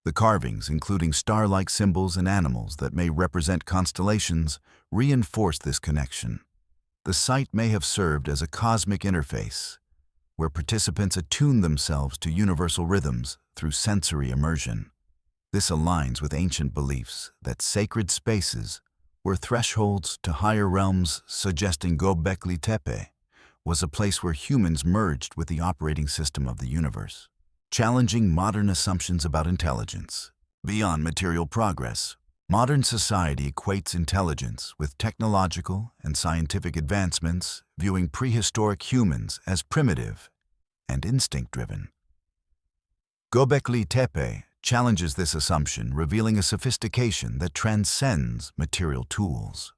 The carvings, including star-like symbols and animals that may represent constellations, reinforce this connection. The site may have served as a cosmic interface, where participants attune themselves to universal rhythms through sensory immersion. This aligns with ancient beliefs that sacred spaces were thresholds to higher realms, suggesting Göbekli Tepe was a place where humans merged with the operating system of the universe. Challenging modern assumptions about intelligence. Beyond material progress, modern society equates intelligence with technological and scientific advancements, viewing prehistoric humans as primitive and instinct-driven. Göbekli Tepe challenges this assumption, revealing a sophistication that transcends material tools.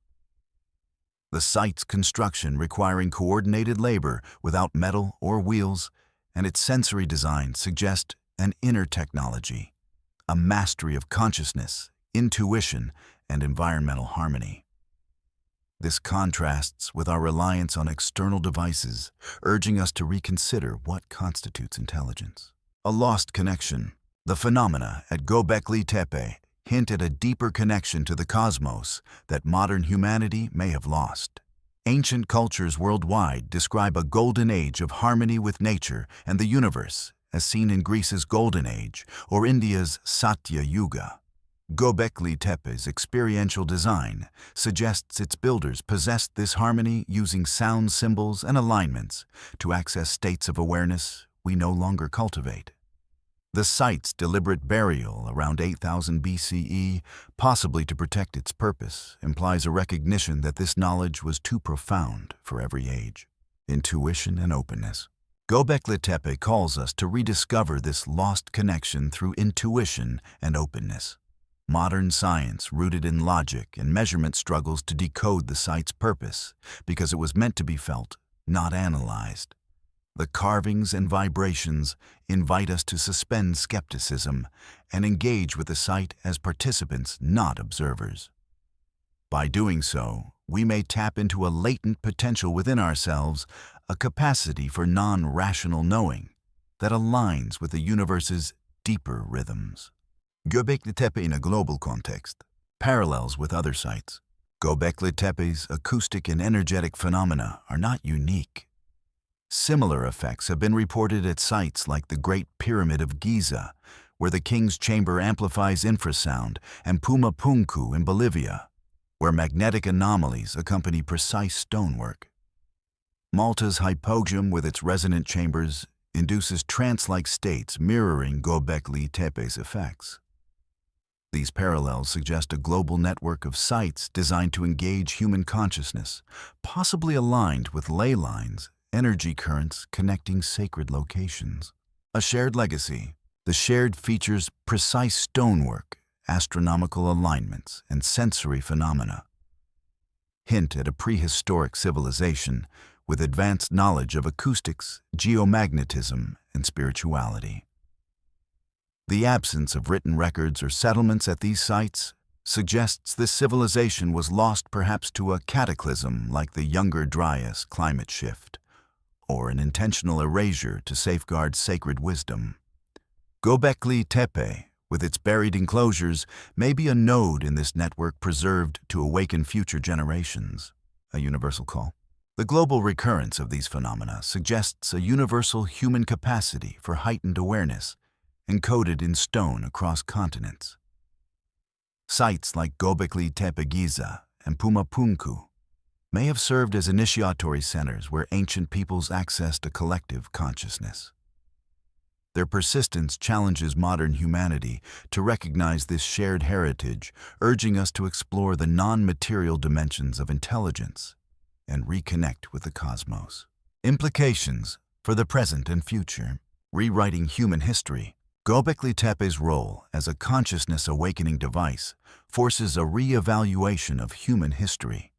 The site's construction, requiring coordinated labor without metal or wheels, and its sensory design suggest an inner technology, a mastery of consciousness, intuition, and environmental harmony. This contrasts with our reliance on external devices, urging us to reconsider what constitutes intelligence. A lost connection. The phenomena at Göbekli Tepe hint at a deeper connection to the cosmos that modern humanity may have lost. Ancient cultures worldwide describe a golden age of harmony with nature and the universe, as seen in Greece's Golden Age or India's Satya Yuga. Göbekli Tepe's experiential design suggests its builders possessed this harmony, using sound symbols and alignments to access states of awareness we no longer cultivate. The site's deliberate burial around 8000 BCE, possibly to protect its purpose, implies a recognition that this knowledge was too profound for every age. Intuition and openness. Göbekli Tepe calls us to rediscover this lost connection through intuition and openness. Modern science, rooted in logic and measurement, struggles to decode the site's purpose because it was meant to be felt, not analyzed. The carvings and vibrations invite us to suspend skepticism and engage with the site as participants, not observers. By doing so, we may tap into a latent potential within ourselves, a capacity for non-rational knowing that aligns with the universe's deeper rhythms. Göbekli Tepe in a global context. Parallels with other sites. Göbekli Tepe's acoustic and energetic phenomena are not unique. Similar effects have been reported at sites like the Great Pyramid of Giza, where the King's Chamber amplifies infrasound, and Puma Punku in Bolivia, where magnetic anomalies accompany precise stonework. Malta's hypogeum, with its resonant chambers, induces trance-like states mirroring Göbekli Tepe's effects. These parallels suggest a global network of sites designed to engage human consciousness, possibly aligned with ley lines, energy currents connecting sacred locations. A shared legacy. The shared features precise stonework, astronomical alignments, and sensory phenomena. Hint at a prehistoric civilization with advanced knowledge of acoustics, geomagnetism, and spirituality. The absence of written records or settlements at these sites suggests this civilization was lost perhaps to a cataclysm like the Younger Dryas climate shift, or an intentional erasure to safeguard sacred wisdom. Göbekli Tepe, with its buried enclosures, may be a node in this network preserved to awaken future generations. A universal call. The global recurrence of these phenomena suggests a universal human capacity for heightened awareness, encoded in stone across continents. Sites like Göbekli Tepe Giza and Pumapunku may have served as initiatory centers where ancient peoples accessed a collective consciousness. Their persistence challenges modern humanity to recognize this shared heritage, urging us to explore the non-material dimensions of intelligence and reconnect with the cosmos. Implications for the present and future. Rewriting human history. Göbekli Tepe's role as a consciousness awakening device forces a re-evaluation of human history.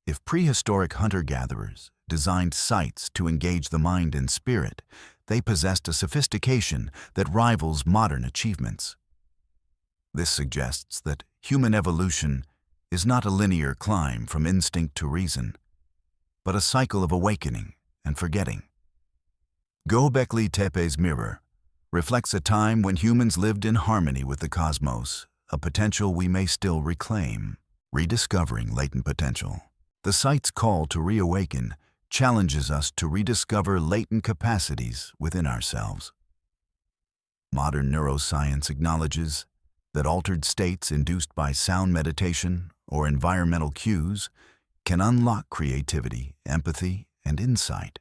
If prehistoric hunter-gatherers designed sites to engage the mind and spirit, they possessed a sophistication that rivals modern achievements. This suggests that human evolution is not a linear climb from instinct to reason, but a cycle of awakening and forgetting. Göbekli Tepe's mirror reflects a time when humans lived in harmony with the cosmos, a potential we may still reclaim. Rediscovering latent potential. The site's call to reawaken challenges us to rediscover latent capacities within ourselves. Modern neuroscience acknowledges that altered states induced by sound meditation or environmental cues can unlock creativity, empathy, and insight.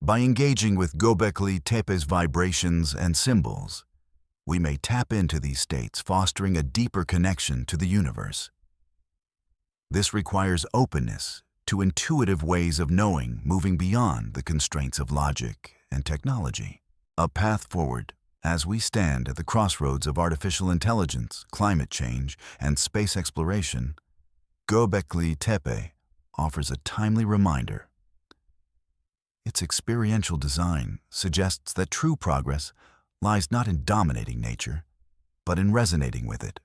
By engaging with Göbekli Tepe's vibrations and symbols, we may tap into these states, fostering a deeper connection to the universe. This requires openness to intuitive ways of knowing, moving beyond the constraints of logic and technology. A path forward as we stand at the crossroads of artificial intelligence, climate change, and space exploration. Göbekli Tepe offers a timely reminder. Its experiential design suggests that true progress lies not in dominating nature, but in resonating with it.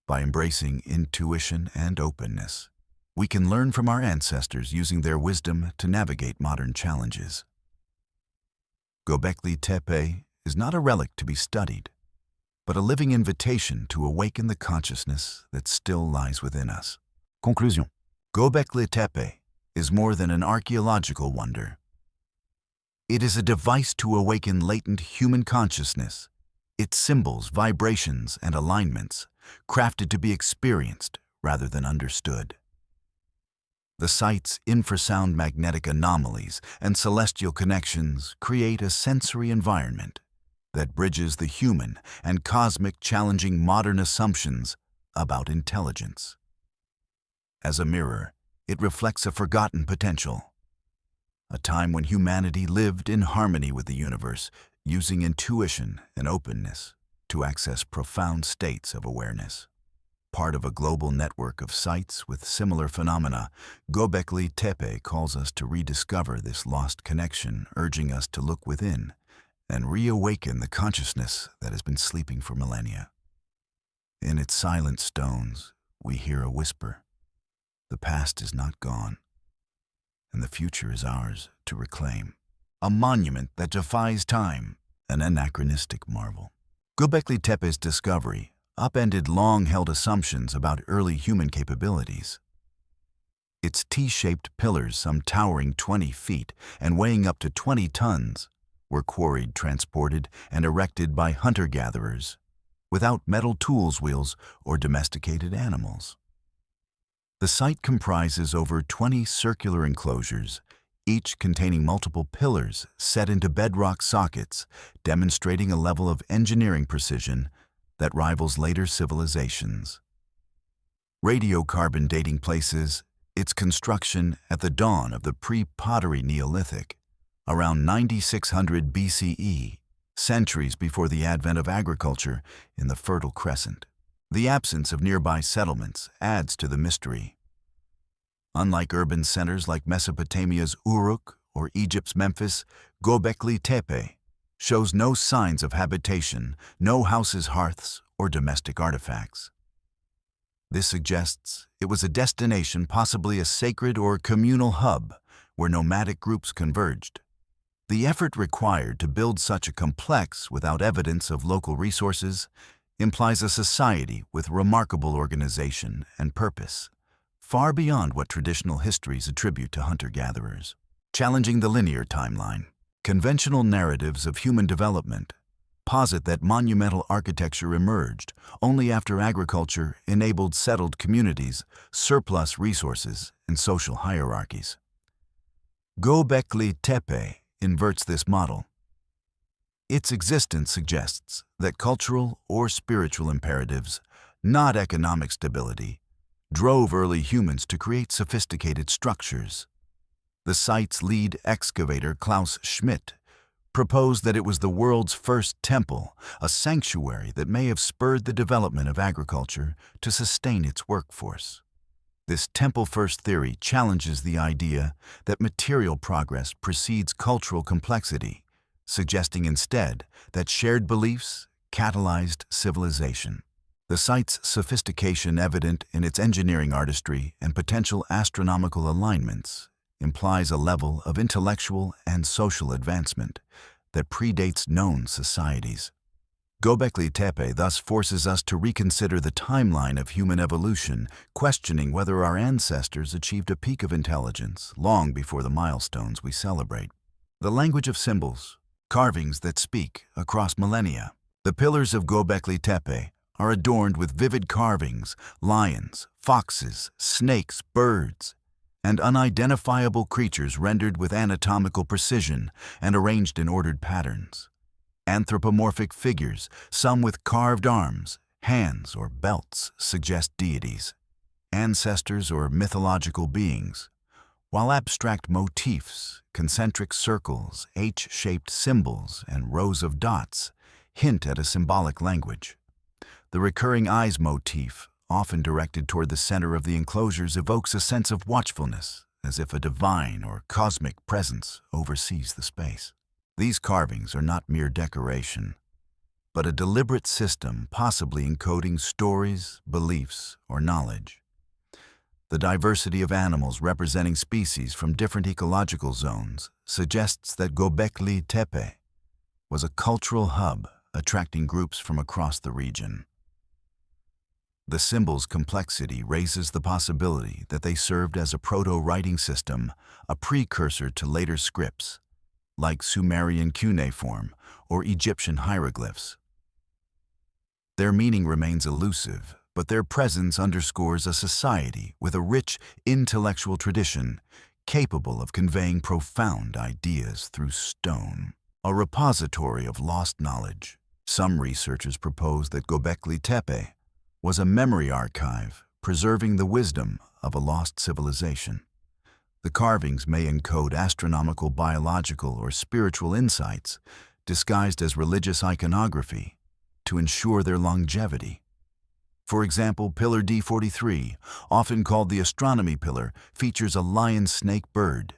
By embracing intuition and openness, we can learn from our ancestors using their wisdom to navigate modern challenges. Göbekli Tepe is not a relic to be studied, but a living invitation to awaken the consciousness that still lies within us. Conclusion. Göbekli Tepe is more than an archaeological wonder. It is a device to awaken latent human consciousness, its symbols, vibrations, and alignments, crafted to be experienced rather than understood. The site's infrasound magnetic anomalies and celestial connections create a sensory environment that bridges the human and cosmic, challenging modern assumptions about intelligence. As a mirror, it reflects a forgotten potential, a time when humanity lived in harmony with the universe, using intuition and openness to access profound states of awareness. Part of a global network of sites with similar phenomena, Göbekli Tepe calls us to rediscover this lost connection, urging us to look within and reawaken the consciousness that has been sleeping for millennia. In its silent stones, we hear a whisper. The past is not gone, and the future is ours to reclaim. A monument that defies time, an anachronistic marvel. Göbekli Tepe's discovery upended long-held assumptions about early human capabilities. Its T-shaped pillars, some towering 20 feet and weighing up to 20 tons, were quarried, transported, and erected by hunter-gatherers, without metal tools wheels or domesticated animals. The site comprises over 20 circular enclosures, each containing multiple pillars set into bedrock sockets, demonstrating a level of engineering precision that rivals later civilizations. Radiocarbon dating places its construction at the dawn of the pre-pottery Neolithic, around 9600 BCE, centuries before the advent of agriculture in the Fertile Crescent. The absence of nearby settlements adds to the mystery. Unlike urban centers like Mesopotamia's Uruk or Egypt's Memphis, Göbekli Tepe shows no signs of habitation, no houses, hearths, or domestic artifacts. This suggests it was a destination, possibly a sacred or communal hub, where nomadic groups converged. The effort required to build such a complex without evidence of local resources implies a society with remarkable organization and purpose, far beyond what traditional histories attribute to hunter-gatherers. Challenging the linear timeline, conventional narratives of human development posit that monumental architecture emerged only after agriculture enabled settled communities, surplus resources, and social hierarchies. Göbekli Tepe inverts this model. Its existence suggests that cultural or spiritual imperatives, not economic stability, drove early humans to create sophisticated structures. The site's lead excavator, Klaus Schmidt, proposed that it was the world's first temple, a sanctuary that may have spurred the development of agriculture to sustain its workforce. This temple-first theory challenges the idea that material progress precedes cultural complexity, suggesting instead that shared beliefs catalyzed civilization. The site's sophistication, evident in its engineering artistry and potential astronomical alignments, implies a level of intellectual and social advancement that predates known societies. Göbekli Tepe thus forces us to reconsider the timeline of human evolution, questioning whether our ancestors achieved a peak of intelligence long before the milestones we celebrate. The language of symbols, carvings that speak across millennia. The pillars of Göbekli Tepe are adorned with vivid carvings, lions, foxes, snakes, birds, and unidentifiable creatures rendered with anatomical precision and arranged in ordered patterns. Anthropomorphic figures, some with carved arms, hands, or belts, suggest deities, ancestors, or mythological beings, while abstract motifs, concentric circles, H-shaped symbols, and rows of dots hint at a symbolic language. The recurring eyes motif, often directed toward the center of the enclosures, evokes a sense of watchfulness, as if a divine or cosmic presence oversees the space. These carvings are not mere decoration, but a deliberate system possibly encoding stories, beliefs, or knowledge. The diversity of animals representing species from different ecological zones suggests that Göbekli Tepe was a cultural hub attracting groups from across the region. The symbol's complexity raises the possibility that they served as a proto-writing system, a precursor to later scripts, like Sumerian cuneiform or Egyptian hieroglyphs. Their meaning remains elusive, but their presence underscores a society with a rich intellectual tradition capable of conveying profound ideas through stone. A repository of lost knowledge. Some researchers propose that Göbekli Tepe was a memory archive preserving the wisdom of a lost civilization. The carvings may encode astronomical, biological, or spiritual insights disguised as religious iconography to ensure their longevity. For example, Pillar D43, often called the astronomy pillar, features a lion-snake bird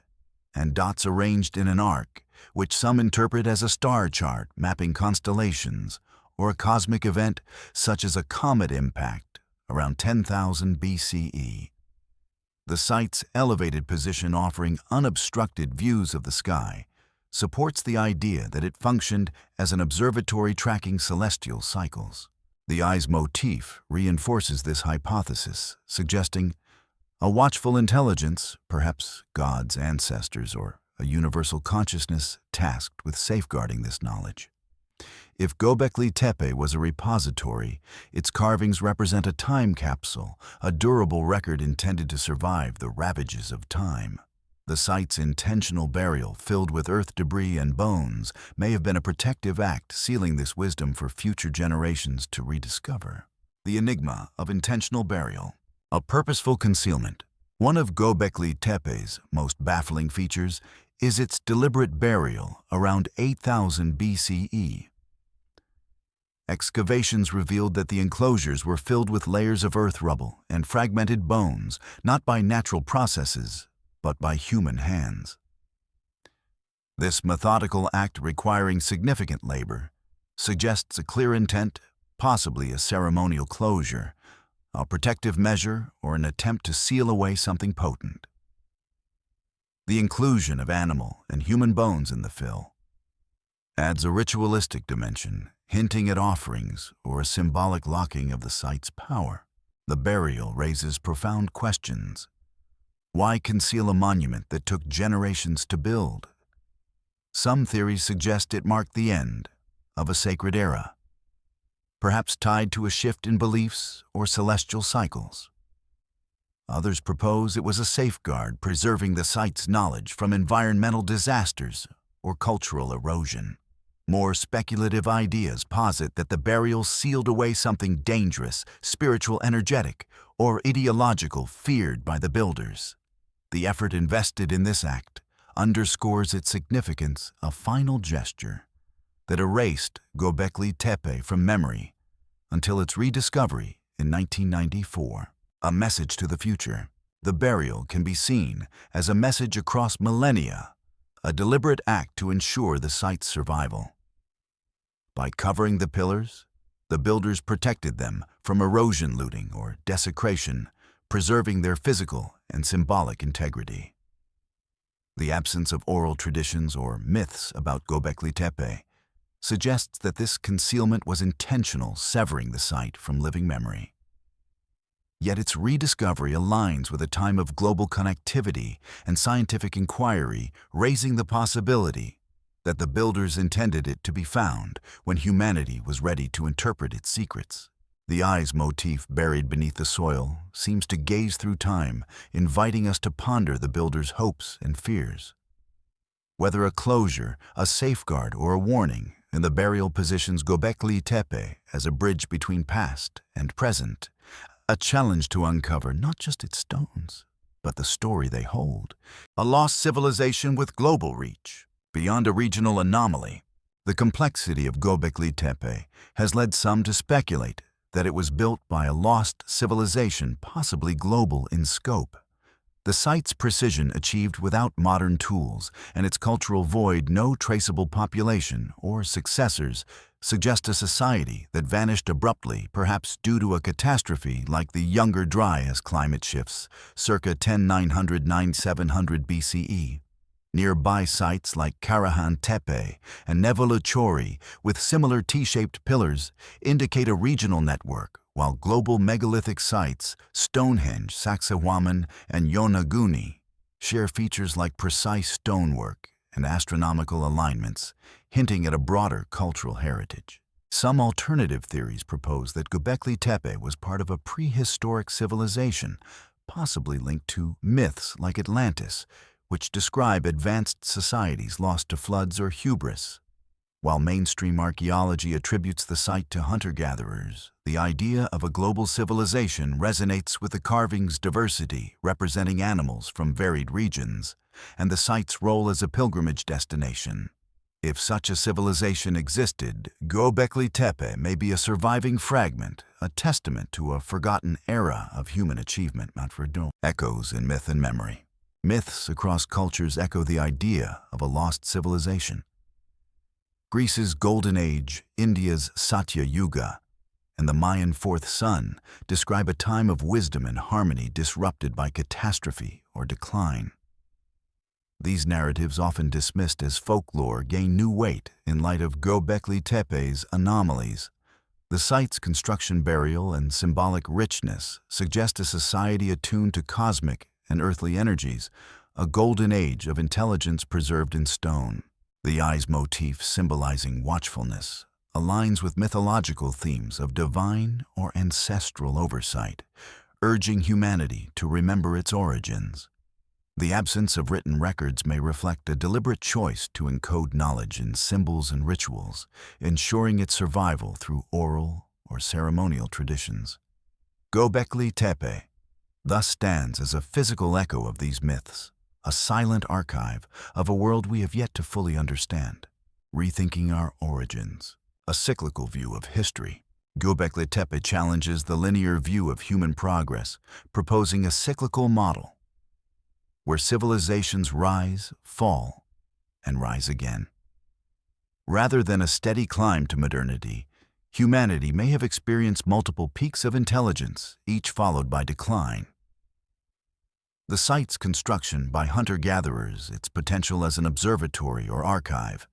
and dots arranged in an arc, which some interpret as a star chart mapping constellations or a cosmic event such as a comet impact around 10,000 BCE. The site's elevated position, offering unobstructed views of the sky, supports the idea that it functioned as an observatory tracking celestial cycles. The eyes motif reinforces this hypothesis, suggesting a watchful intelligence, perhaps God's ancestors or a universal consciousness tasked with safeguarding this knowledge. If Göbekli Tepe was a repository, its carvings represent a time capsule, a durable record intended to survive the ravages of time. The site's intentional burial, filled with earth debris and bones, may have been a protective act, sealing this wisdom for future generations to rediscover. The enigma of intentional burial. A purposeful concealment. One of Göbekli Tepe's most baffling features is its deliberate burial around 8000 BCE. Excavations revealed that the enclosures were filled with layers of earth rubble and fragmented bones, not by natural processes, but by human hands. This methodical act, requiring significant labor, suggests a clear intent, possibly a ceremonial closure, a protective measure, or an attempt to seal away something potent. The inclusion of animal and human bones in the fill adds a ritualistic dimension, hinting at offerings or a symbolic locking of the site's power. The burial raises profound questions. Why conceal a monument that took generations to build? Some theories suggest it marked the end of a sacred era, perhaps tied to a shift in beliefs or celestial cycles. Others propose it was a safeguard preserving the site's knowledge from environmental disasters or cultural erosion. More speculative ideas posit that the burial sealed away something dangerous, spiritual, energetic, or ideological feared by the builders. The effort invested in this act underscores its significance, a final gesture that erased Göbekli Tepe from memory until its rediscovery in 1994. A message to the future. The burial can be seen as a message across millennia, a deliberate act to ensure the site's survival. By covering the pillars, the builders protected them from erosion, looting, or desecration, preserving their physical and symbolic integrity. The absence of oral traditions or myths about Göbekli Tepe suggests that this concealment was intentional, severing the site from living memory. Yet its rediscovery aligns with a time of global connectivity and scientific inquiry, raising the possibility that the builders intended it to be found when humanity was ready to interpret its secrets. The eyes motif buried beneath the soil seems to gaze through time, inviting us to ponder the builders' hopes and fears. Whether a closure, a safeguard, or a warning, and the burial positions Göbekli Tepe as a bridge between past and present, a challenge to uncover not just its stones, but the story they hold. A lost civilization with global reach. Beyond a regional anomaly, the complexity of Göbekli Tepe has led some to speculate that it was built by a lost civilization, possibly global in scope. The site's precision achieved without modern tools, and its cultural void, no traceable population or successors, suggest a society that vanished abruptly, perhaps due to a catastrophe like the Younger Dryas climate shifts, circa 10,900–9700 BCE. Nearby sites like Karahan Tepe and Nevoluchori, with similar T-shaped pillars, indicate a regional network, while global megalithic sites, Stonehenge, Sacsayhuaman, and Yonaguni, share features like precise stonework and astronomical alignments, hinting at a broader cultural heritage. Some alternative theories propose that Göbekli Tepe was part of a prehistoric civilization, possibly linked to myths like Atlantis, which describe advanced societies lost to floods or hubris. While mainstream archaeology attributes the site to hunter-gatherers, the idea of a global civilization resonates with the carving's diversity, representing animals from varied regions, and the site's role as a pilgrimage destination. If such a civilization existed, Göbekli Tepe may be a surviving fragment, a testament to a forgotten era of human achievement. Echoes in myth and memory. Myths across cultures echo the idea of a lost civilization. Greece's Golden Age, India's Satya Yuga, and the Mayan Fourth Sun describe a time of wisdom and harmony disrupted by catastrophe or decline. These narratives, often dismissed as folklore, gain new weight in light of Göbekli Tepe's anomalies. The site's construction, burial, and symbolic richness suggest a society attuned to cosmic and earthly energies, a golden age of intelligence preserved in stone. The eye's motif, symbolizing watchfulness, aligns with mythological themes of divine or ancestral oversight, urging humanity to remember its origins. The absence of written records may reflect a deliberate choice to encode knowledge in symbols and rituals, ensuring its survival through oral or ceremonial traditions. Göbekli Tepe thus stands as a physical echo of these myths, a silent archive of a world we have yet to fully understand. Rethinking our origins. A cyclical view of history. Göbekli Tepe challenges the linear view of human progress, proposing a cyclical model where civilizations rise, fall, and rise again. Rather than a steady climb to modernity, humanity may have experienced multiple peaks of intelligence, each followed by decline. The site's construction by hunter-gatherers, its potential as an observatory or archive,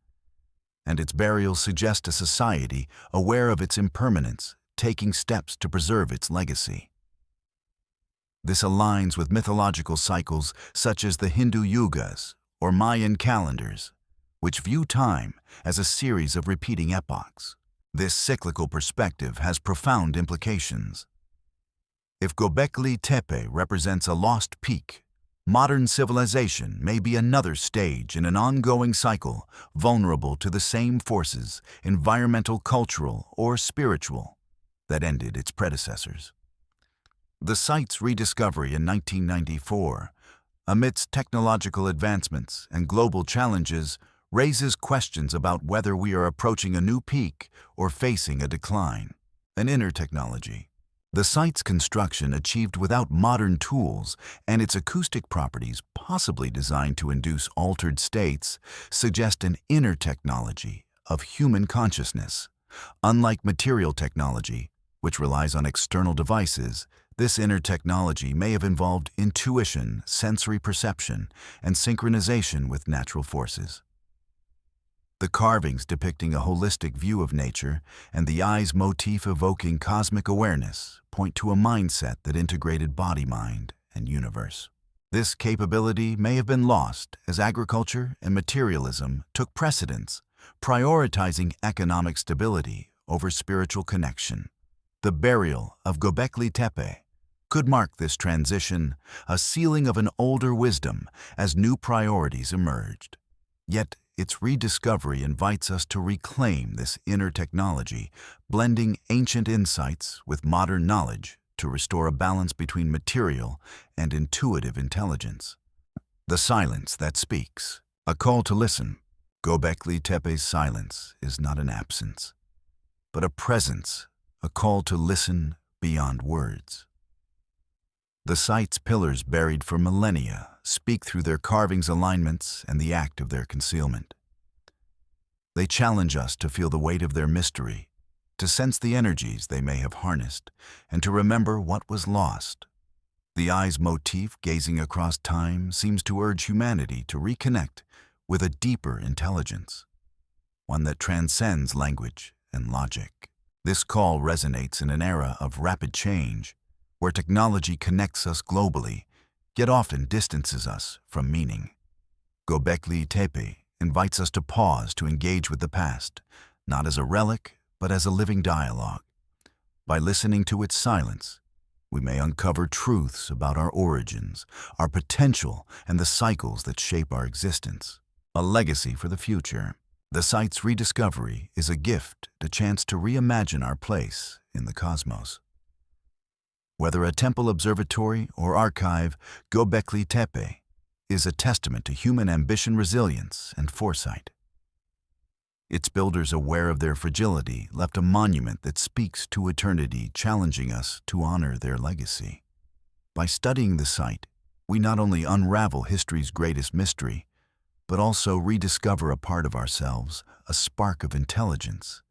and its burial suggests a society aware of its impermanence, taking steps to preserve its legacy. This aligns with mythological cycles such as the Hindu yugas or Mayan calendars, which view time as a series of repeating epochs. This cyclical perspective has profound implications. If Göbekli Tepe represents a lost peak, modern civilization may be another stage in an ongoing cycle vulnerable to the same forces, environmental, cultural, or spiritual, that ended its predecessors. The site's rediscovery in 1994, amidst technological advancements and global challenges, raises questions about whether we are approaching a new peak or facing a decline. An inner technology. The site's construction achieved without modern tools and its acoustic properties, possibly designed to induce altered states, suggest an inner technology of human consciousness. Unlike material technology, which relies on external devices, this inner technology may have involved intuition, sensory perception, and synchronization with natural forces. The carvings depicting a holistic view of nature and the eye's motif evoking cosmic awareness point to a mindset that integrated body, mind, and universe. This capability may have been lost as agriculture and materialism took precedence, prioritizing economic stability over spiritual connection. The burial of Göbekli Tepe could mark this transition, a sealing of an older wisdom as new priorities emerged. Yet, its rediscovery invites us to reclaim this inner technology, blending ancient insights with modern knowledge to restore a balance between material and intuitive intelligence. The silence that speaks, a call to listen. Göbekli Tepe's silence is not an absence, but a presence, a call to listen beyond words. The site's pillars, buried for millennia, speak through their carvings, alignments, and the act of their concealment. They challenge us to feel the weight of their mystery, to sense the energies they may have harnessed, and to remember what was lost. The eye's motif, gazing across time, seems to urge humanity to reconnect with a deeper intelligence, one that transcends language and logic. This call resonates in an era of rapid change, where technology connects us globally, yet often distances us from meaning. Göbekli Tepe invites us to pause to engage with the past, not as a relic, but as a living dialogue. By listening to its silence, we may uncover truths about our origins, our potential, and the cycles that shape our existence. A legacy for the future. The site's rediscovery is a gift, a chance to reimagine our place in the cosmos. Whether a temple, observatory, or archive, Göbekli Tepe is a testament to human ambition, resilience, and foresight. Its builders, aware of their fragility, left a monument that speaks to eternity, challenging us to honor their legacy. By studying the site, we not only unravel history's greatest mystery, but also rediscover a part of ourselves, a spark of intelligence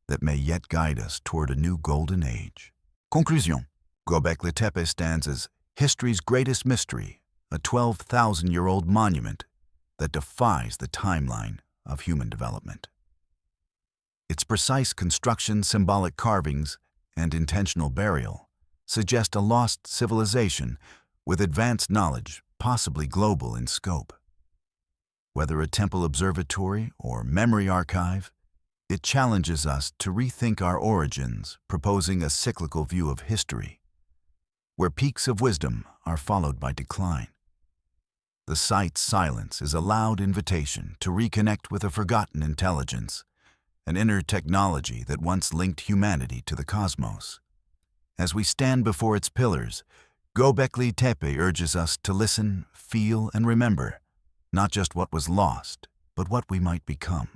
that may yet guide us toward a new golden age. Conclusion. Göbekli Tepe stands as history's greatest mystery, a 12,000-year-old monument that defies the timeline of human development. Its precise construction, symbolic carvings, and intentional burial suggest a lost civilization with advanced knowledge, possibly global in scope. Whether a temple, observatory, or memory archive, it challenges us to rethink our origins, proposing a cyclical view of history, where peaks of wisdom are followed by decline. The site's silence is a loud invitation to reconnect with a forgotten intelligence, an inner technology that once linked humanity to the cosmos. As we stand before its pillars, Göbekli Tepe urges us to listen, feel, and remember, not just what was lost, but what we might become.